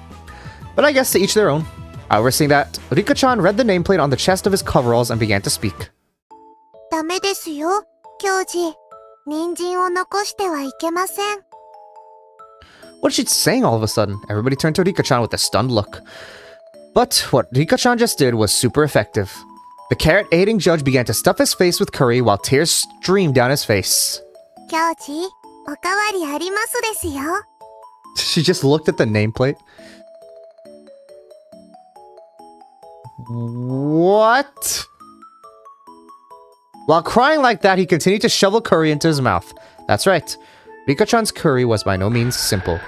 But I guess to each their own. However, seeing that, Rika-chan read the nameplate on the chest of his coveralls and began to speak. ダメですよ、教授。人参を残してはいけません。 What is she saying all of a sudden? Everybody turned to Rika-chan with a stunned look. But what Rika-chan just did was super effective. The carrot-eating judge began to stuff his face with curry while tears streamed down his face. 教授、おかわりありますですよ。 She just looked at the nameplate. What? While crying like that, he continued to shovel curry into his mouth. That's right. Rika-chan's curry was by no means simple.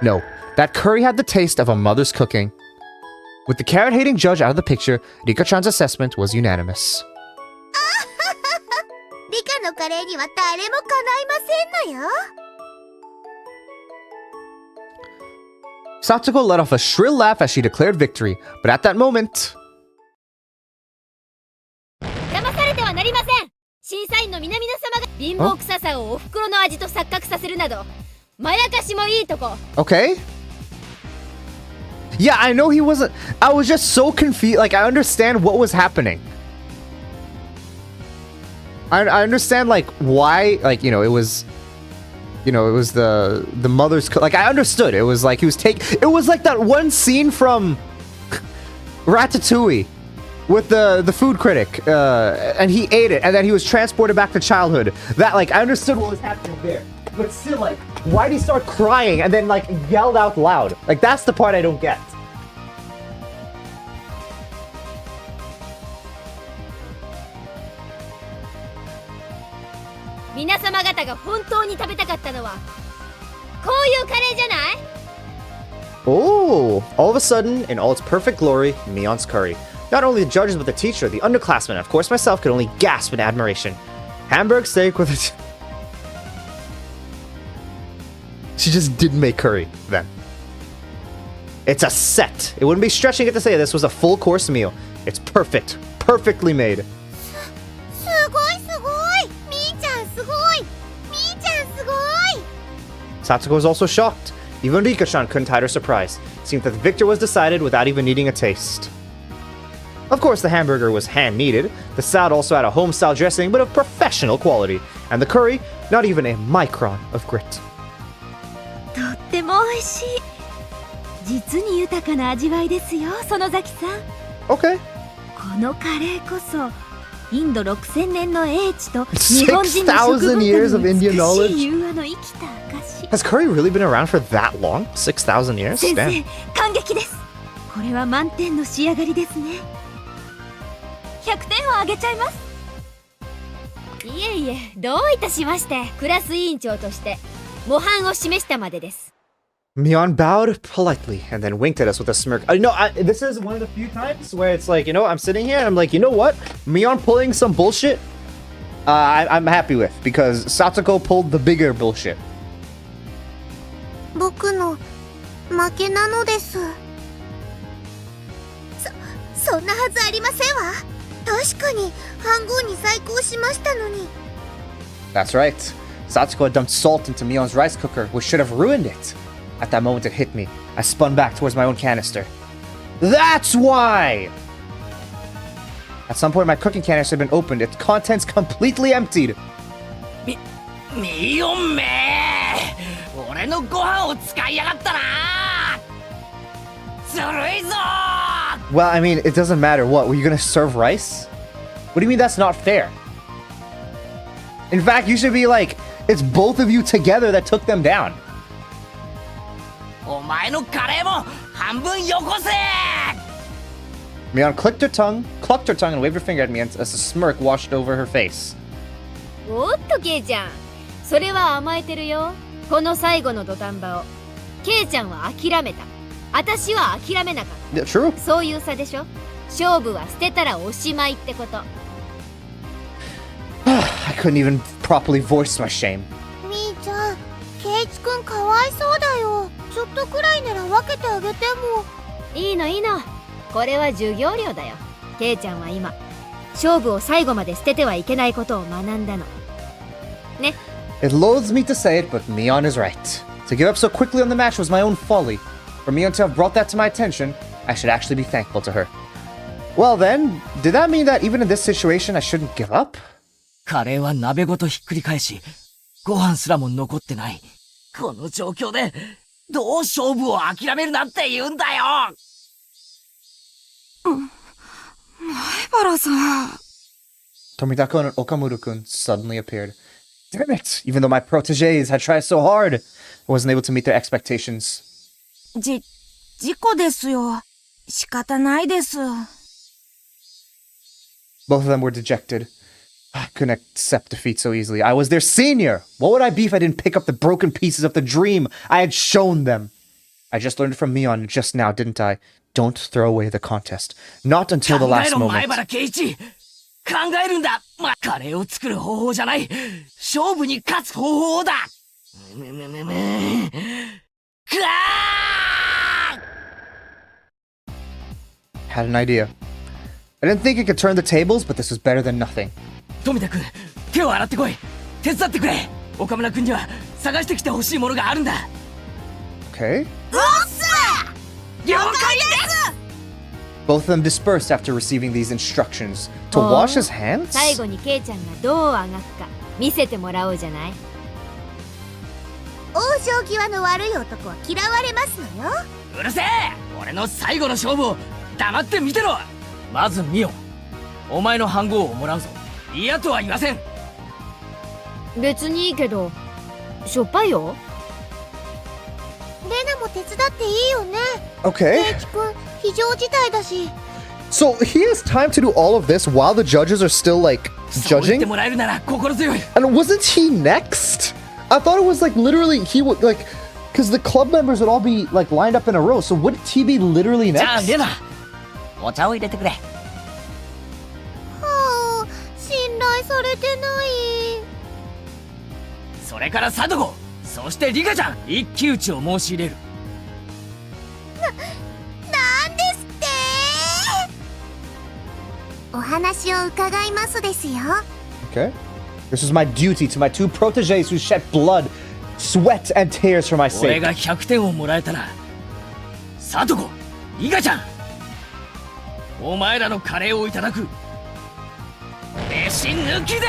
No, that curry had the taste of a mother's cooking. With the carrot-hating judge out of the picture, Rika-chan's assessment was unanimous. リカのカレーには誰もかないませんのよ。 Satsuko let off a shrill laugh as she declared victory, but at that moment... 騙されてはなりません。審査員の皆々様が貧乏臭さをお袋の味と錯覚させるなどまやかしもいいとこ。 Okay. Yeah, I know he wasn't... I was just so confused. Like, I understand what was happening. I understand, like, why... Like, you know, it was... You know, it was the mother's... Like, I understood. It was like he was It was like that one scene from... Ratatouille. With the food critic. And he ate it. And then he was transported back to childhood. That, like, I understood what was happening there. But still, like, why'd he start crying and then, like, yelled out loud? Like, that's the part I don't get. 皆様方が本当に食べたかったのはこういうカレーじゃない？ Oh, all of a sudden, in all its perfect glory, Mion's curry. Not only the judges, but the teacher, the underclassmen, and of course myself could only gasp in admiration. Hamburg steak with it. She just didn't make curry, then. It's a set. It wouldn't be stretching it to say this was a full course meal. It's perfect. Perfectly made. すごいすごい。みーちゃんすごい。みーちゃんすごい。 Satsuko was also shocked. Even Rika-chan couldn't hide her surprise. It seemed that the victor was decided without even needing a taste. Of course, the hamburger was hand-kneaded. The salad also had a home-style dressing, but of professional quality. And the curry, not even a micron of grit. とっても美味しい。実に豊かな味わいですよ、園崎さん。 Okay. このカレーこそインド6000年の英知と日本人の食文化の years of Indian 美し knowledge. い融和の生きた証。 Has curry really been around for that long? 6,000 years? 先生 Damn. 感激です。これは満点の仕上がりですね。100点をあげちゃいます。いえいえ、どういたしまして。クラス委員長として模範を示したまでです。 Mion bowed politely and then winked at us with a smirk. This is one of the few times where it's like, you know, I'm sitting here and I'm like, you know what? Mion pulling some bullshit, I'm happy with, because Satsuko pulled the bigger bullshit. 僕の負けなのです。そんなはずありませんわ。確かに飯盒に細工をしましたのに。 That's right. Satsuko had dumped salt into Mion's rice cooker, which should have ruined it. At that moment it hit me. I spun back towards my own canister. That's why! At some point my cooking canister had been opened, its contents completely emptied. ミオンめ俺のご飯を使いやがったなずるいぞ Well, I mean, it doesn't matter. What, were you gonna serve rice? What do you mean that's not fair? In fact, you should be like, it's both of you together that took them down. お前のカレーも半分よこせ Mion clucked her tongue, and waved her finger at me as a smirk washed over her face. おっとケイちゃん、それは甘えてるよ。この最後の土壇場をケイちゃんは諦めた。私は諦めなかった。 Yeah, true. そういう差でしょ。勝負は捨てたらおしまいってこと。I couldn't even properly voice my shame. みーちゃん、ケイチくんかわいそうだよ。ちょっとくらいなら分けてあげても。いいのいいの。これは授業料だよ。ケイちゃんは今、勝負を最後まで捨ててはいけないことを学んだの。ね。It loathes me to say it, but Mion is right. To give up so quickly on the match was my own folly. For Mion to have brought that to my attention, I should actually be thankful to her. Well then, did that mean that even in this situation I shouldn't give up? カレーは鍋ごとひっくり返しご飯すらも残ってない。この状況でどう勝負を諦めるなんて言うんだよ前原さん。 Tomitako and Okamura-kun suddenly appeared. Damn it! Even though my proteges had tried so hard, I wasn't able to meet their expectations. 事故ですよ。仕方ないです。 Both of them were dejected. I couldn't accept defeat so easily. I was their senior! What would I be if I didn't pick up the broken pieces of the dream I had shown them? I just learned from Mion just now, didn't I? Don't throw away the contest. Not until the 考え last ろ前 moment. 原圭一考えるんだ、カレーを作る方法じゃない勝負に勝つ方法だくわー Had an idea. I didn't think it could turn the tables, but this was better than nothing. 富田君手を洗ってこい手伝ってくれ岡村君には探してきてほしいものがあるんだ Okay. 了解です Both of them dispersed after receiving these instructions. To wash his hands? 最後にケイちゃんがどうあがくか見せてもらおうじゃない。往生際の悪い男は嫌われますのよ。うるせえ俺の最後の勝負を黙って見てろまずミオお前の飯盒をもらうぞ嫌とは言わせん別にいいけど、しょっぱいよ。レナも手伝っていいよね。 Okay. ケイチくん非常事態だし。 So he has time to do all of this while the judges are still, like, そう言って judging? もらえるなら心強い And wasn't he next? I thought it was, like, literally, he would, like, because the club members would all be, like, lined up in a row. So wouldn't he be literally じゃあ next? レナお茶を入れてくれはあ、信頼されてない。それからサトコそしてリカちゃん一騎打ちを申し入れるなんですってお話を伺いますですよ。 Okay. This is my duty to my two proteges who shed blood, sweat, and tears for my 俺 sake. が100点をもらえたらサトコリカちゃんお前らのカレーをいただく飯抜きだ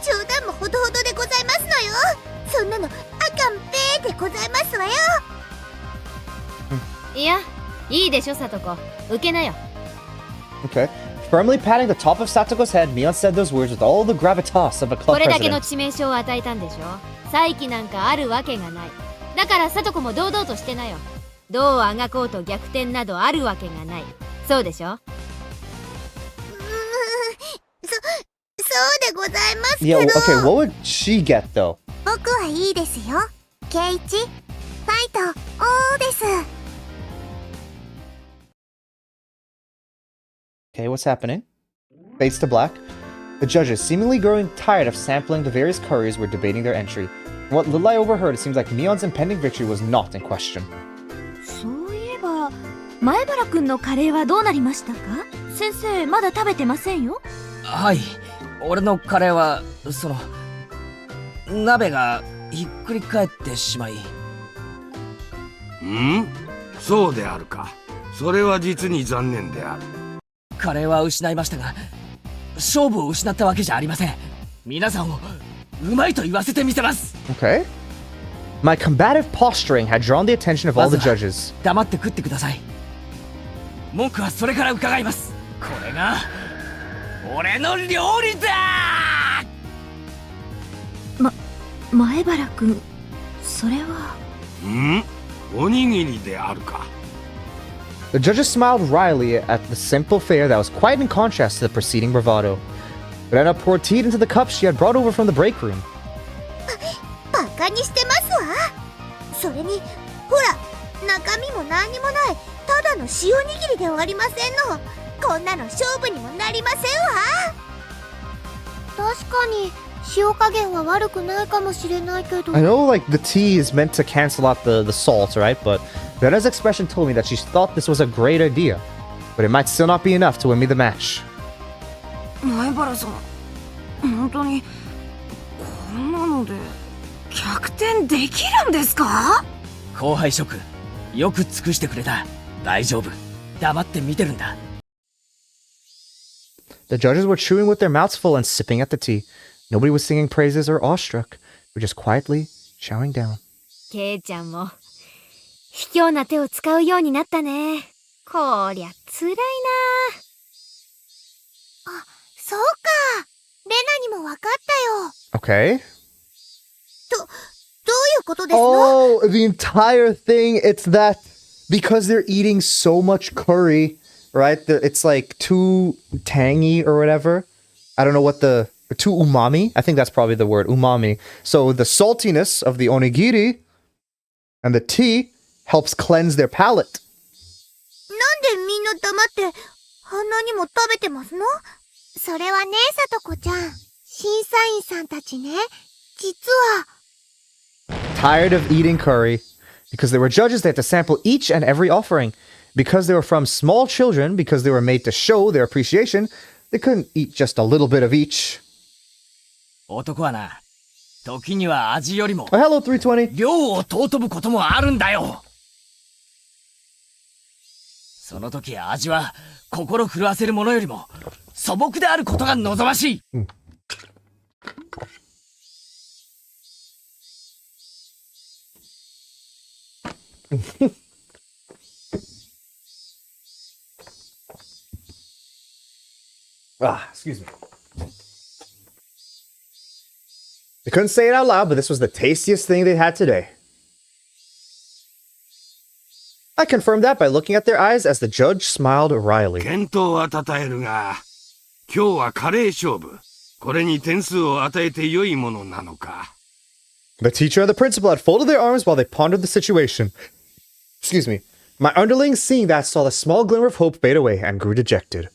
冗談もほどほどでございますのよ。そんなのあかんぺーでございますわよ。いや、いいでしょサトコ。受けなよ。 Okay. Firmly patting the top of Satoko's head, Mion said those words with all the gravitas of a こ club れだけの president. 致命傷を与えたんでしょ。再起なんかあるわけがない。だからサトコも堂々としてなよ。どうあがこうと逆転などあるわけがない。そうでしょ。そうでございますけ Yeah, ど。 okay, what would she get, though? 僕はいいですよ。ケイチ、ファイト、おーです。 Okay, what's happening? Fades to black. The judges, seemingly growing tired of sampling the various curries, were debating their entry. What little I overheard, it seems like Mion's impending victory was not in question. そういえば前原くんのカレーはどうなりましたか？先生まだ食べてませんよ。はい、俺のカレーは鍋がひっくり返ってしまい。そうであるか。それは実に残念である。カレーは失いましたが、勝負を失ったわけじゃありません。皆さんをうまいと言わせてみせます。 Okay. My combative posturing had drawn the attention of all the judges. 黙って食ってください。文句はそれから伺います。これが俺の料理だ。前原くん、それは。おにぎりであるか。The judges smiled wryly at the simple fare that was quite in contrast to the preceding bravado. Renna poured tea into the cup she had brought over from the break room. バカにしてますわ。それにほら、中身も何にもないただの塩握りではありませんの。こんなの勝負にもなりませんわ。確かに塩加減は悪くないかもしれないけど。 I know, like, the tea is meant to cancel out the salt, right? But Renna's expression told me that she thought this was a great idea. But it might still not be enough to win me the match. 前原さん、本当にこんなので逆転できるんですか？後輩諸君、よく尽くしてくれた。大丈夫。黙って見てるんだ。The judges were chewing with their mouths full and sipping at the tea. Nobody was singing praises or awestruck. They were just quietly chowing down. ケイちゃんも卑怯な手を使うようになったね。こりゃ辛いな。そうか、レナにも分かったよ。 Okay. どういうことですの？ Oh, the entire thing, it's that because they're eating so much curry, right? It's like too tangy or whatever. I don't know what too umami. I think that's probably the word, umami. So the saltiness of the onigiri and the tea helps cleanse their palate. なんでみんな黙ってあんなにも食べてますの？それはね、さとこちゃん。審査員さんたちね、実は。Tired of eating curry. Because there were judges that had to sample each and every offering. Because they were from small children, because they were made to show their appreciation, they couldn't eat just a little bit of each. 男はな、時には味よりも Oh, hello, 320. 量を尊ぶこともあるんだよ。その時味は心震わせるものよりも素朴であることが望ましい。Excuse me. They couldn't say it out loud, but this was the tastiest thing they had today. I confirmed that by looking at their eyes as the judge smiled wryly. 健闘は称えるが、今日はカレー勝負。これに点数を与えて良いものなのか。The teacher and the principal had folded their arms while they pondered the situation. Excuse me. My underlings, seeing that, saw the small glimmer of hope fade away and grew dejected.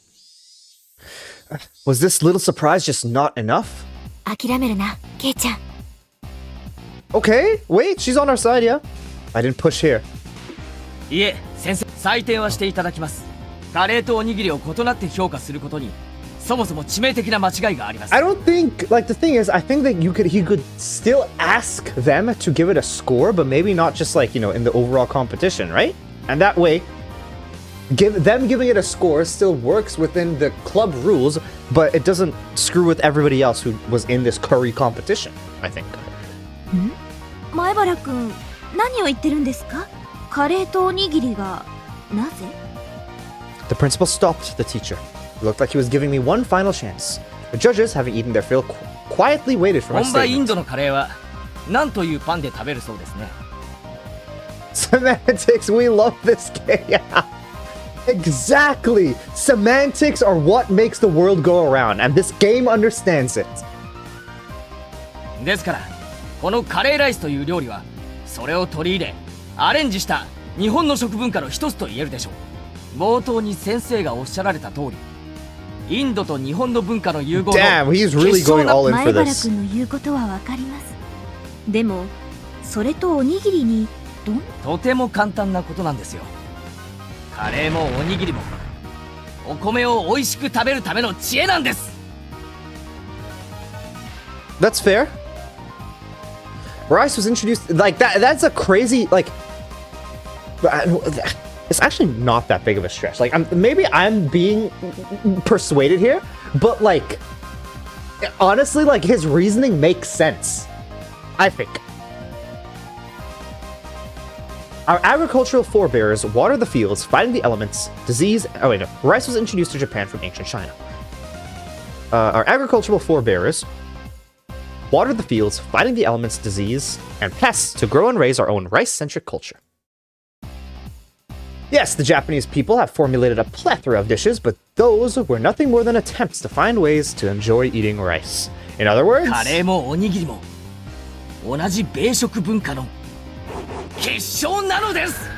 Was this little surprise just not enough? 諦めるな、ケイちゃん。Okay, wait, she's on our side, yeah? I didn't push here. いえ、先生、採点はしていただきます。カレーとおにぎりを異なって評価することに、そもそも致命的な間違いがあります。I don't think, like, the thing is, I think that he could still ask them to give it a score, but maybe not just like, in the overall competition, right? And that way, them giving it a score still works within the club rules, but it doesn't screw with everybody else who was in this curry competition, I think. 前原くん、何を言ってるんですか？カレーとおにぎりがなぜ？ The principal stopped the teacher. It looked like he was giving me one final chance. The judges, having eaten their fill, quietly waited for my 本場イン statement. ドのカレーは何というパンで食べるそうですね。Semantics, we love this game. Exactly. Semantics are what makes the world go around, and this game understands it. ですからこのカレーライスという料理はそれを取り入れアレンジした日本の食文化の一つと言えるでしょう。冒頭に先生がおっしゃられた通り、インドと日本の文化の融合の Damn, he's really going all in 前 for 原 this. くんの言うことはわかります。でもそれとおにぎりにとても簡単なことなんですよ。カレーもおにぎりもお米を美味しく食べるための知恵なんです。 That's fair. Rice was introduced like that. That's a crazy like. It's actually not that big of a stretch. Like, maybe I'm being persuaded here, but like, honestly, like his reasoning makes sense. I think. Our agricultural forebears water the fields, fighting the elements, disease. Oh wait, no. Rice was introduced to Japan from ancient China. Our agricultural forebears watered the fields, fighting the elements, disease, and pests to grow and raise our own rice-centric culture. Yes, the Japanese people have formulated a plethora of dishes, but those were nothing more than attempts to find ways to enjoy eating rice. In other words, カレーもおにぎりも同じ米食文化の結晶なのです。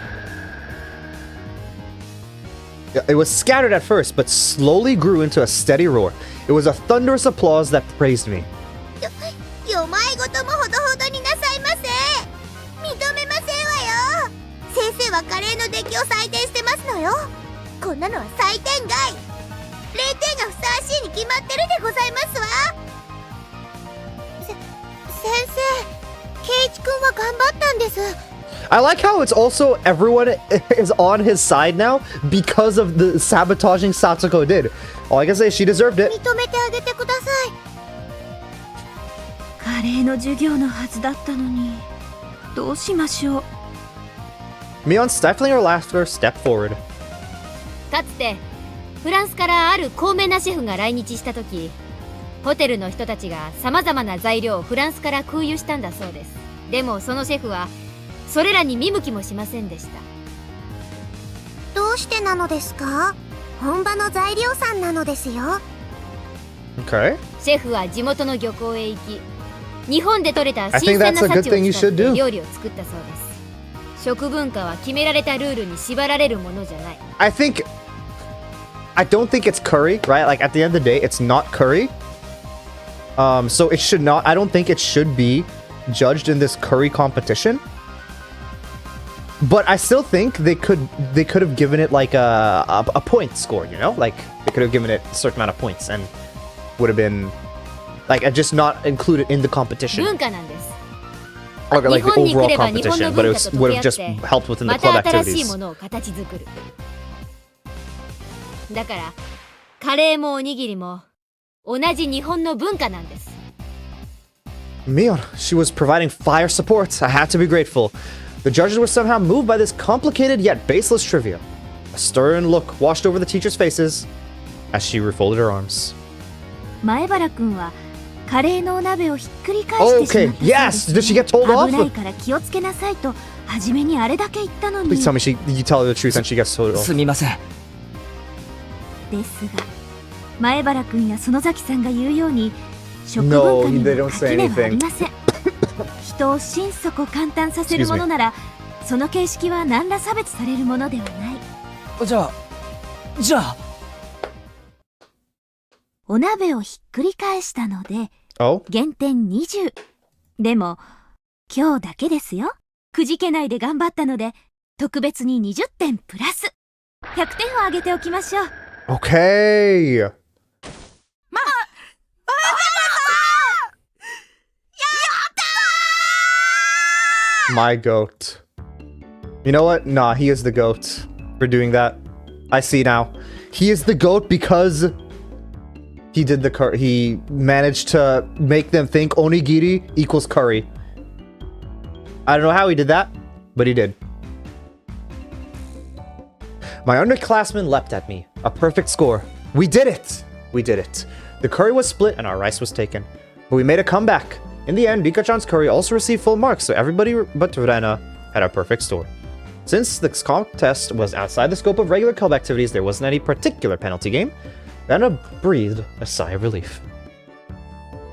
it was scattered at first, but slowly grew into a steady roar. It was a thunderous applause that praised me. よまいごともほどほどになさいませ。認めませんわよ。先生はカレーの出来を採点してますのよ。こんなのは採点外。0点がふさわしいに決まってるでございますわ。先生、ケイイチ君は頑張ったんです。 I like how it's also everyone is on his side now because of the sabotaging Satsuko did. All I can say is she deserved it. 認めてあげてください。カレーの授業のはずだったのにどうしましょう。 Mion, stifling her laughter, stepped forward. かつてフランスからある高名なシェフが来日した時、ホテルの人たちがさまざまな材料をフランスから空輸したんだそうです。でもそのシェフはそれらに見向きもしませんでした。どうしてなのですか？本場の材料さんなのですよ。 Okay. シェフは地元の漁港へ行き、日本で採れた I 新 think 鮮な that's a 幸 good を thing you 使っ should て do. 料理を作ったそうです。食文化は決められたルールに縛られるものじゃない。I don't think it's curry, right? Like at the end of the day, it's not curry. So it should not. I don't think it should be judged in this curry competition. But I still think they could have given it like a point score, you know? Like they could have given it a certain amount of points and would have been like just not included in the competition. 文化なんです。 Or like the 日本に来 overall れば日本の competition, but 文 it 化と would 溶 have け合 just って helped within the ま club た新しい activities. ものを形作る。だからカレーもおにぎりも同じ日本の文化なんです。 Mion, she was providing fire support. I had to be grateful. The judges were somehow moved by this complicated yet baseless trivia. A stern look washed over the teachers' faces as she refolded her arms. 前原くんはカレーのお鍋をひっくり返してしまったそうです Yes! Did she get told 危ない off? から気をつけなさいと初めにあれだけ言ったのに Please tell me you tell her the truth and she gets told off. すみません。ですが前原くんや園崎さんが言うように食 No, 文化に they は don't say 垣根はあり anything. ません。人を心底簡単させるものならその形式は何ら差別されるものではない。じゃあお鍋をひっくり返したので Oh? 減点20。でも今日だけですよ。くじけないで頑張ったので特別に20点プラス100点をあげておきましょう。 Okay. My goat. You know what? Nah, he is the goat for doing that. I see now. He is the goat because he did he managed to make them think onigiri equals curry. I don't know how he did that, but he did. My underclassmen leapt at me. A perfect score. We did it! We did it. The curry was split and our rice was taken. But we made a comeback. In the end, Rika-chan's curry also received full marks, so everybody but Rena had a perfect score. Since this contest was outside the scope of regular club activities, there wasn't any particular penalty game. Rena breathed a sigh of relief.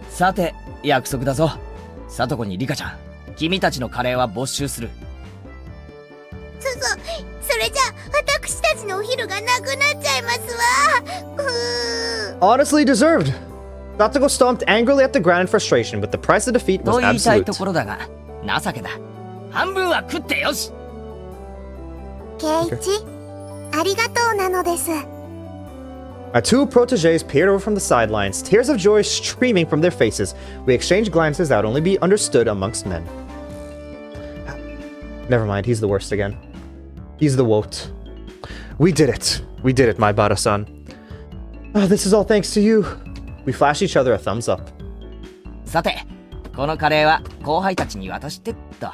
さて約束だぞ。さとこにリカちゃん、君たちのカレーは没収する。それじゃ私たちのお昼がなくなっちゃいますわ。Honestly deserved. Satsuko stomped angrily at the ground in frustration, but the price of defeat と was 言いたい absolute. ところだが情けだ。半分は食ってよし。圭一、ありがとうなのです。Our two protégés peered over from the sidelines, tears of joy streaming from their faces. We exchanged glances that would only be understood amongst men. Never mind, he's the worst again. He's the woat. We did it. We did it, my Bada-san. Oh, this is all thanks to you. We flashed each other a thumbs up. さて、このカレーは後輩たちに渡してっと。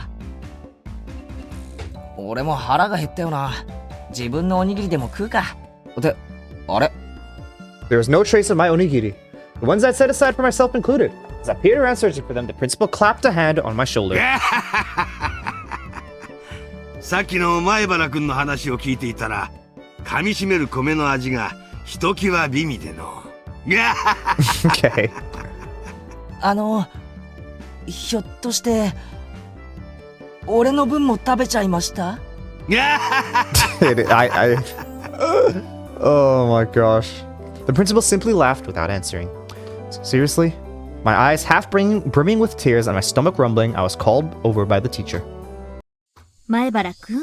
俺も腹が減ったよな。自分のおにぎりでも食うか。って、あれ There was no trace of my onigiri. The ones I'd set aside for myself included. As I peered around searching for them, the principal clapped a hand on my shoulder. さっきの前原君の話を聞いていたら、噛み締める米の味がひときわ美味での。Okay. ひょっとして、俺の分も食べちゃいました Oh my gosh. The principal simply laughed without answering. Seriously? My eyes half brimming with tears and my stomach rumbling, I was called over by the teacher. 前原くん、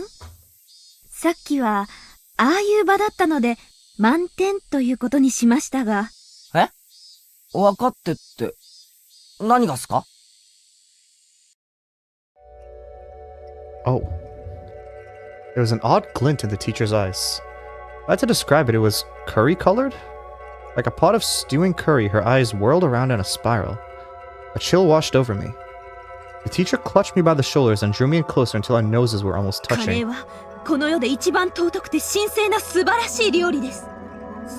さっきはああいう場だったので満点ということにしましたが。え分かってって、何がっすか Oh. There was an odd glint in the teacher's eyes. If I had to describe it, it was curry-colored? Like a pot of stewing curry, her eyes whirled around in a spiral. A chill washed over me. The teacher clutched me by the shoulders and drew me in closer until our noses were almost カレー touching. はこの世で一番尊くて神聖な素晴らしい料理です。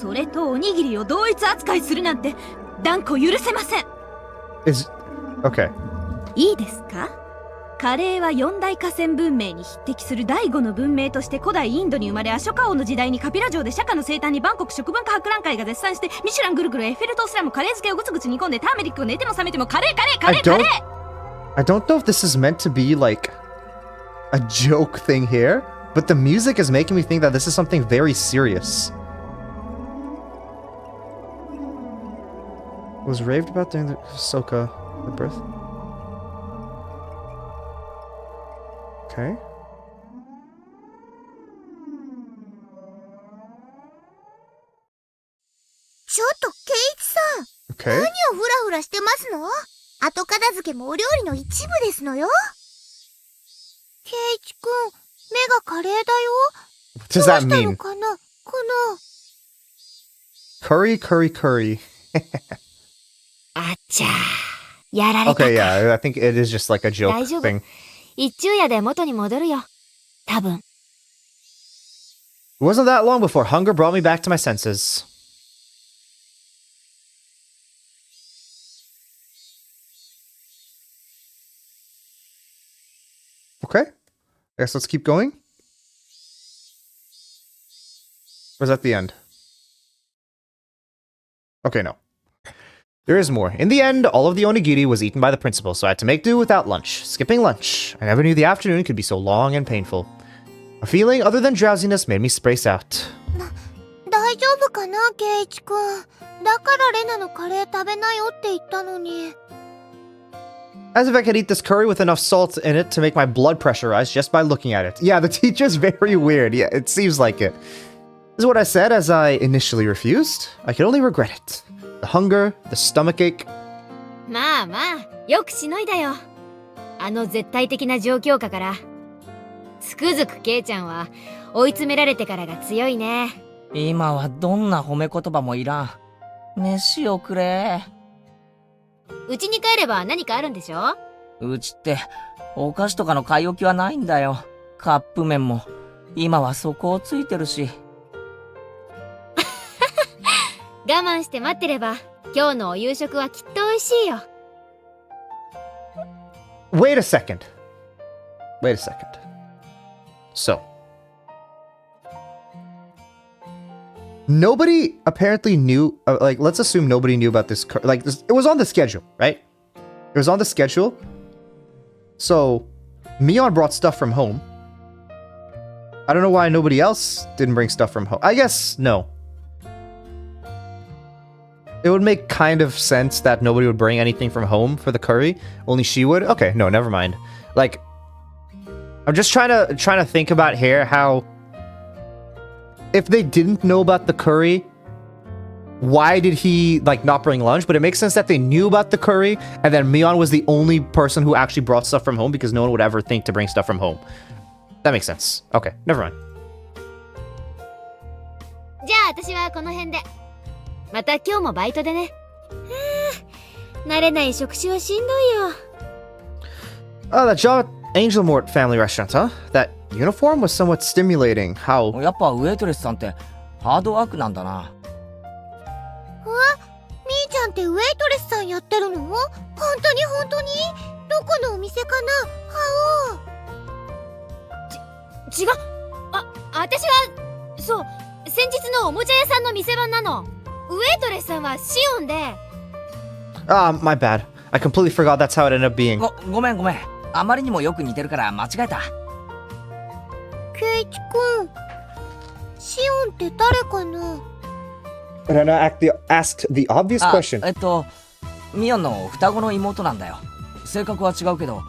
それとおにぎりを同一扱いするなんて断固許せません。 Is... Okay. いいですか？カレーは四大河川文明に匹敵する第五の文明として古代インドに生まれ、アショカ王の時代にカピラ城で釈迦の生誕に万国食文化博覧会が絶賛して、ミシュランぐるぐるエッフェル塔すらもカレー漬けをぐつぐつ煮込んで、ターメリックを寝ても覚めてもカレーカレーカレーカレー。 I don't know if this is meant to be like a joke thing here, but the music is making me think that this is something very serious. Was raved about during the Soka the birth. Okay. ちょっと圭一さん、 Okay. 何をフラフラしてますの？後片付けもお料理の一部ですのよ。圭一くん、目がカレーだよ。 What does ど that うしたの mean? かな？この Curry, curry, curry. あっちゃー、やられたか。 Okay, yeah, I think it is just like a joke 大丈夫。 thing. 一昼夜で元に戻るよ。多分。 It wasn't that long before hunger brought me back to my senses. Okay. I guess let's keep going. Or is that the end? Okay, no. There is more. In the end, all of the onigiri was eaten by the principal, so I had to make do without lunch. Skipping lunch. I never knew the afternoon could be so long and painful. A feeling other than drowsiness made me space out. 大丈夫かな、圭一くん。だからレナのカレー食べなよって言ったのに。 As if I could eat this curry with enough salt in it to make my blood pressure rise just by looking at it. Yeah, the teacher's very weird. Yeah, it seems like it. This is what I said as I initially refused. I could only regret it. The hunger, the stomachache. まあまあ、よくしのいだよ。あの絶対的な状況下から。つくづくケイちゃんは追い詰められてからが強いね。今はどんな褒め言葉もいらん。飯をくれ。うちに帰れば何かあるんでしょ？うちってお菓子とかの買い置きはないんだよ。カップ麺も今は底をついてるし。我慢して待ってれば今日のお夕食はきっと美味しいよ。 Wait a second. Wait a second. So. Nobody apparently knew, like, let's assume nobody knew about this, like, it was on the schedule, right? It was on the schedule. So, Mion brought stuff from home. I don't know why nobody else didn't bring stuff from home. I guess, no. It would make kind of sense that nobody would bring anything from home for the curry. Only she would? Okay, no, never mind. Like, I'm just trying to think about here how if they didn't know about the curry, why did he like not bring lunch? But it makes sense that they knew about the curry and then Mion was the only person who actually brought stuff from home because no one would ever think to bring stuff from home. That makes sense. Okay, never mind. じゃあ私はこの辺で。また今日もバイトでね。慣れない職種はしんどいよ。Oh, that job at Angel Mort family restaurant, huh? That uniform was somewhat stimulating. How? やっぱウェイトレスさんってハードワークなんだな。みーちゃんってウェイトレスさんやってるの？本当にどこのお店かな？違う。私はそう先日のおもちゃ屋さんの店番なの。ウェイトレスさんはシオンで。Ah, my bad. I completely forgot that's how it ended up being. ごめん。あまりにもよく似てるから間違えた。ケイチくん、シオンって誰かな？ Rena asked the obvious question. ミオンの双子の妹なんだよ。性格は違うけど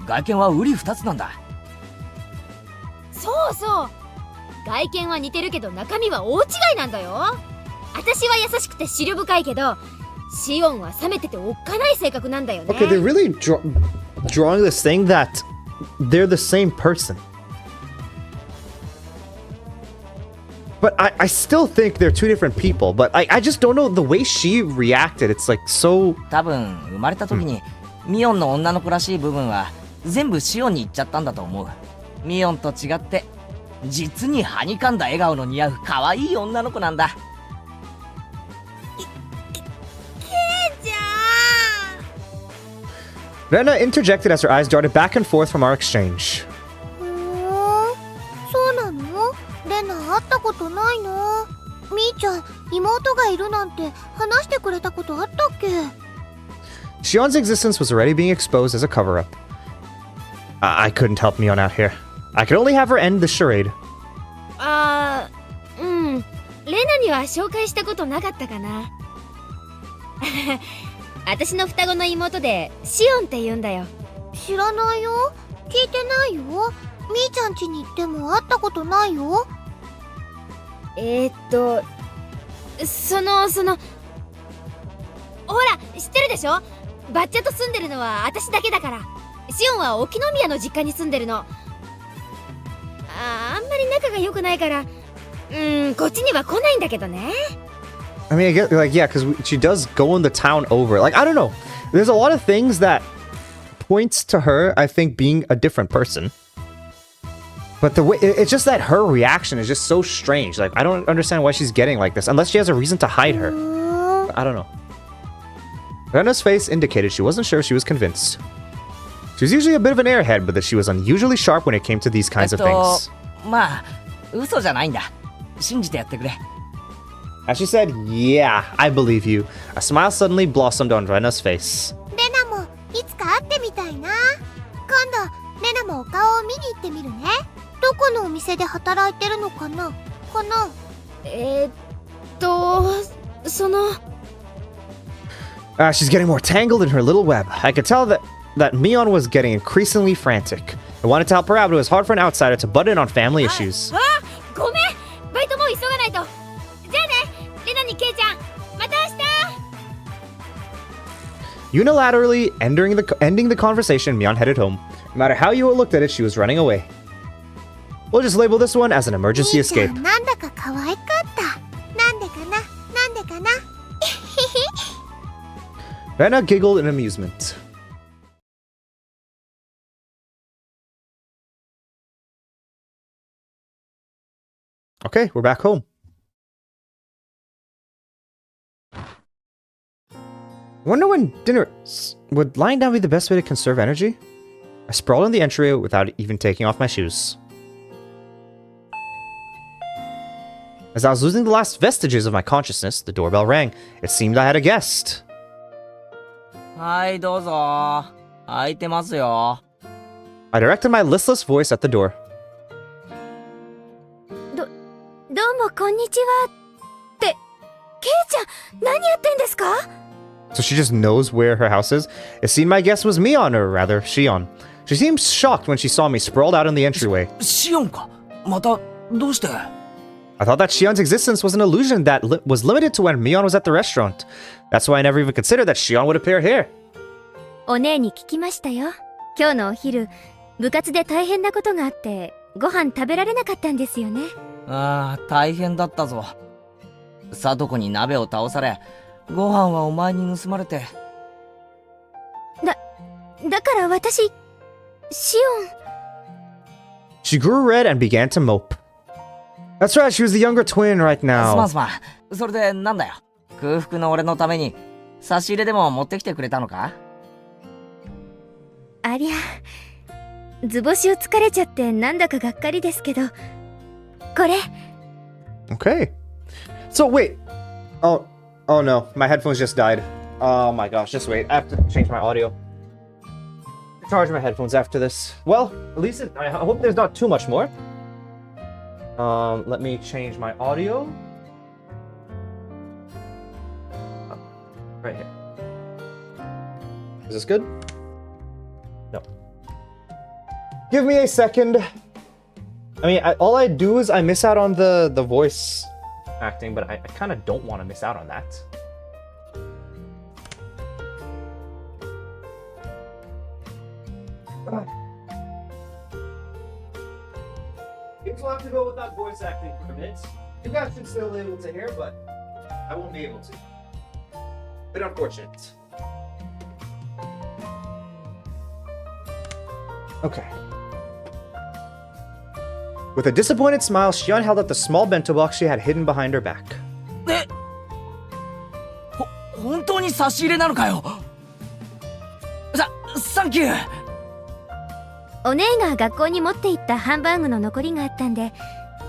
外見は瓜二つなんだ。そうそう。外見は似てるけど中身は大違いなんだよ。私は優しくて思慮深いけど、シオンは冷めてておっかない性格なんだよね。Okay, they're really drawing this thing that they're the same person. But I still think they're two different people. But I just don't know the way she reacted. It's like so. 多分生まれた時にミオンの女の子らしい部分は全部シオンに行っちゃったんだと思う。ミオンと違って実にはにかんだ笑顔の似合う可愛い女の子なんだ。Rena interjected as her eyes darted back and forth from our exchange. そうなの？レナ会ったことないの？みーちゃん、妹がいるなんて話してくれたことあったっけ？ Shion's existence was already being exposed as a cover-up. I couldn't help Mion out here. I could only have her end the charade. レナには紹介したことなかったかな。私の双子の妹でシオンって言うんだよ。知らないよ。聞いてないよ。みーちゃん家に行っても会ったことないよ。そのほら知ってるでしょ。バッチャと住んでるのは私だけだから。シオンは沖宮の実家に住んでるの。あんまり仲が良くないからこっちには来ないんだけどね。I mean, I get, like, yeah, because she does go in the town over. Like, I don't know. There's a lot of things that points to her, I think, being a different person. But the way, it's just that her reaction is just so strange. Like, I don't understand why she's getting like this, unless she has a reason to hide her. I don't know. Rena's face indicated she wasn't sure she was convinced. She was usually a bit of an airhead, but that she was unusually sharp when it came to these kinds of things. まあ嘘じゃないんだ。信じてやってくれ。As she said, yeah, I believe you. A smile suddenly blossomed on Rena's face. レナもいつか会ってみたいな。今度レナもお顔を見に行ってみるね。どこのお店で働いてるのかな？She's getting more tangled in her little web. I could tell that Mion was getting increasingly frantic. I wanted to help her out, but it was hard for an outsider to butt in on family issues. ごめん。バイトも急がないと。じゃあね、レナにケイちゃん。また明日。Unilaterally ending the conversation, Mion headed home. No matter how you looked at it, she was running away. We'll just label this one as an emergency escape. なんだか可愛かった。なんでかな。Rena giggled in amusement. Okay, we're back home. Wonder when dinner... Would lying down be the best way to conserve energy? I sprawled in the entryway without even taking off my shoes. As I was losing the last vestiges of my consciousness, the doorbell rang. It seemed I had a guest. はいどうぞ。開いてますよ。I directed my listless voice at the door. どうもこんにちはってケイちゃん、何やってんですか？ So she just knows where her house is? It seemed my guess was Mion, or rather, Shion. She seemed shocked when she saw me sprawled out in the entryway. シオンか。またどうして？ I thought that Shion's existence was an illusion that was limited to when Mion was at the restaurant. That's why I never even considered that Shion would appear here. お姉に聞きましたよ。今日のお昼、部活で大変なことがあって、ご飯食べられなかったんですよね。ああ、大変だったぞ。聡子に鍋を倒され、ご飯はお前に盗まれて。だから私、シオン。She grew red and began to mope. That's right, she was the younger twin right すま now. んすまん。それでなんだよ。空腹の俺のために差し入れでも持ってきてくれたのか？ありゃ、図星を疲れちゃってなんだかがっかりですけど、これ。Okay. So wait. Oh no, my headphones just died. Oh my gosh, just wait. I have to change my audio. Charge my headphones after this. Well, at least I hope there's not too much more. Let me change my audio. Right here. Is this good? No. Give me a second. I mean, all I do is I miss out on the voice acting, but I kind of don't want to miss out on that. Guess we'll have to go without voice acting for a bit. You guys should still be able to hear, but I won't be able to. Bit unfortunate. Okay. With a disappointed smile, Shion held out the small bento box she had hidden behind her back. 本当に差し入れなのかよ。サンキュー。お姉が学校に持って行ったハンバーグの残りがあったんで、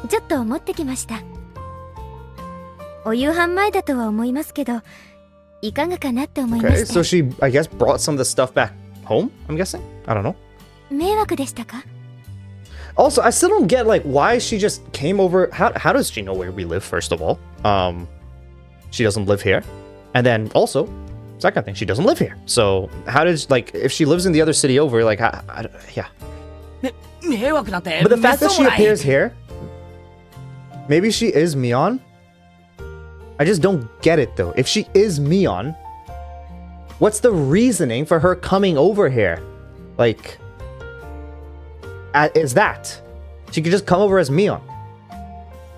ちょっと持ってきました。お夕飯前だとは思いますけど、いかがかなって思いま Okay, して。so she, I guess, brought some of the stuff back home, I'm guessing? I don't know. 迷惑でしたか？ Also, I still don't get, like, why she just came over. How does she know where we live, first of all? She doesn't live here. And then, also, second thing, she doesn't live here. So, how does, like, if she lives in the other city over, like, yeah. 迷惑なんて But the めっ fact そ that も she ない。 appears here, maybe she is Mion? I just don't get it, though. If she is Mion, what's the reasoning for her coming over here? Like, is that? She could just come over as Mion.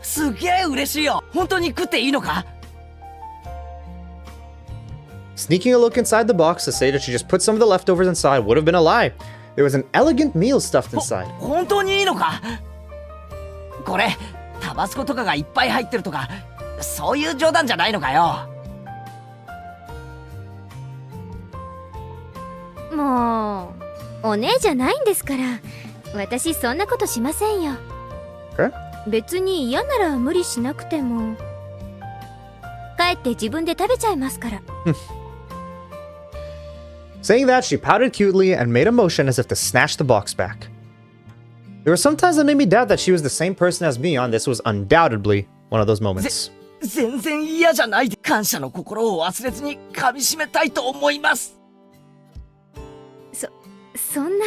すげえ嬉しいよ。本当に食っていいのか？ Sneaking a look inside the box to say that she just put some of the leftovers inside would have been a lie. There was an elegant meal stuffed inside. 本当にいいのか？これタバスコとかがいっぱい入ってるとか、そういう冗談じゃないのかよ。もう、お姉じゃないんですから、私そんなことしませんよ。別に嫌なら無理しなくても、帰って自分で食べちゃいますから。Saying that, she pouted cutely and made a motion as if to snatch the box back. There were some times that made me doubt that she was the same person as me. This was undoubtedly one of those moments. 全然嫌じゃないで、感謝の心を忘れずに噛み締めたいと思います。そんな、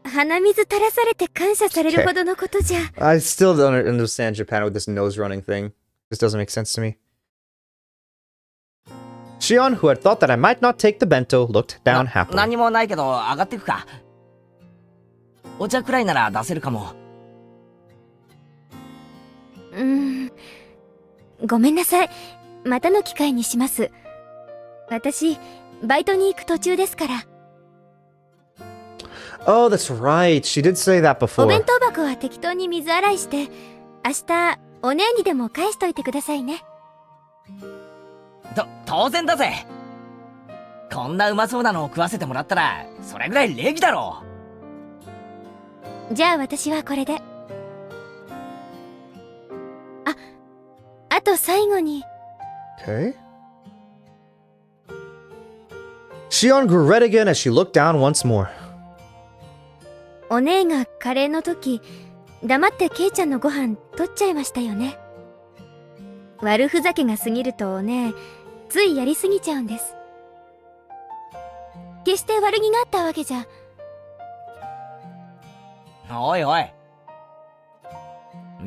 鼻水垂らされて感謝されるほどのことじゃ。I still don't understand Japan with this nose running thing. This doesn't make sense to me. Shion, who had thought that I might not take the bento, looked down happily. 何もないけど上がってくか。お茶くらいなら出せるかも。ごめんなさい。またの機会にします。私、バイトに行く途中ですから。Oh, that's right. She did say that お before. 弁当箱は適当に水洗いして、明日、お姉にでも返しといてくださいね。当然だぜ。こんなうまそうなのを食わせてもらったら、それぐらい礼儀だろじゃあ私はこれで。あと最後に。Okay. Shion grew red again as she looked down once more. お姉がカレーの時、黙ってケイちゃんのご飯取っちゃいましたよね。悪ふざけが過ぎるとね、ついやりすぎちゃうんです。決して悪気があったわけじゃ。おいおい。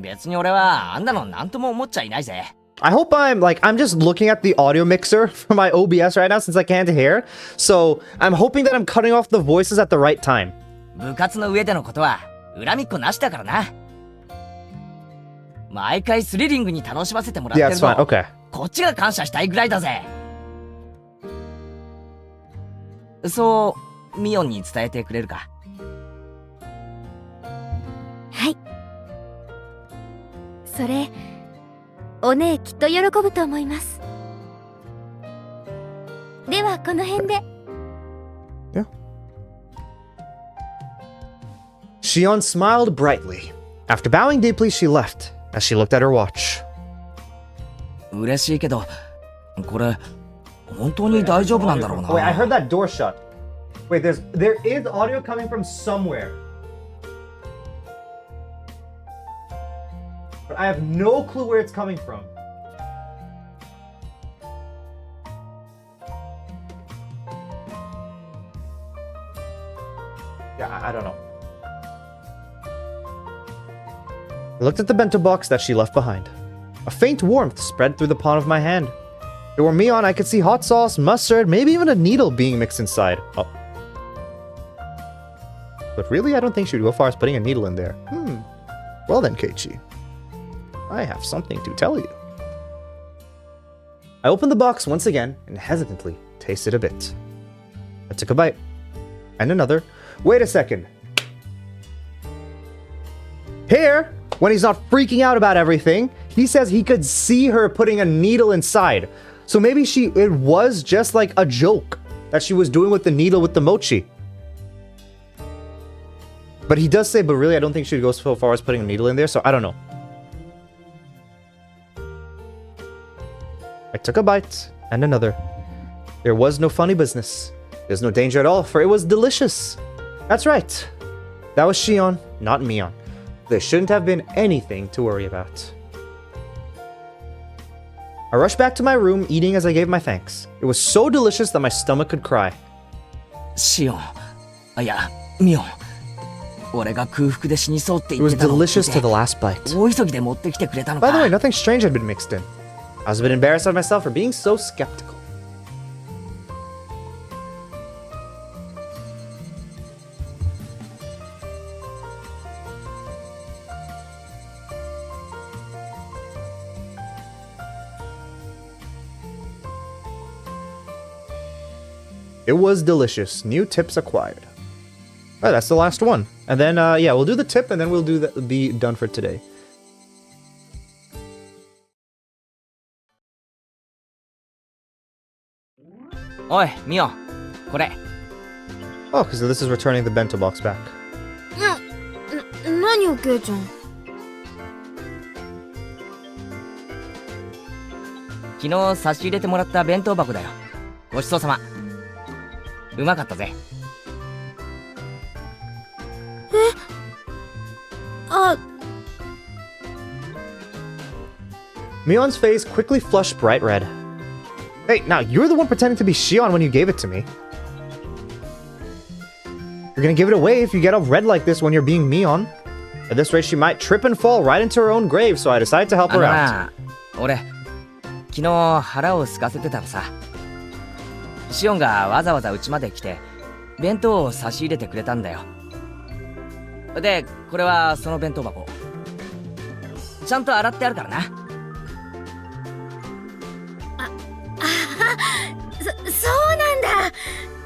別に俺はあんなのなんとも思っちゃいないぜ。I hope I'm just looking at the audio mixer for my OBS right now since I can't hear. So I'm hoping that I'm cutting off the voices at the right time. 部活の上でのことは恨みっこなしだからな。毎回スリリングに楽しませてもらって Yeah, る it's の fine. Okay. こっちが感謝したいぐらいだぜ。そうミオンに伝えてくれるか。はい。それ、お姉きっと喜ぶと思います。ではこの辺で。Yeah. Shion smiled brightly. After bowing deeply, she left as she looked at her watch. 嬉しいけど、これ本当に大丈夫なんだろうな。Wait, I heard that door shut. Wait, there is audio coming from somewhere. But I have no clue where it's coming from. Yeah, I don't know. I looked at the bento box that she left behind. A faint warmth spread through the palm of my hand. If it were me on, I could see hot sauce, mustard, maybe even a needle being mixed inside. Oh. But really, I don't think she would go far as putting a needle in there. Well then, Keiichi. I have something to tell you. I opened the box once again and hesitantly tasted a bit. I took a bite. And another. Wait a second. Here, when he's not freaking out about everything, he says he could see her putting a needle inside. So maybe it was just like a joke that she was doing with the needle with the mochi. But he does say, but really, I don't think she would go so far as putting a needle in there, so I don't know. I took a bite, and another. There was no funny business. There's no danger at all, for it was delicious. That's right. That was Shion, not Mion. There shouldn't have been anything to worry about. I rushed back to my room, eating as I gave my thanks. It was so delicious that my stomach could cry. シオン、いや、ミオン。俺が空腹で死にそうって It 言っ was てたのを聞い delicious て to the last bite. 大急ぎで持ってきてくれたの By the way, か。 nothing strange had been mixed in. I was a bit embarrassed of myself for being so skeptical. It was delicious. New tips acquired. Oh, that's the last one. And then, yeah, we'll do the tip and then we'll do be done for today. Oi, Mio, これ。 Oh, because this is returning the bento box back. 何よケイちゃん。昨日差し入れてもらった弁当箱だよ。ごちそうさま。うまかったぜ。Mion's face quickly flushed bright red. Hey, now you're the one pretending to be Shion when you gave it to me. You're gonna give it away if you get all red like this when you're being Mion. At this rate, she might trip and fall right into her own grave, so I decided to help her out. 俺、昨日腹を空かせてたのさ。シオンがわざわざ家まで来て、弁当を差し入れてくれたんだよ。で、これはその弁当箱。ちゃんと洗ってあるからな。そうなんだ。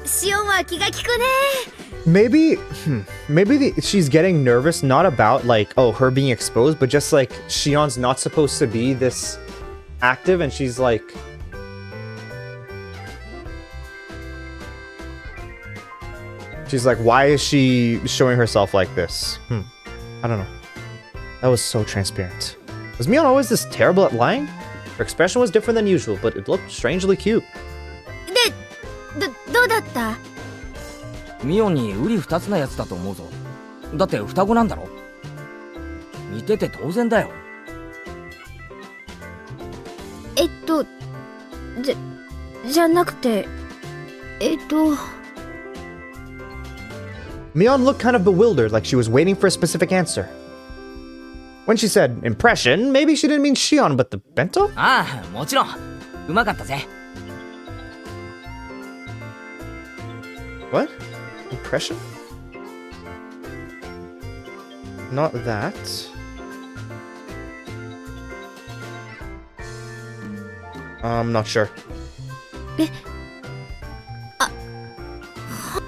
シオンは気が利くね。Maybe she's getting nervous, not about like, oh, her being exposed, but just like Shion's not supposed to be this active, and she's like, why is she showing herself like this? I don't know. That was so transparent. Was Mion always this terrible at lying? Her expression was different than usual, but it looked strangely cute. どうだった？ミオンに瓜二つなやつだと思うぞ。だって双子なんだろ。似てて当然だよ。じゃなくて、Mion looked kind of bewildered, like she was waiting for a specific answer. When she said impression, maybe she didn't mean Shion, but the bento? ああ、もちろん。うまかったぜ。What? Impression? Not that. I'm not sure.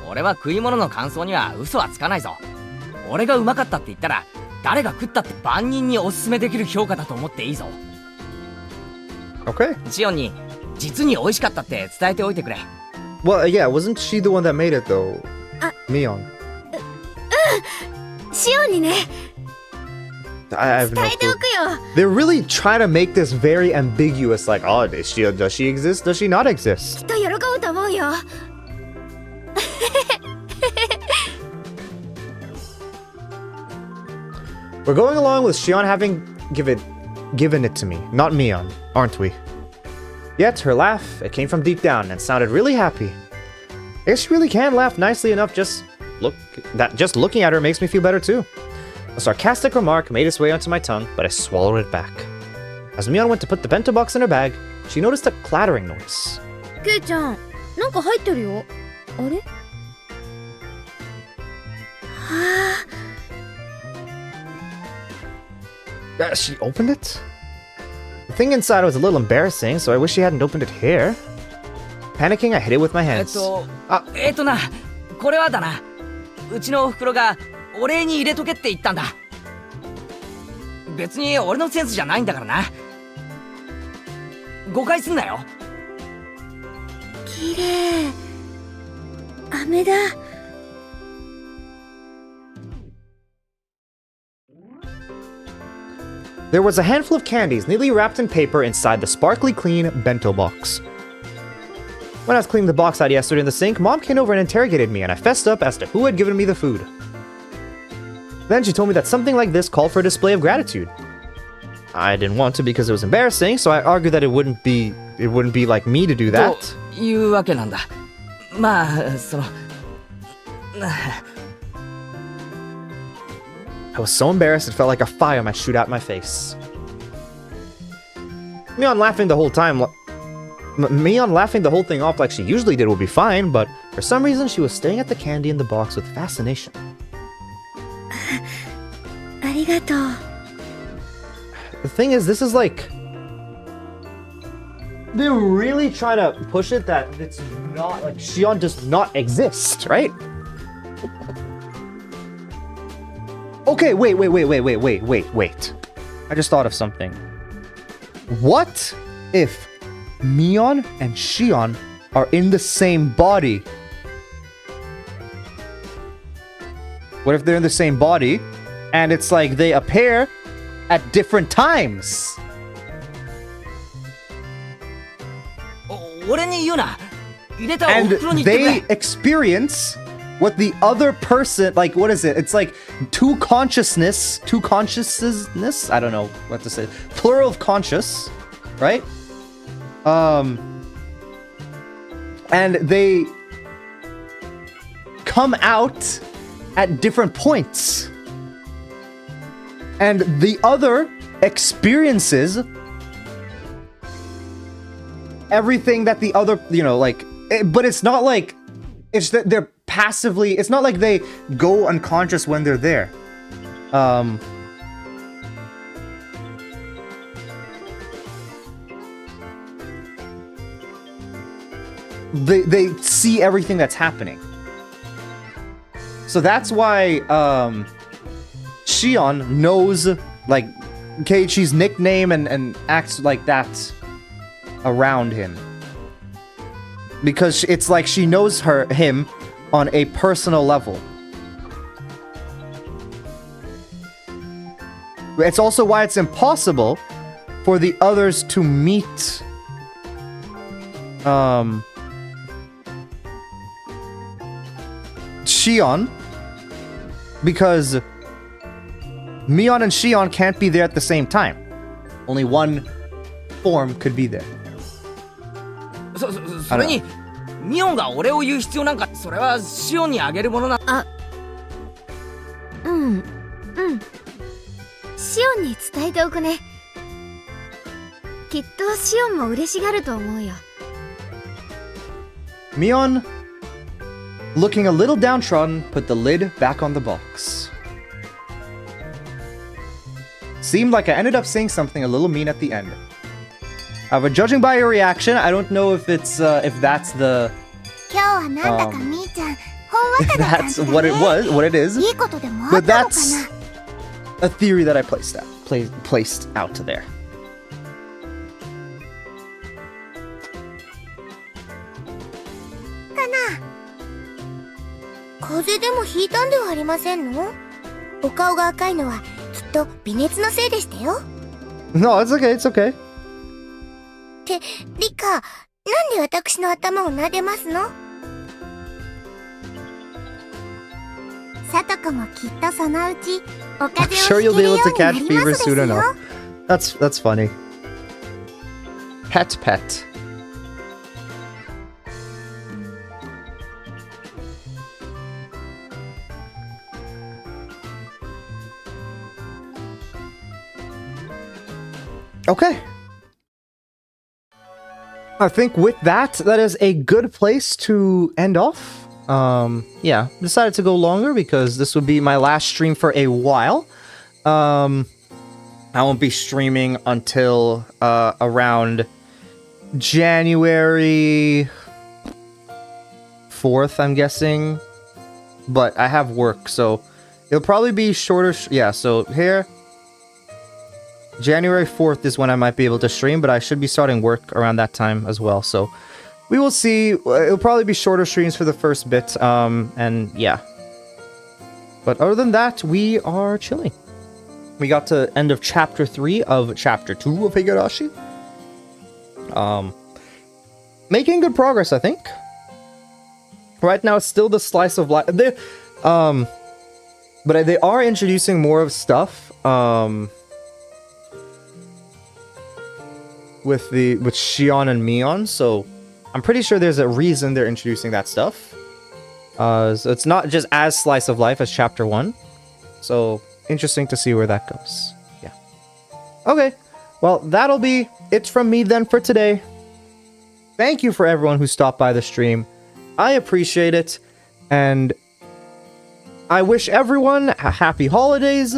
俺は食い物の感想には嘘はつかないぞ。俺がうまかったって言ったら、誰が食ったって万人におすすめできる評価だと思っていいぞ。 Okay. シオンに実に美味しかったって伝えておいてくれ。 Well, yeah, wasn't she the one that made it, though? Mion. シオンにね、 I have no 伝えてお clue. くよ。 They're really trying to make this very ambiguous, like, oh, does she exist? Does she not exist? きっと喜ぶと思うよ。We're going along with Shion having given it to me, not Mion, aren't we? Yet her laugh, it came from deep down and sounded really happy. I guess she really can laugh nicely enough. Just looking at her makes me feel better too. A sarcastic remark made its way onto my tongue, but I swallowed it back. As Mion went to put the bento box in her bag, she noticed a clattering noise. ケイちゃん、なんか入ってるよ。あれ？はあ。 She opened it? The thing inside was a little embarrassing, so I wish she hadn't opened it here. Panicking, I hid it with my hands. な、これはだな。うちのお袋がお礼に入れとけって言ったんだ。別に俺のセンスじゃないんだからな。誤解すんなよ。綺麗。飴だ。 There was a handful of candies neatly wrapped in paper inside the sparkly clean bento box. When I was cleaning the box out yesterday in the sink, Mom came over and interrogated me, and I fessed up as to who had given me the food. Then she told me that something like this called for a display of gratitude. I didn't want to because it was embarrassing, so I argued that it wouldn't be like me to do that. というわけなんだ。まあ、その。I was so embarrassed it felt like a fire might shoot out my face. Mion laughing the whole thing off like she usually did would be fine, but for some reason she was staring at the candy in the box with fascination. ありがとう。 The thing is, this is like... They're really trying to push it that it's not, like, Shion does not exist, right? Okay, wait. I just thought of something. What if Mion and Shion are in the same body? What if they're in the same body and it's like they appear at different times? 俺に言うな。入れたお And 袋に言ってく they れ。 experience what the other person, like, what is it? It's like two consciousness. I don't know what to say. Plural of conscious, right? And they come out at different points. And the other experiences everything that the other, like, but it's not like, it's that they're passively, it's not like they go unconscious when they're there. They see everything that's happening. So that's why Shion knows, like, Keiichi's nickname and acts like that around him. Because it's like she knows him on a personal level. It's also why it's impossible for the others to meet Shion, because Mion and Shion can't be there at the same time. Only one form could be there. それにミオンが俺を言う必要なんか、それはシオンにあげるものな。シオンに伝えておくね。きっとシオンも嬉しがると思うよ。 Mion, looking a little downtrodden, put the lid back on the box. Seemed like I ended up saying something a little mean at the end. But judging by your reaction, I don't know if it's if that's the 今日はなんだかみーちゃんほんわかな感 that's じだ what it ね。 was, what it is. いいことでもあっ But たのか that's な。 a theory that I placed out to there. 風邪でもひいたんではありませんの？お顔が赤いのはきっと微熱のせいでしたよ。 No, it's okay, it's okay. ってリカ、なんで私の頭を撫でますの？さとこもきっとそのうちお I'm 風 sure 邪を you'll ひけ be るよ able う to に catch なり fever ますです soon よ。 enough. That's funny. Pet. Okay. I think with that is a good place to end off. Yeah, decided to go longer because this would be my last stream for a while. I won't be streaming until around January 4th, I'm guessing. But I have work, so it'll probably be shorter. Yeah, so here, January 4th is when I might be able to stream, but I should be starting work around that time as well. So we will see. It'll probably be shorter streams for the first bit. And yeah. But other than that, we are chilling. We got to end of chapter 3 of chapter 2 of Higurashi. Making good progress, I think. Right now, it's still the slice of life. But they are introducing more of stuff. With Shion and Mion, so I'm pretty sure there's a reason they're introducing that stuff. So it's not just as slice of life as chapter 1. So interesting to see where that goes. Yeah. Okay. Well, that'll be it from me then for today. Thank you for everyone who stopped by the stream. I appreciate it. And I wish everyone a happy holidays,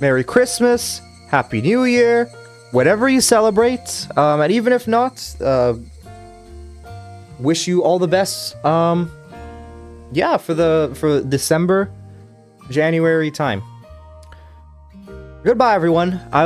Merry Christmas, Happy New Year, whatever you celebrate. And even if not, wish you all the best. Yeah, for December, January time. Goodbye, everyone.